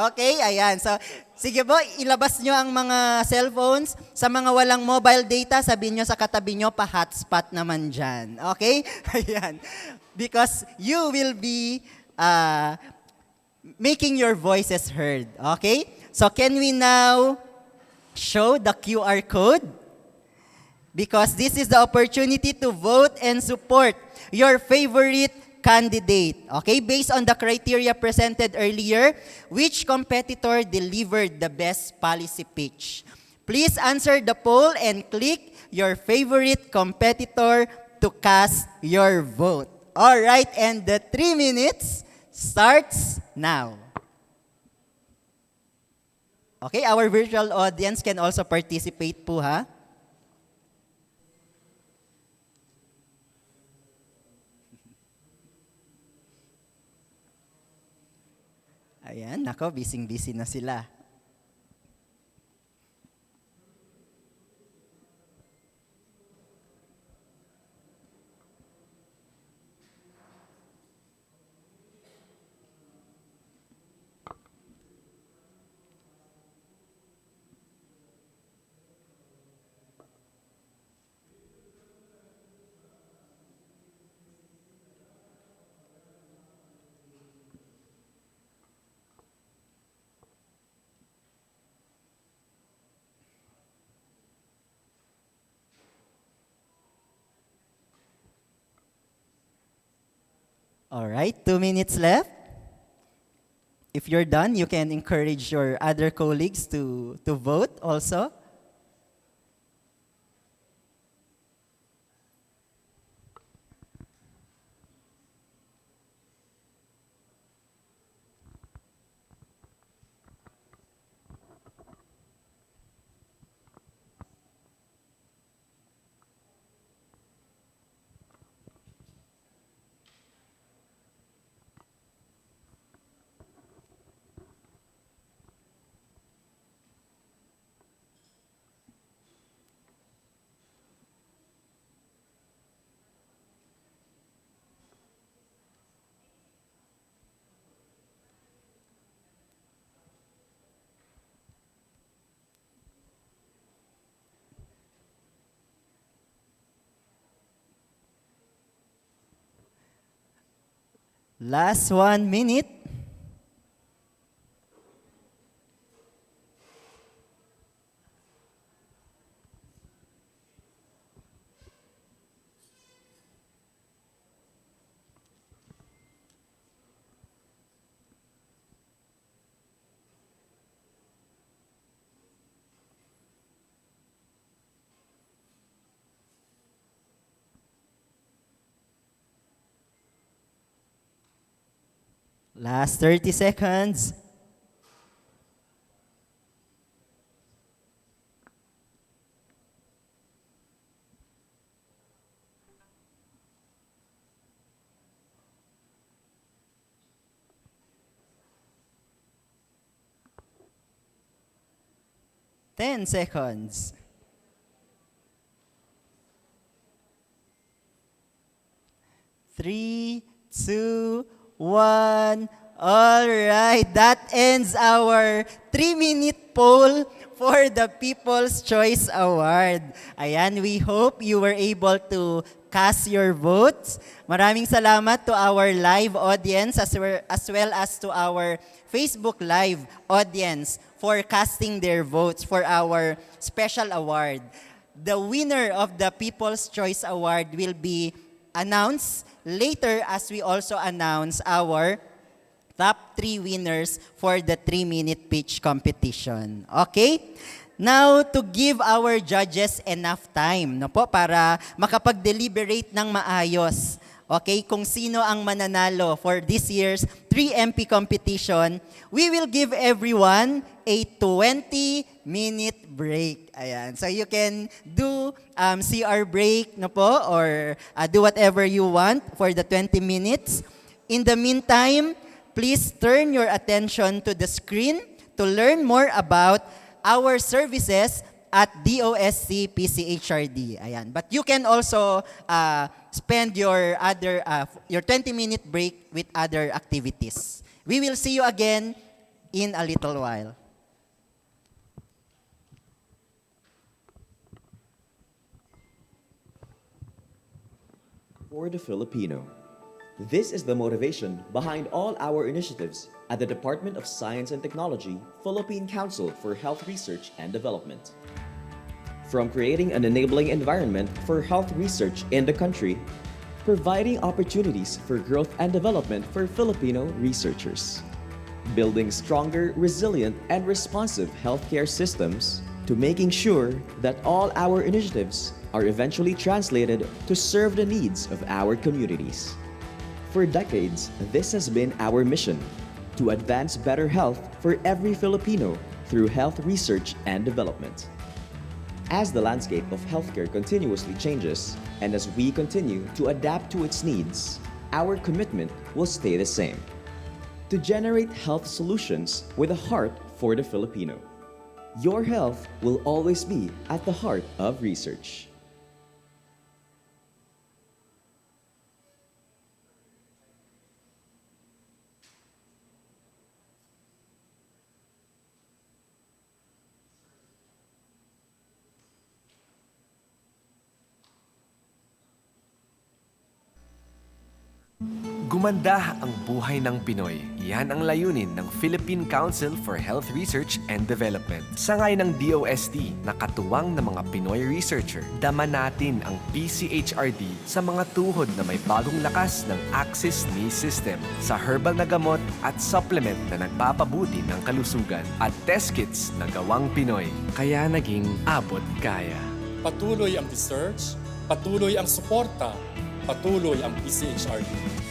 okay, ayan. So, sige po, ilabas nyo ang mga cellphones. Sa mga walang mobile data, sabihin nyo sa katabi nyo, pa-hotspot naman dyan. Okay? Ayan. Because you will be making your voices heard. Okay? So, can we now show the QR code? Because this is the opportunity to vote and support your favorite candidate. Okay, based on the criteria presented earlier, which competitor delivered the best policy pitch? Please answer the poll and click your favorite competitor to cast your vote. All right, and the 3 minutes starts now. Okay, our virtual audience can also participate po, ha? Ayan, nako, busy-busy na sila. All right, 2 minutes left. If you're done, you can encourage your other colleagues to vote also. Last 1 minute. Last 30 seconds. Ten seconds. 3, 2, 1. All right, that ends our 3-minute poll for the People's Choice Award. Ayan, we hope you were able to cast your votes. Maraming salamat to our live audience as well as to our Facebook Live audience for casting their votes for our special award. The winner of the People's Choice Award will be announced later as we also announce our top 3 winners for the 3-minute pitch competition. Okay? Now, to give our judges enough time, no po, para makapag-deliberate ng maayos. Okay, kung sino ang mananalo for this year's 3MP competition, we will give everyone a 20-minute break. Ayan. So you can do CR break, no po, or do whatever you want for the 20 minutes. In the meantime, please turn your attention to the screen to learn more about our services at DOSC PCHRD. Ayan. But you can also spend your 20-minute break with other activities. We will see you again in a little while. For the Filipino. This is the motivation behind all our initiatives at the Department of Science and Technology, Philippine Council for Health Research and Development. From creating an enabling environment for health research in the country, providing opportunities for growth and development for Filipino researchers, building stronger, resilient, and responsive healthcare systems, to making sure that all our initiatives are eventually translated to serve the needs of our communities. For decades, this has been our mission, to advance better health for every Filipino through health research and development. As the landscape of healthcare continuously changes, and as we continue to adapt to its needs, our commitment will stay the same: to generate health solutions with a heart for the Filipino. Your health will always be at the heart of research. Gumanda ang buhay ng Pinoy. Yan ang layunin ng Philippine Council for Health Research and Development. Sangay ng DOST na katuwang ng mga Pinoy researcher, dama natin ang PCHRD sa mga tuhod na may bagong lakas ng Axis Knee System, sa herbal na gamot at supplement na nagpapabuti ng kalusugan, at test kits na gawang Pinoy. Kaya naging abot kaya. Patuloy ang research, patuloy ang suporta, patuloy ang PCHRD.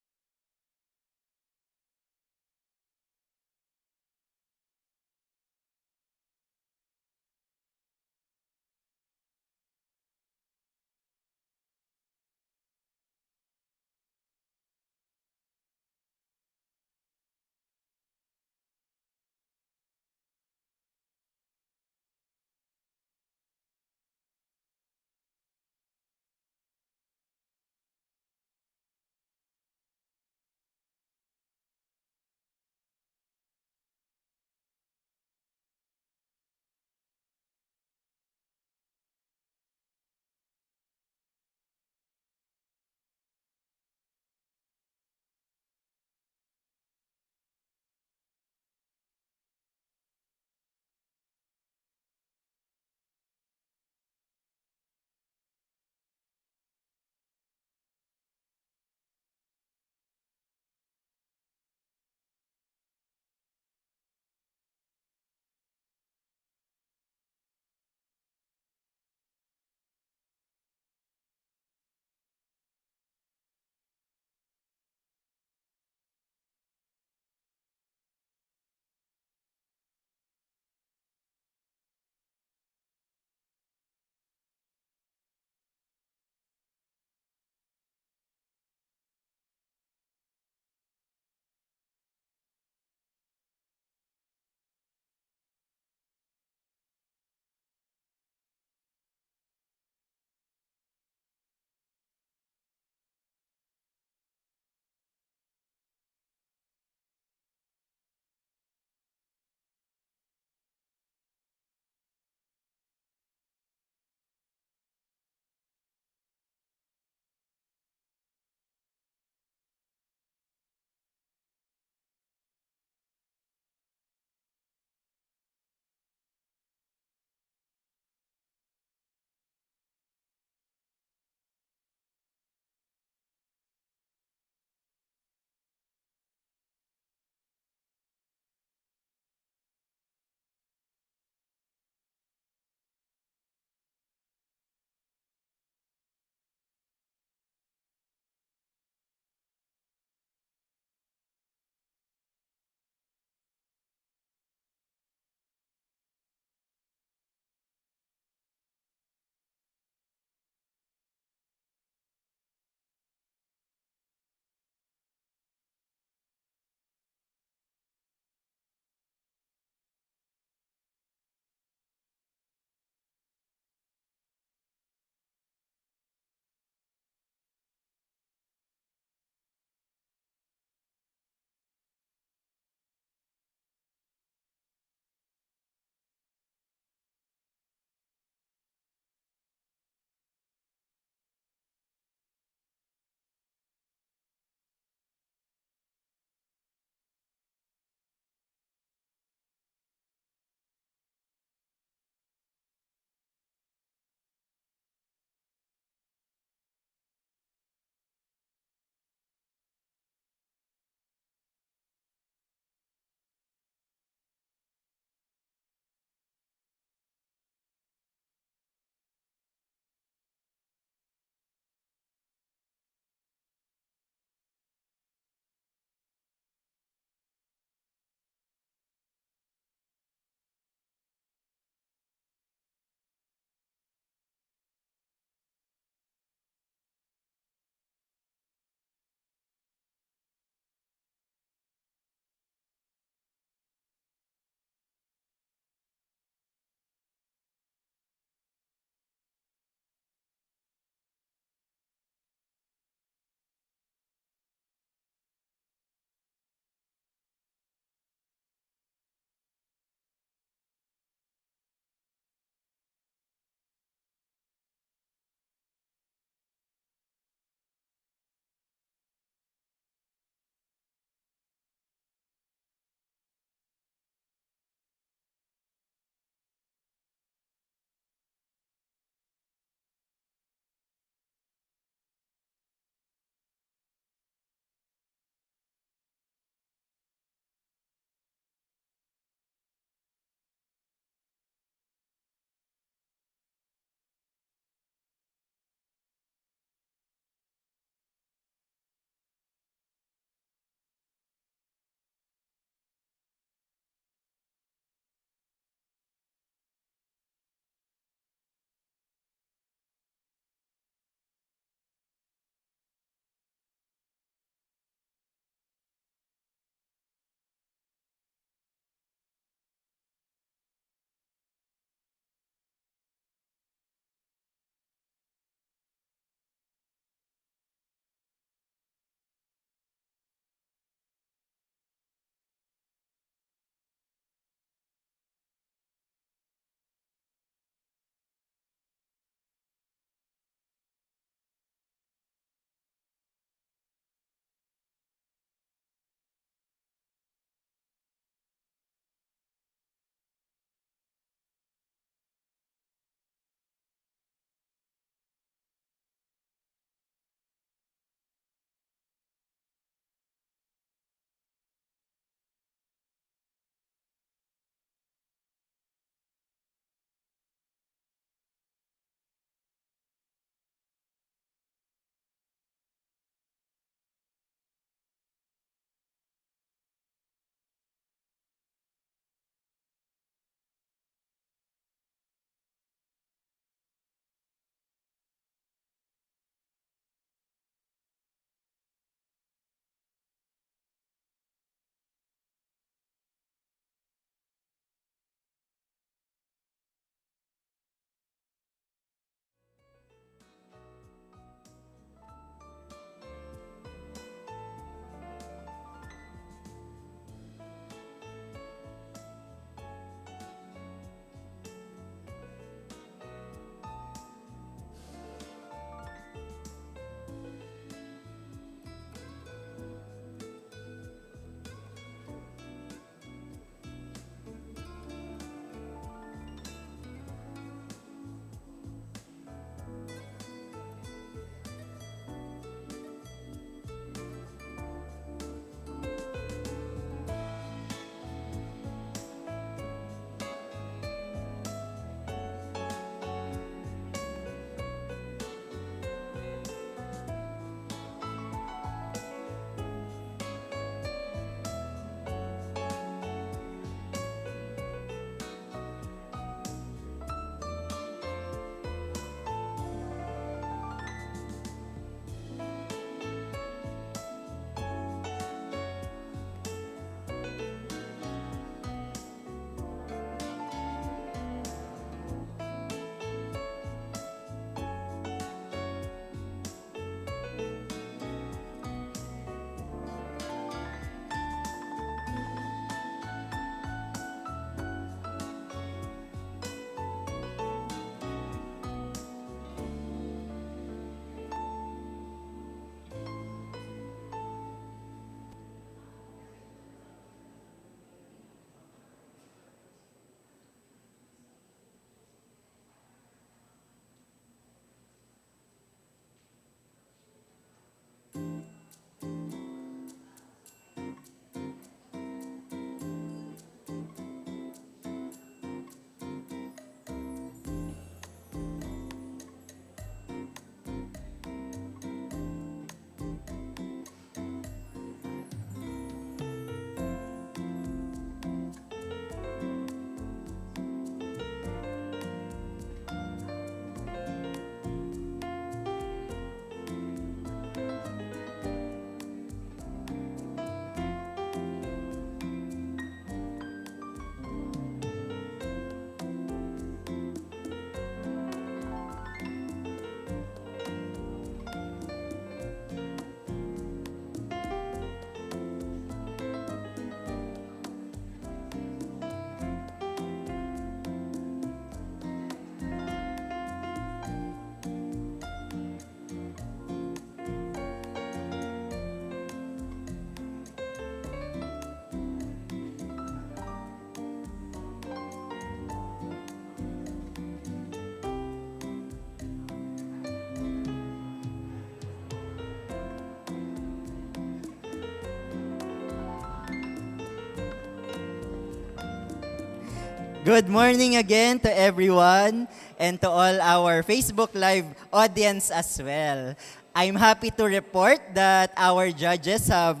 Good morning again to everyone and to all our Facebook Live audience as well. I'm happy to report that our judges have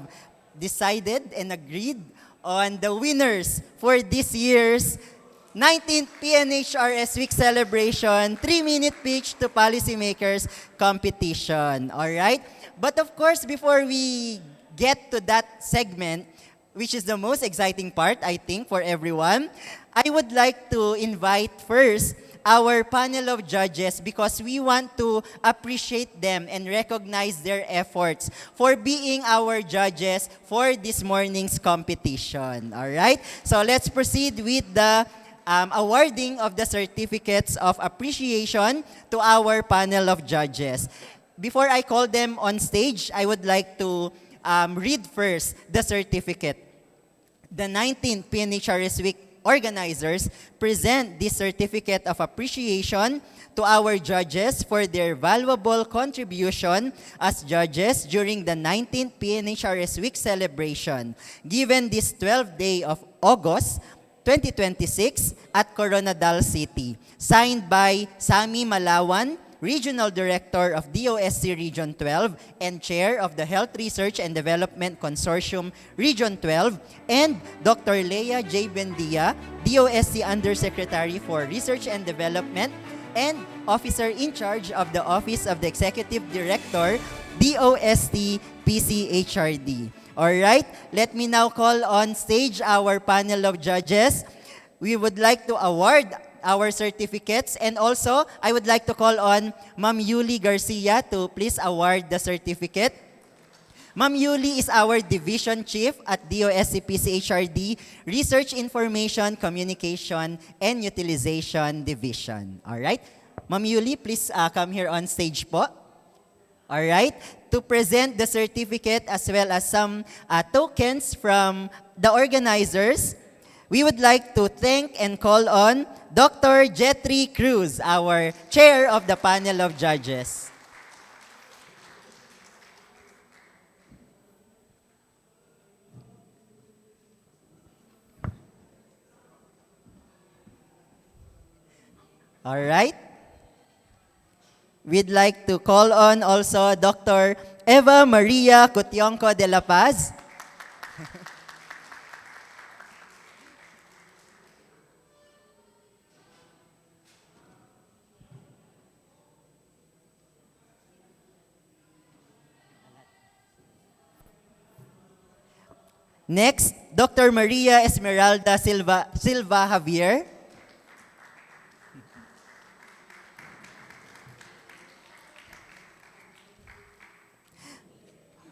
decided and agreed on the winners for this year's 19th PNHRS Week Celebration 3-minute pitch to Policymakers competition. All right? But of course, before we get to that segment, which is the most exciting part, I think, for everyone, I would like to invite first our panel of judges because we want to appreciate them and recognize their efforts for being our judges for this morning's competition. All right? So let's proceed with the awarding of the certificates of appreciation to our panel of judges. Before I call them on stage, I would like to read first the certificate. The 19th PNHRS Week organizers present this certificate of appreciation to our judges for their valuable contribution as judges during the 19th PNHRS Week celebration, given this 12th day of August 2026 at Coronadal City. Signed by Sami Malawan, Regional Director of DOSC Region 12 and Chair of the Health Research and Development Consortium Region 12, and Dr. Leia J. Bendia, DOSC Undersecretary for Research and Development and Officer in charge of the Office of the Executive Director, DOST PCHRD. All right, let me now call on stage our panel of judges. We would like to award our certificates, and also I would like to call on Ma'am Yuli Garcia to please award the certificate. Ma'am Yuli is our Division Chief at DOSC PCHRD, Research Information, Communication, and Utilization Division. All right? Ma'am Yuli, please come here on stage po. All right? To present the certificate as well as some tokens from the organizers, we would like to thank and call on Dr. Jetri Cruz, our chair of the panel of judges. All right. We'd like to call on also Dr. Eva Maria Cutionco de la Paz. Next, Dr. Maria Esmeralda Silva Javier.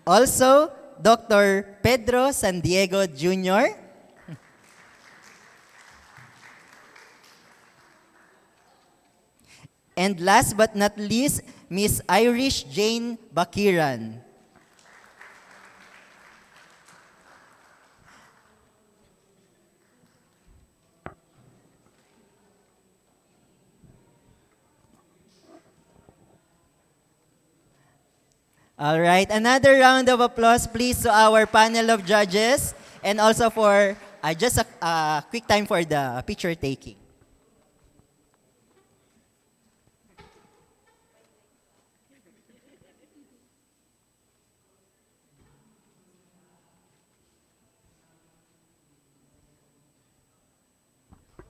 Also, Dr. Pedro San Diego Jr. And last but not least, Miss Irish Jane Bakiran. All right, another round of applause please to our panel of judges and also for just a quick time for the picture taking.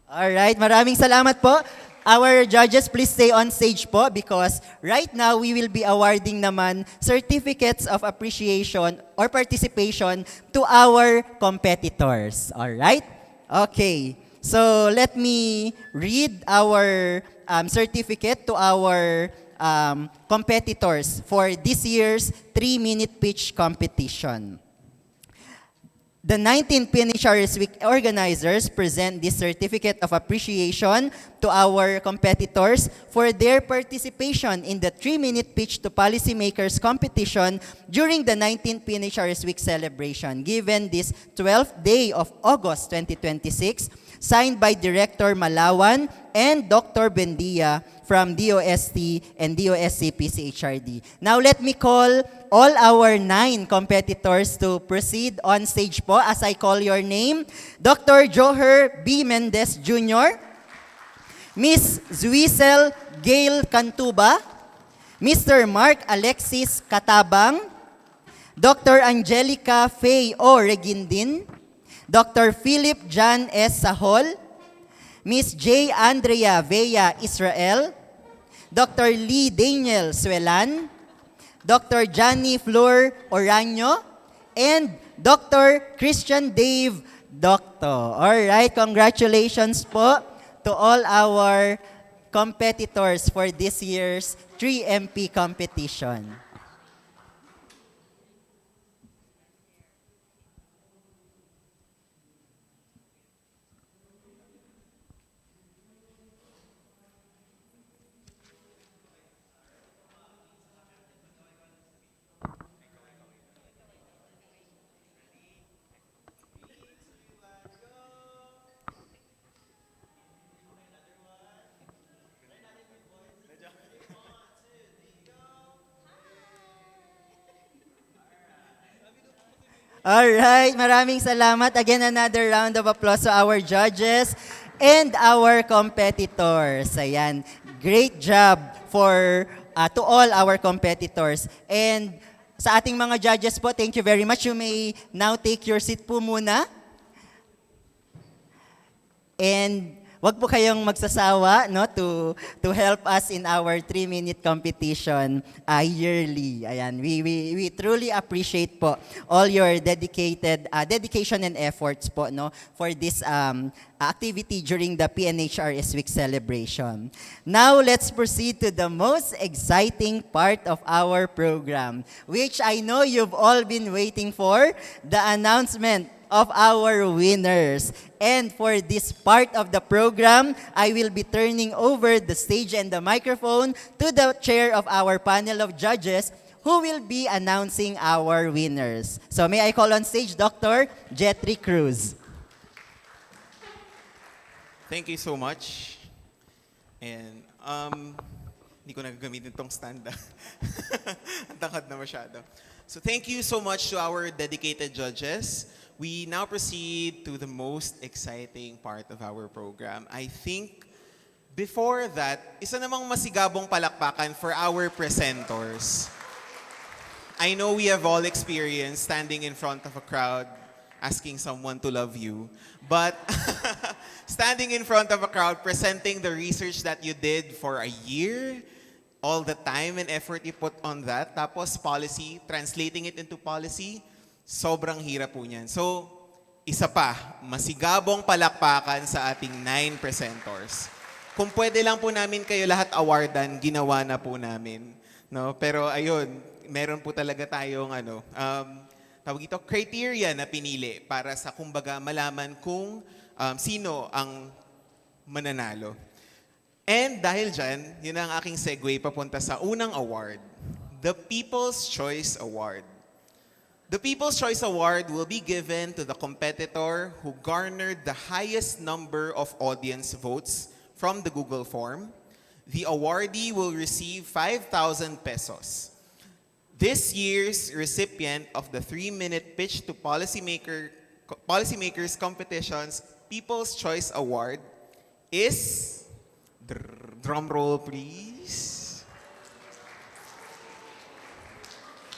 All right, maraming salamat po. Our judges, please stay on stage po because right now we will be awarding naman certificates of appreciation or participation to our competitors. All right? Okay. So let me read our certificate to our competitors for this year's 3-minute pitch competition. The 19th PNHRS Week organizers present this certificate of appreciation to our competitors for their participation in the 3-minute pitch to Policymakers competition during the 19th PNHRS Week celebration, given this 12th day of August 2026, signed by Director Malawan and Dr. Bendia from DOST and DOSC PCHRD. Now let me call all our 9 competitors to proceed on stage po as I call your name. Dr. Joher B. Mendez Jr., Miss Zuisel Gail Cantuba, Mr. Mark Alexis Katabang, Dr. Angelica Faye O. Regindin, Dr. Philip John S. Sahol, Miss J. Andrea Vea Israel, Dr. Lee Daniel Suelan, Dr. Johnny Flor Oranyo, and Dr. Christian Dave Docto. Alright, congratulations po to all our competitors for this year's 3MP competition. Alright, maraming salamat. Again, another round of applause to our judges and our competitors. Ayan, great job to all our competitors. And sa ating mga judges po, thank you very much. You may now take your seat po muna. And wag po kayong magsasawa to help us in our 3-minute competition yearly. Ayan, we truly appreciate po all your dedication and efforts po for this activity during the PNHRS Week celebration. Now, let's proceed to the most exciting part of our program, which I know you've all been waiting for, the announcement of our winners. And for this part of the program, I will be turning over the stage and the microphone to the chair of our panel of judges who will be announcing our winners. So may I call on stage Dr. Jetri Cruz. Thank you so much. And hindi ko nagagamitin tong stand. Ang takad na masyado. So thank you so much to our dedicated judges. We now proceed to the most exciting part of our program. I think before that, isa namang masigabong palakpakan for our presenters. I know we have all experienced standing in front of a crowd asking someone to love you, but standing in front of a crowd presenting the research that you did for a year, all the time and effort you put on that, tapos policy, translating it into policy, sobrang hirap po niyan. So, isa pa, masigabong palakpakan sa ating 9 presenters. Kung pwede lang po namin kayo lahat awardan, ginawa na po namin. No? Pero ayun, meron po talaga tayong tawag ito, criteria na pinili para sa kumbaga malaman kung sino ang mananalo. And dahil dyan, yun ang aking segue papunta sa unang award, the People's Choice Award. The People's Choice Award will be given to the competitor who garnered the highest number of audience votes from the Google form. The awardee will receive 5,000 pesos. This year's recipient of the 3-minute pitch to Policymakers competition's People's Choice Award is, drum roll please.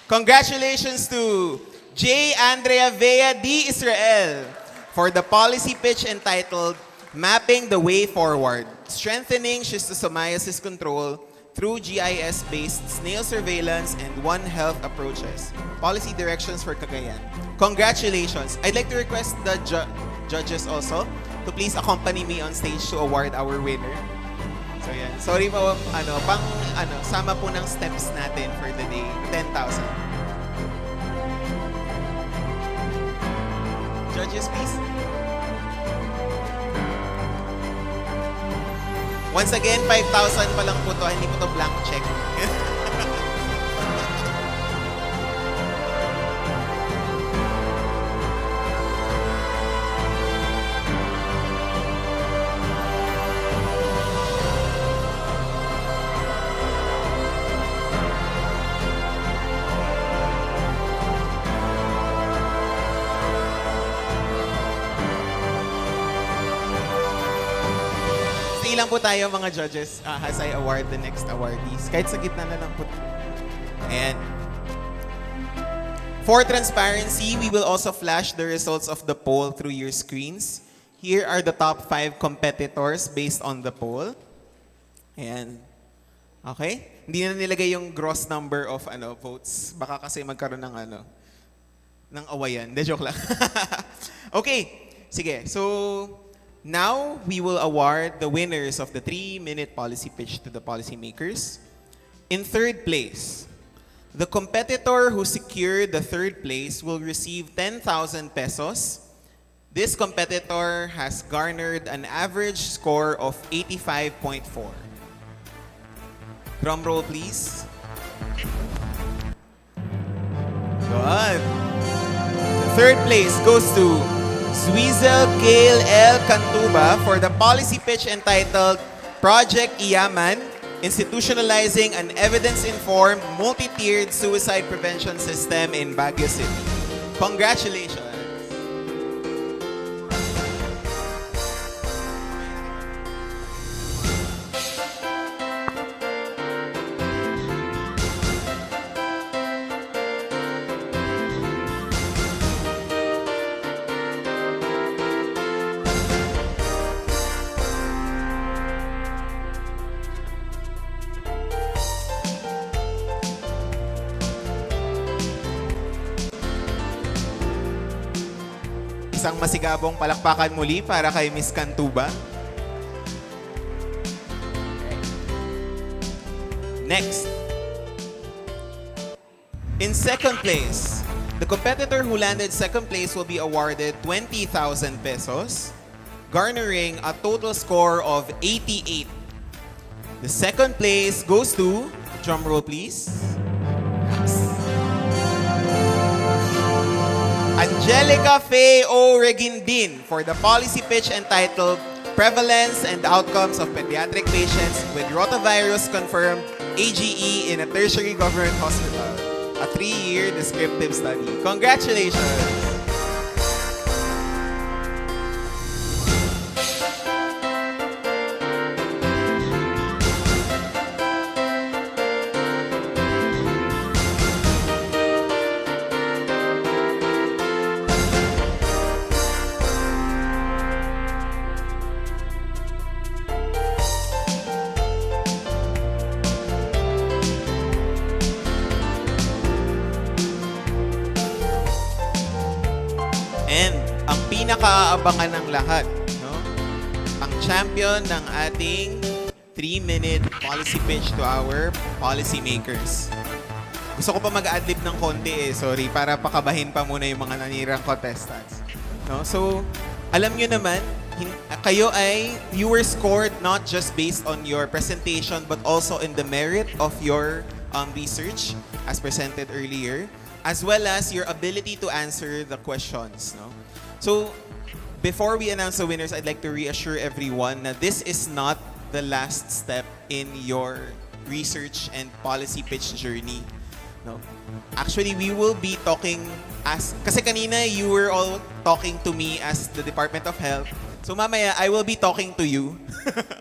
Congratulations to J. Andrea Vea D. Israel for the policy pitch entitled Mapping the Way Forward, Strengthening Schistosomiasis Control through GIS-based snail surveillance and One Health approaches. Policy directions for Cagayan. Congratulations. I'd like to request the judges also to please accompany me on stage to award our winner. So yan. Sorry po, sama po ng steps natin for the day, 10,000. Judges, please. Once again, 5,000 pa lang po to, hindi po to blank check. lang po tayo mga judges as I award the next awardees. Kahit sa gitna na lang po. And for transparency, we will also flash the results of the poll through your screens. Here are the top 5 competitors based on the poll. And okay? Hindi na nilagay yung gross number of votes. Baka kasi magkaroon ng awayan. De, joke lang. Okay. Sige. So, now we will award the winners of the 3-minute policy pitch to the policymakers. In third place, the competitor who secured the third place will receive 10,000 pesos. This competitor has garnered an average score of 85.4. Drum roll, please. Good. The third place goes to Swizel Gail L. Cantuba for the policy pitch entitled Project Iyaman, Institutionalizing an Evidence-Informed Multi-Tiered Suicide Prevention System in Baguio City. Congratulations. Isang masigabong palakpakan muli para kay Miss Cantuba. Next. In second place, the competitor who landed second place will be awarded 20,000 pesos, garnering a total score of 88. The second place goes to, drum roll please, Angelica Faye O. Regindin for the policy pitch entitled Prevalence and Outcomes of Pediatric Patients with Rotavirus Confirmed AGE in a Tertiary Government Hospital, a 3-year descriptive study. Congratulations! And ang pinakaabangan ng lahat, no? Ang champion ng ating 3-minute policy pitch to our policymakers. Gusto ko pa mag-adlib ng konti sorry, para pakabahin pa muna yung mga nanirang contestants. No? So, alam nyo naman, you were scored not just based on your presentation but also in the merit of your research as presented earlier, as well as your ability to answer the questions. No? So, before we announce the winners, I'd like to reassure everyone that this is not the last step in your research and policy pitch journey. No? Actually, we will be talking kasi kanina you were all talking to me as the Department of Health. So mamaya, I will be talking to you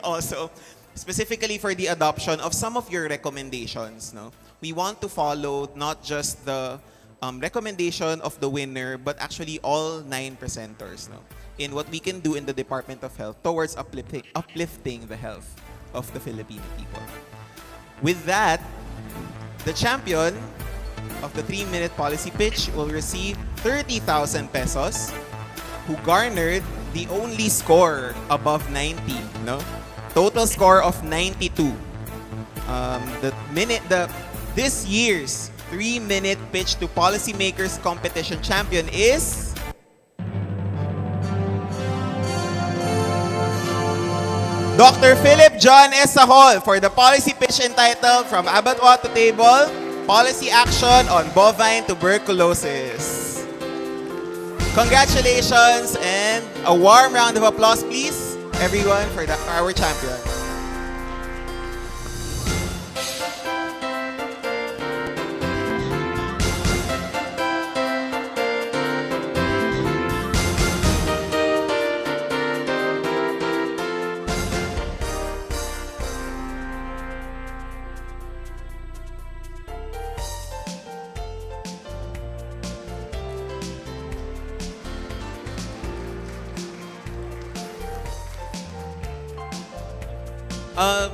also, specifically for the adoption of some of your recommendations. No? We want to follow not just the recommendation of the winner, but actually all 9 presenters, no? In what we can do in the Department of Health towards uplifting the health of the Filipino people. With that, the champion of the 3-minute policy pitch will receive 30,000 pesos, who garnered the only score above 90, no? Total score of 92. This year's 3-minute pitch to policymakers competition champion is Dr. Philip John Esahol for the policy pitch entitled From Abattoir to Table, Policy Action on Bovine Tuberculosis. Congratulations and a warm round of applause please, everyone, for our champion.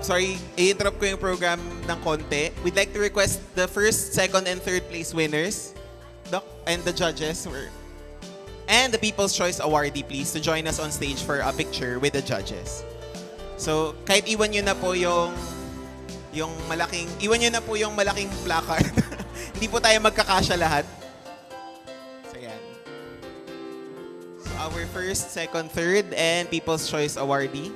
Sorry, i-interrupt ko yung program ng konti. We'd like to request the first, second, and third place winners, Doc, and the judges, and the People's Choice Awardee, please, to join us on stage for a picture with the judges. So, kahit iwan nyo na po yung malaking placard. Hindi po tayo magkakasya lahat. So, yan. So, our first, second, third, and People's Choice Awardee.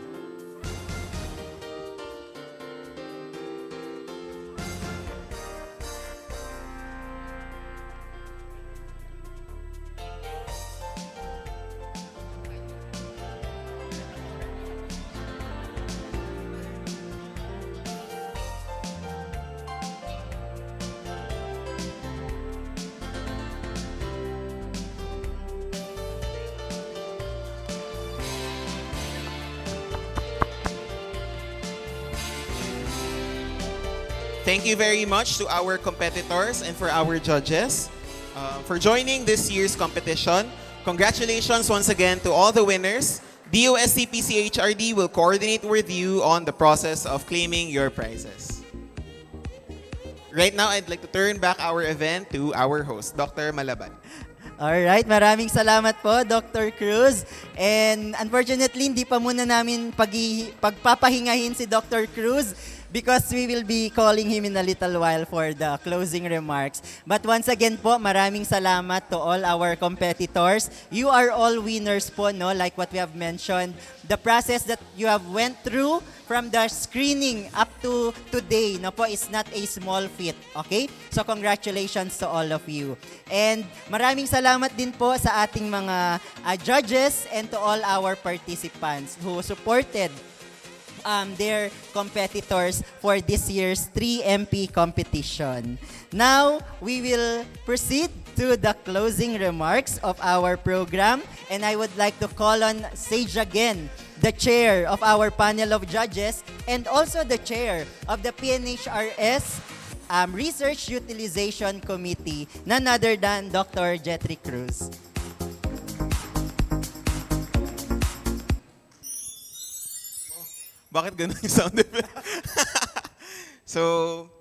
Thank you very much to our competitors and for our judges for joining this year's competition. Congratulations once again to all the winners. DOST PCHRD will coordinate with you on the process of claiming your prizes. Right now, I'd like to turn back our event to our host, Dr. Malaban. Alright, maraming salamat po, Dr. Cruz. And unfortunately, hindi pa muna namin pagpapahingahin si Dr. Cruz because we will be calling him in a little while for the closing remarks. But once again po, maraming salamat to all our competitors. You are all winners po, no? Like what we have mentioned. The process that you have went through from the screening up to today, no po, is not a small feat, okay? So congratulations to all of you. And maraming salamat din po sa ating mga judges and to all our participants who supported their competitors for this year's 3MP competition. Now, we will proceed to the closing remarks of our program, and I would like to call on stage again the chair of our panel of judges and also the chair of the PNHRS Research Utilization Committee, none other than Dr. Jetri Cruz. Bakit ganun yung sound effect? So,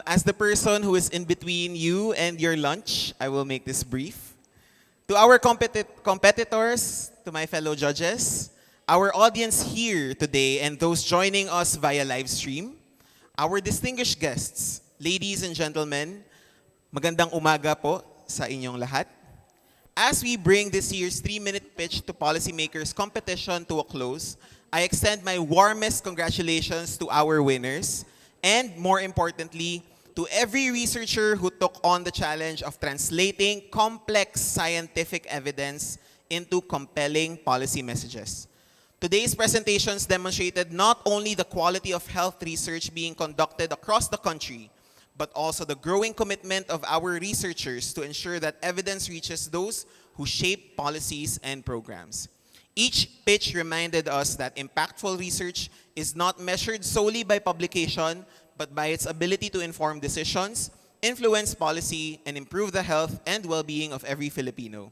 as the person who is in between you and your lunch, I will make this brief. To our competitors, to my fellow judges, our audience here today and those joining us via live stream, our distinguished guests, ladies and gentlemen, magandang umaga po sa inyong lahat. As we bring this year's 3-minute pitch to Policymakers competition to a close, I extend my warmest congratulations to our winners and, more importantly, to every researcher who took on the challenge of translating complex scientific evidence into compelling policy messages. Today's presentations demonstrated not only the quality of health research being conducted across the country, but also the growing commitment of our researchers to ensure that evidence reaches those who shape policies and programs. Each pitch reminded us that impactful research is not measured solely by publication, but by its ability to inform decisions, influence policy, and improve the health and well-being of every Filipino.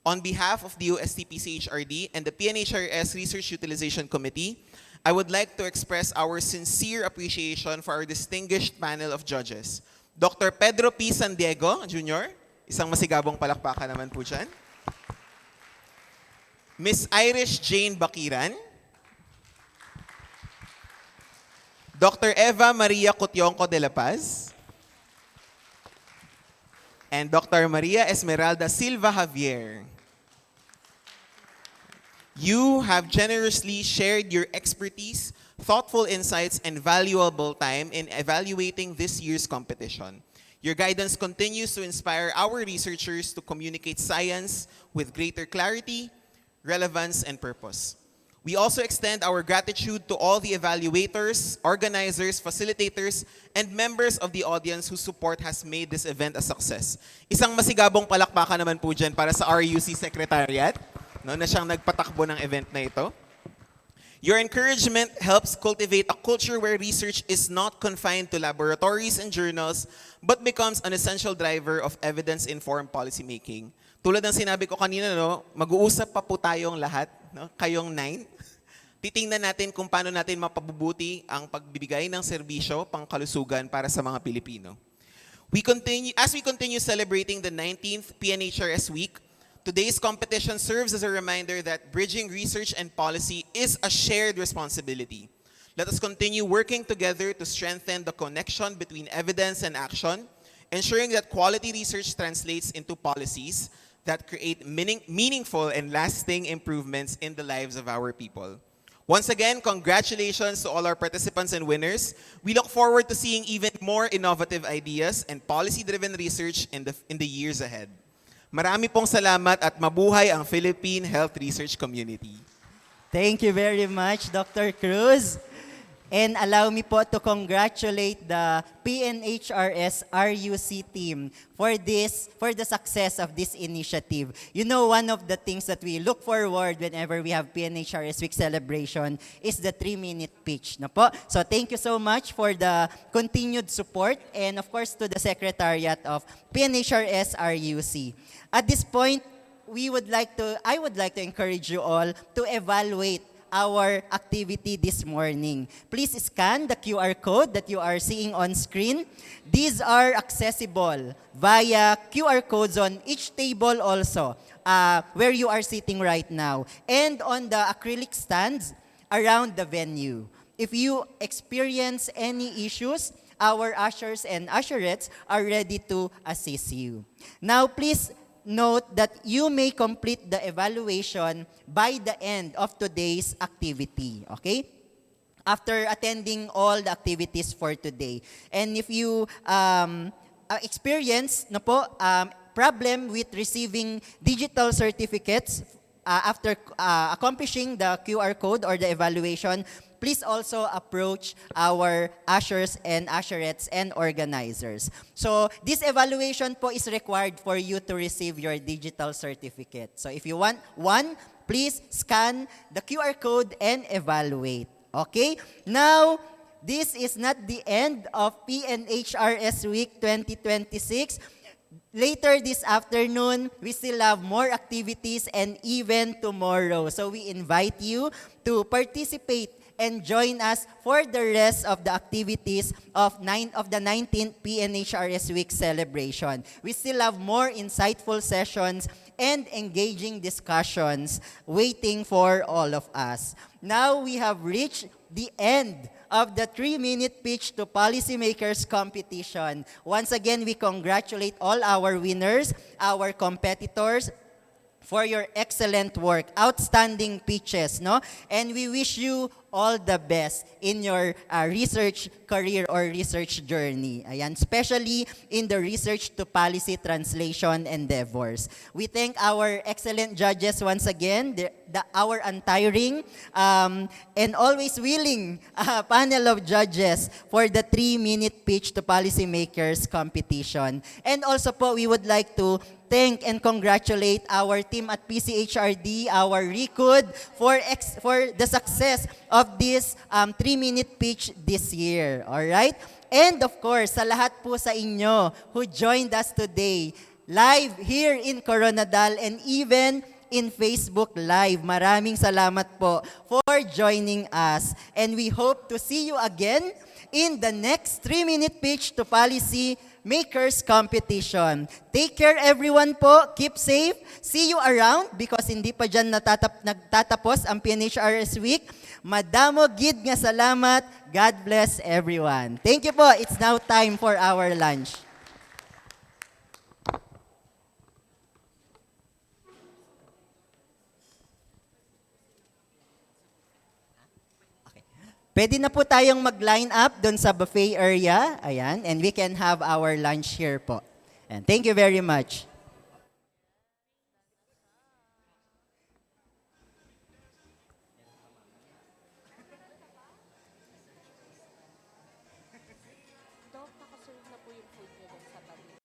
On behalf of the UST-PCHRD and the PNHRS Research Utilization Committee, I would like to express our sincere appreciation for our distinguished panel of judges. Dr. Pedro P. San Diego, Jr., isang masigabong palakpakan naman po dyan. Miss Irish Jane Bakiran, Dr. Eva Maria Cutionco de la Paz, and Dr. Maria Esmeralda Silva Javier. You have generously shared your expertise, thoughtful insights, and valuable time in evaluating this year's competition. Your guidance continues to inspire our researchers to communicate science with greater clarity, relevance, and purpose. We also extend our gratitude to all the evaluators, organizers, facilitators, and members of the audience whose support has made this event a success. Isang masigabong palakpakan naman po dyan para sa RUC Secretariat, no, na siyang nagpatakbo ng event na ito. Your encouragement helps cultivate a culture where research is not confined to laboratories and journals, but becomes an essential driver of evidence-informed policymaking. Tulad ng sinabi ko kanina, no, mag-uusap pa po tayong lahat, no, kayong 9, Titingnan natin kung paano natin mapabubuti ang pagbibigay ng serbisyo pangkalusugan para sa mga Pilipino. As we continue celebrating the 19th PNHRS Week, today's competition serves as a reminder that bridging research and policy is a shared responsibility. Let us continue working together to strengthen the connection between evidence and action, ensuring that quality research translates into policies that create meaningful and lasting improvements in the lives of our people. Once again, congratulations to all our participants and winners. We look forward to seeing even more innovative ideas and policy-driven research in the years ahead. Marami pong salamat at mabuhay ang Philippine health research community. Thank you very much, Dr. Cruz. And allow me po to congratulate the PNHRS RUC team for the success of this initiative. You know, one of the things that we look forward whenever we have PNHRS Week celebration is the 3-minute pitch. Na po? So thank you so much for the continued support and of course to the Secretariat of PNHRS RUC. At this point, I would like to encourage you all to evaluate our activity this morning. Please scan the QR code that you are seeing on screen. These are accessible via QR codes on each table also, where you are sitting right now, and on the acrylic stands around the venue. If you experience any issues, our ushers and usherettes are ready to assist you. Now, please note that you may complete the evaluation by the end of today's activity, okay? After attending all the activities for today. And if you experience problem with receiving digital certificates after accomplishing the QR code or the evaluation, please also approach our ushers and usherettes and organizers. So this evaluation po is required for you to receive your digital certificate. So if you want one, please scan the QR code and evaluate. Okay? Now, this is not the end of PNHRS Week 2026. Later this afternoon, we still have more activities and even tomorrow. So we invite you to participate and join us for the rest of the activities of the 19th PNHRS Week celebration. We still have more insightful sessions and engaging discussions waiting for all of us. Now we have reached the end of the 3-minute pitch to Policymakers competition. Once again, we congratulate all our winners, our competitors, for your excellent work, outstanding pitches, no? And we wish you all the best in your research career or research journey. Ayan, especially in the research to policy translation endeavors. We thank our excellent judges once again, our untiring and always willing panel of judges for the 3-minute pitch to Policymakers competition. And also po, we would like to thank and congratulate our team at PCHRD, our RECOD, for the success of this 3-minute pitch this year. Alright? And of course, sa lahat po sa inyo who joined us today, live here in Coronadal and even in Facebook Live. Maraming salamat po for joining us. And we hope to see you again in the next 3-minute pitch to Policymakers competition. Take care everyone po. Keep safe. See you around because hindi pa dyan nagtatapos ang PNHRS Week. Madamo gid nga salamat. God bless everyone. Thank you po. It's now time for our lunch. Pwede na po tayong mag-line up doon sa buffet area. Ayan. And we can have our lunch here po. And thank you very much.